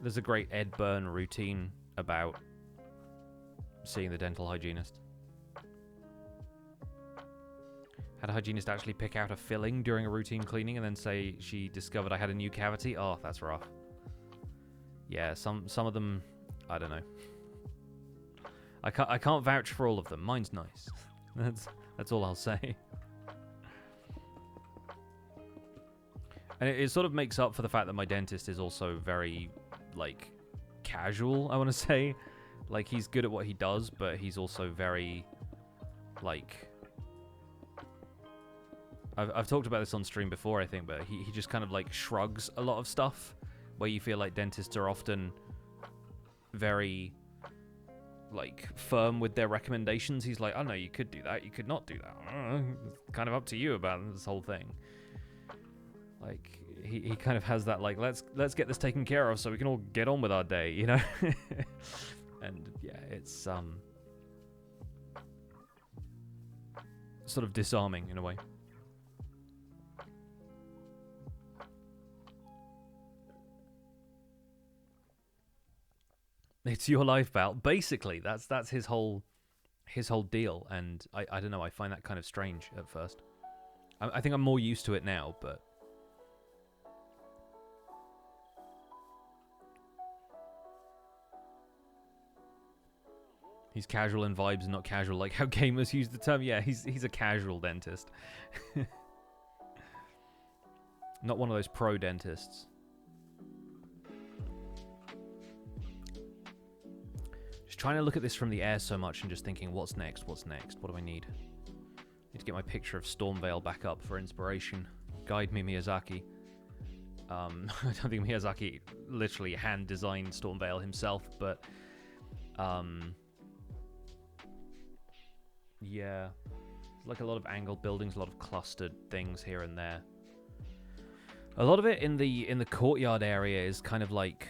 There's a great Ed Byrne routine about seeing the dental hygienist. Had a hygienist actually pick out a filling during a routine cleaning and then say she discovered I had a new cavity. Oh, that's rough. Yeah, some of them, I don't know. I can't vouch for all of them. Mine's nice. That's all I'll say. And it sort of makes up for the fact that my dentist is also very, like, casual, I want to say. Like, he's good at what he does, but he's also very, like... I've talked about this on stream before, I think, but he just kind of, like, shrugs a lot of stuff, where you feel like dentists are often very, like, firm with their recommendations. He's like, oh, no, you could do that, you could not do that. It's kind of up to you about this whole thing. Like, he kind of has that, like, let's get this taken care of so we can all get on with our day, you know? And, yeah, it's, sort of disarming, in a way. It's your life, pal. Basically, that's his whole deal, and I don't know. I find that kind of strange at first. I think I'm more used to it now, but he's casual in vibes and not casual like how gamers use the term. Yeah, he's a casual dentist, not one of those pro dentists. Trying to look at this from the air so much and just thinking, what's next? What do I need? Need to get my picture of Stormvale back up for inspiration. Guide me, Miyazaki. I don't think Miyazaki literally hand-designed Stormvale himself, but... yeah. Like a lot of angled buildings, a lot of clustered things here and there. A lot of it in the courtyard area is kind of like...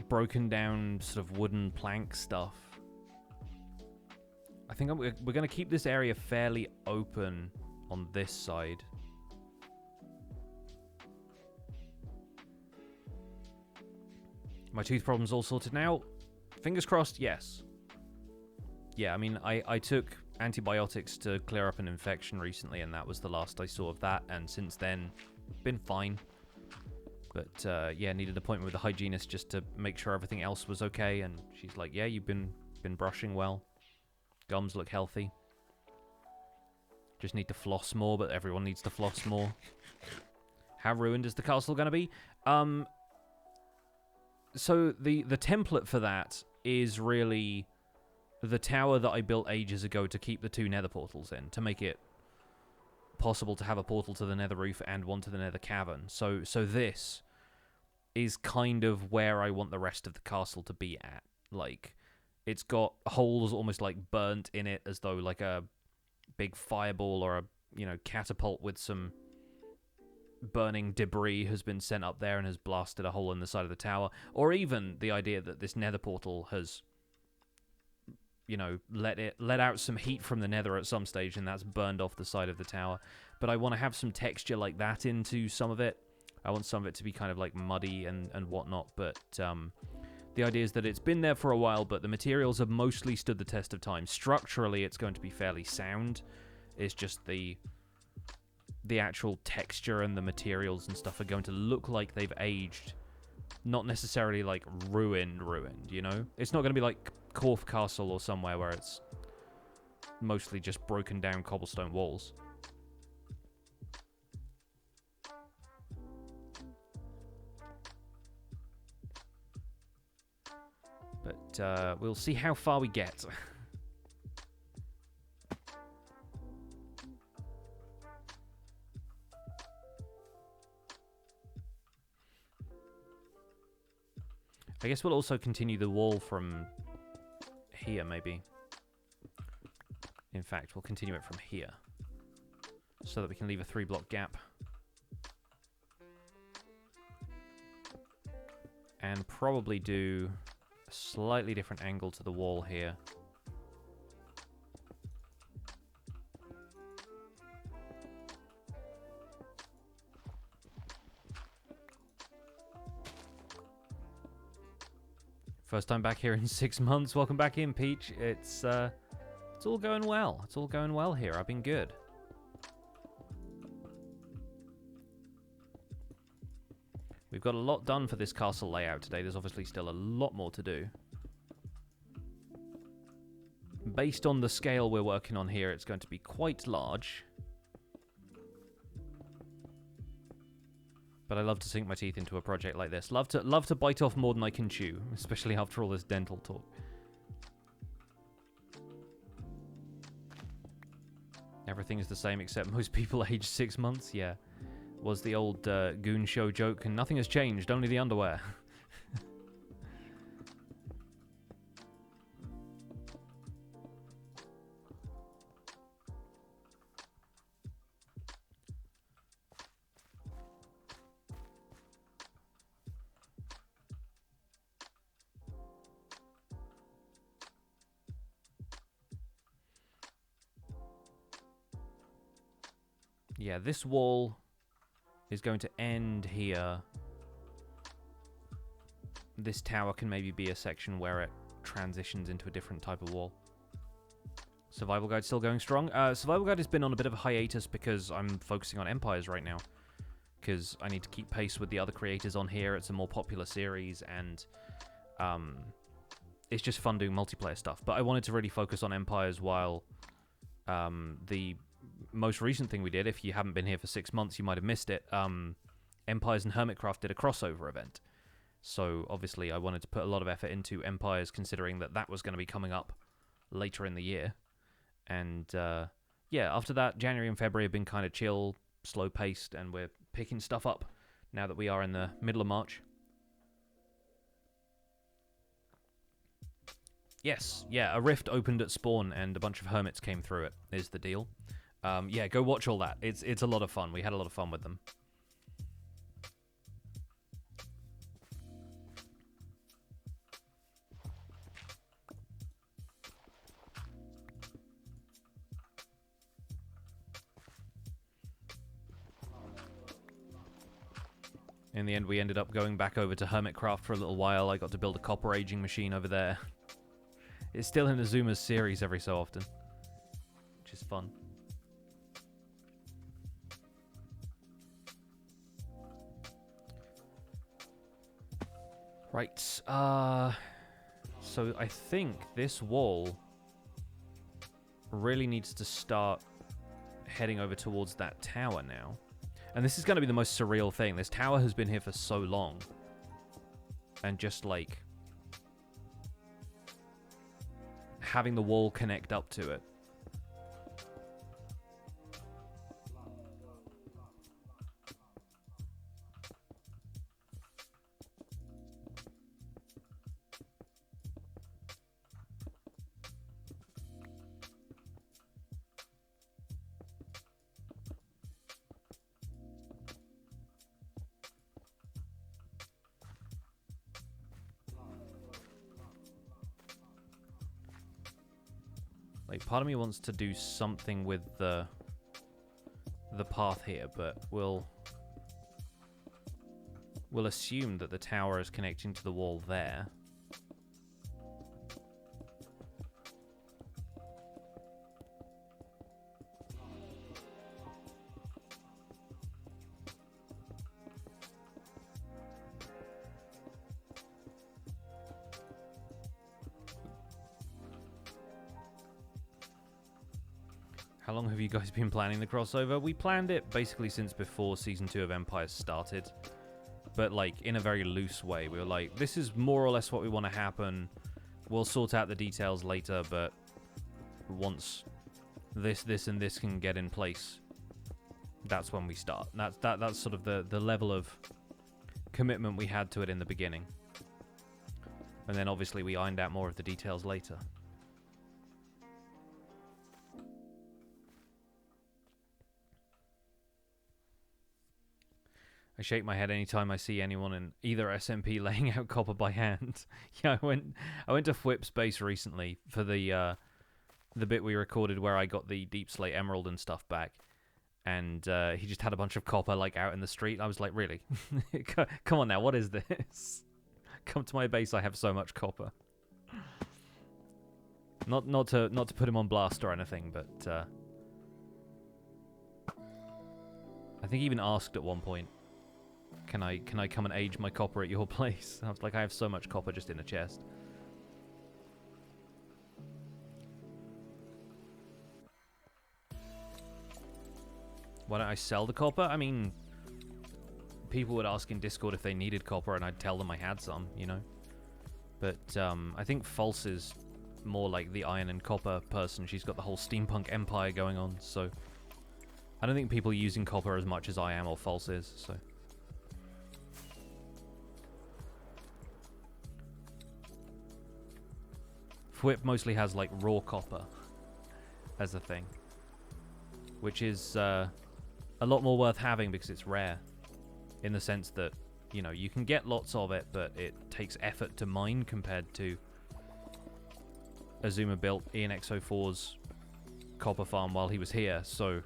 broken down sort of wooden plank stuff. I think we're going to keep this area fairly open on this side. My tooth problem's all sorted now. Fingers crossed, yes. Yeah, I mean, I took antibiotics to clear up an infection recently, and that was the last I saw of that, and since then, been fine. But, yeah, needed an appointment with a hygienist just to make sure everything else was okay. And she's like, yeah, you've been brushing well. Gums look healthy. Just need to floss more, but everyone needs to floss more. How ruined is the castle going to be? So the template for that is really the tower that I built ages ago to keep the two nether portals in, to make it possible to have a portal to the nether roof and one to the nether cavern. So this is kind of where I want the rest of the castle to be at. Like, it's got holes almost like burnt in it as though like a big fireball or a, you know, catapult with some burning debris has been sent up there and has blasted a hole in the side of the tower, or even the idea that this nether portal has, you know, let out some heat from the nether at some stage, and that's burned off the side of the tower. But I want to have some texture like that into some of it. I want some of it to be kind of like muddy and whatnot, but the idea is that it's been there for a while, but the materials have mostly stood the test of time. Structurally, it's going to be fairly sound. It's just the actual texture and the materials and stuff are going to look like they've aged, not necessarily like ruined, you know? It's not going to be like Corf Castle or somewhere where it's mostly just broken down cobblestone walls. But we'll see how far we get. I guess we'll also continue the wall from here, maybe. In fact, we'll continue it from here, so that we can leave a 3-block gap. And probably do a slightly different angle to the wall here. First time back here in 6 months. Welcome back in, Peach. It's all going well. It's all going well here. I've been good. We've got a lot done for this castle layout today. There's obviously still a lot more to do. Based on the scale we're working on here, it's going to be quite large. But I love to sink my teeth into a project like this. Love to bite off more than I can chew, especially after all this dental talk. Everything is the same except most people aged 6 months. Yeah, was the old Goon Show joke, and nothing has changed, only the underwear. Yeah, this wall is going to end here. This tower can maybe be a section where it transitions into a different type of wall. Survival Guide still going strong. Survival Guide has been on a bit of a hiatus because I'm focusing on Empires right now. Because I need to keep pace with the other creators on here. It's a more popular series, and it's just fun doing multiplayer stuff. But I wanted to really focus on Empires while the most recent thing we did, if you haven't been here for 6 months, you might have missed it. Empires and Hermitcraft did a crossover event. So obviously I wanted to put a lot of effort into Empires, considering that that was going to be coming up later in the year. And yeah, after that, January and February have been kind of chill, slow-paced, and we're picking stuff up now that we are in the middle of March. Yes, yeah, a rift opened at spawn and a bunch of hermits came through it, is the deal. Yeah, go watch all that. It's a lot of fun. We had a lot of fun with them. In the end, we ended up going back over to Hermitcraft for a little while. I got to build a copper aging machine over there. It's still in Azuma's series every so often, which is fun. Right, so I think this wall really needs to start heading over towards that tower now. And this is going to be the most surreal thing. This tower has been here for so long. And just, like, having the wall connect up to it. Like, part of me wants to do something with the path here, but we'll assume that the tower is connecting to the wall there. How long have you guys been planning the crossover? We planned it basically since before Season 2 of Empire started. But, like, in a very loose way. We were like, this is more or less what we want to happen. We'll sort out the details later, but once this, and this can get in place, that's when we start. That's sort of the level of commitment we had to it in the beginning. And then, obviously, we ironed out more of the details later. I shake my head anytime I see anyone in either SMP laying out copper by hand. Yeah, I went to Fwip's base recently for the bit we recorded where I got the Deep Slate Emerald and stuff back, and he just had a bunch of copper like out in the street. I was like, really? Come on now, what is this? Come to my base, I have so much copper. Not to put him on blast or anything, but I think he even asked at one point, Can I come and age my copper at your place? I was like, I have so much copper just in a chest. Why don't I sell the copper? I mean, people would ask in Discord if they needed copper, and I'd tell them I had some, you know? But I think False is more like the iron and copper person. She's got the whole steampunk empire going on, so I don't think people are using copper as much as I am or False is, so... Fwip mostly has, like, raw copper as a thing, which is a lot more worth having because it's rare, in the sense that, you know, you can get lots of it, but it takes effort to mine compared to Azuma built Ian X04's copper farm while he was here, so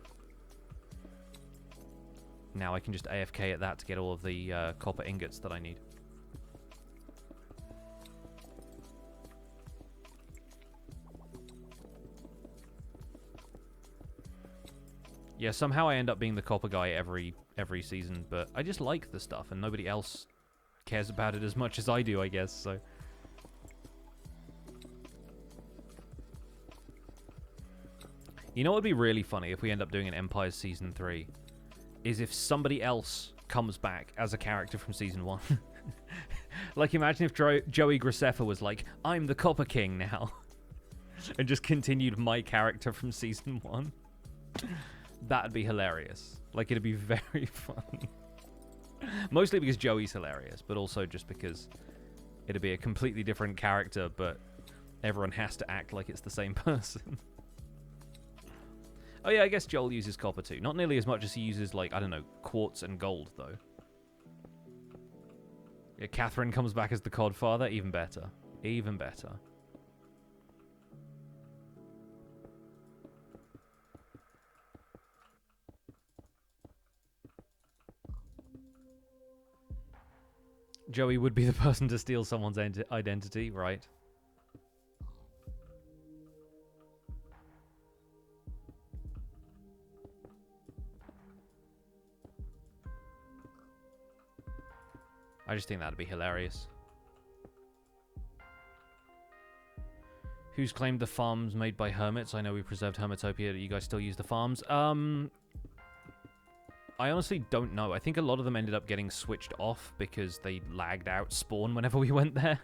now I can just AFK at that to get all of the copper ingots that I need. Yeah, somehow I end up being the copper guy every season, but I just like the stuff, and nobody else cares about it as much as I do, I guess, so... You know what would be really funny if we end up doing an Empire Season 3? Is if somebody else comes back as a character from Season 1. Like, imagine if Joey Graceffa was like, I'm the Copper King now. And just continued my character from Season 1. That'd be hilarious. Like, it'd be very funny. Mostly because Joey's hilarious, but also just because it'd be a completely different character, but everyone has to act like it's the same person. Oh yeah, I guess Joel uses copper too. Not nearly as much as he uses, like, I don't know, quartz and gold, though. Yeah, Catherine comes back as the Codfather. Even better. Even better. Joey would be the person to steal someone's identity, right? I just think that'd be hilarious. Who's claimed the farms made by hermits? I know we preserved Hermitopia. Do you guys still use the farms? I honestly don't know. I think a lot of them ended up getting switched off because they lagged out spawn whenever we went there.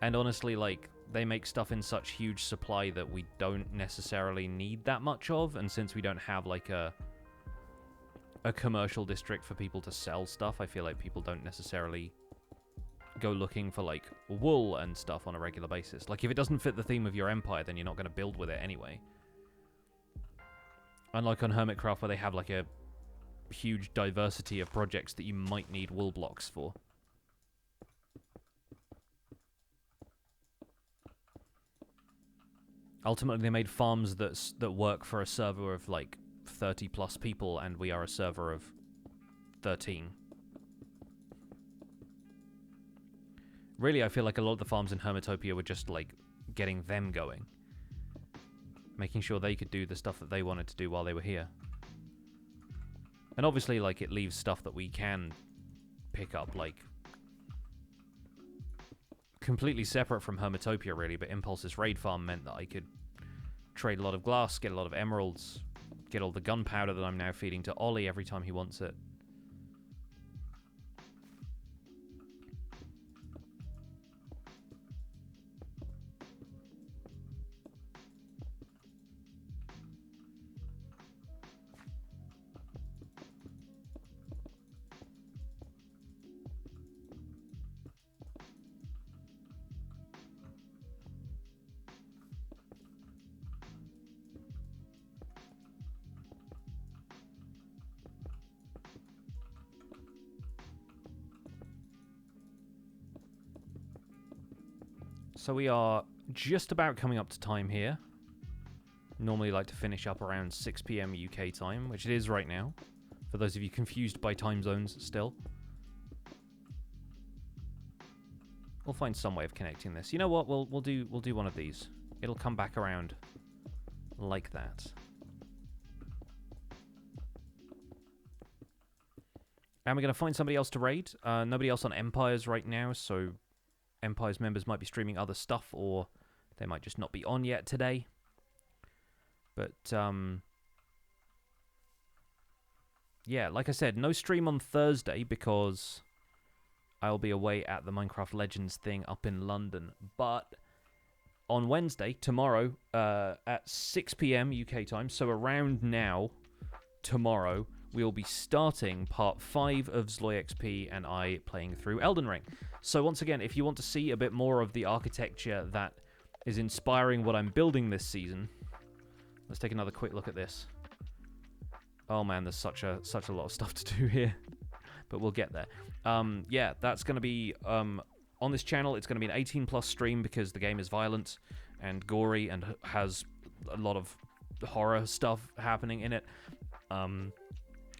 And honestly, like, they make stuff in such huge supply that we don't necessarily need that much of. And since we don't have, like, a commercial district for people to sell stuff, I feel like people don't necessarily go looking for, like, wool and stuff on a regular basis. Like, if it doesn't fit the theme of your empire, then you're not going to build with it anyway. Unlike on Hermitcraft, where they have, like, a huge diversity of projects that you might need wool blocks for. Ultimately, they made farms that work for a server of like 30 plus people, and we are a server of 13. Really, I feel like a lot of the farms in Hermitopia were just like getting them going, making sure they could do the stuff that they wanted to do while they were here. And obviously, like, it leaves stuff that we can pick up, like, completely separate from Hermitopia, really, but Impulse's raid farm meant that I could trade a lot of glass, get a lot of emeralds, get all the gunpowder that I'm now feeding to Ollie every time he wants it. So we are just about coming up to time here. Normally like to finish up around 6 PM UK time, which it is right now. For those of you confused by time zones still. We'll find some way of connecting this. You know what? We'll do one of these. It'll come back around like that. And we're going to find somebody else to raid. Nobody else on Empires right now, so Empire's members might be streaming other stuff, or they might just not be on yet today. But, yeah, like I said, no stream on Thursday because I'll be away at the Minecraft Legends thing up in London. But on Wednesday, tomorrow, at 6 PM UK time, so around now, tomorrow, we'll be starting part 5 of Zloy XP and I playing through Elden Ring. So once again, if you want to see a bit more of the architecture that is inspiring what I'm building this season, let's take another quick look at this. Oh man, there's such a lot of stuff to do here, but we'll get there. Yeah, that's going to be on this channel. It's going to be an 18+ stream because the game is violent and gory and has a lot of horror stuff happening in it.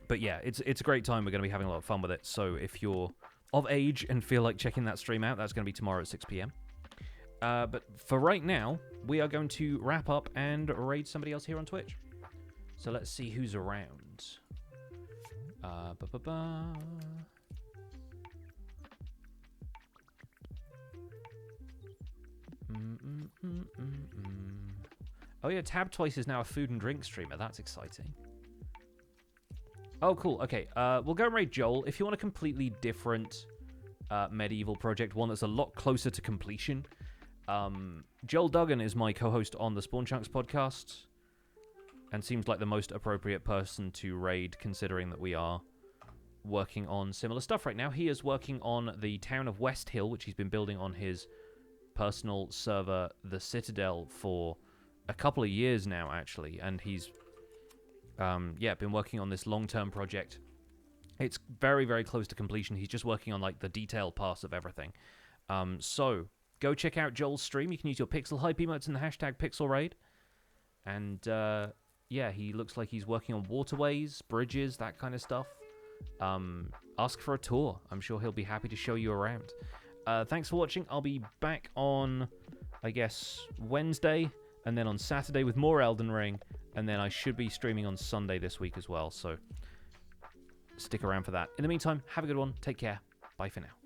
But yeah, it's a great time. We're going to be having a lot of fun with it. So if you're of age and feel like checking that stream out, that's going to be tomorrow at 6 PM. But for right now, we are going to wrap up and raid somebody else here on Twitch. So let's see who's around. Oh yeah, Tab Twice is now a food and drink streamer. That's exciting. Oh, cool. Okay, we'll go and raid Joel. If you want a completely different medieval project, one that's a lot closer to completion, Joel Duggan is my co-host on the Spawn Chunks podcast and seems like the most appropriate person to raid, considering that we are working on similar stuff right now. He is working on the town of West Hill, which he's been building on his personal server, The Citadel, for a couple of years now, actually, and he's yeah, been working on this long-term project. It's very, very close to completion. He's just working on like the detailed parts of everything. So go check out Joel's stream. You can use your Pixel Hype emotes and the hashtag PixelRaid. And yeah, he looks like he's working on waterways, bridges, that kind of stuff. Ask for a tour. I'm sure he'll be happy to show you around. Thanks for watching. I'll be back on, I guess, Wednesday, and then on Saturday with more Elden Ring. And then I should be streaming on Sunday this week as well, so stick around for that. In the meantime, have a good one. Take care. Bye for now.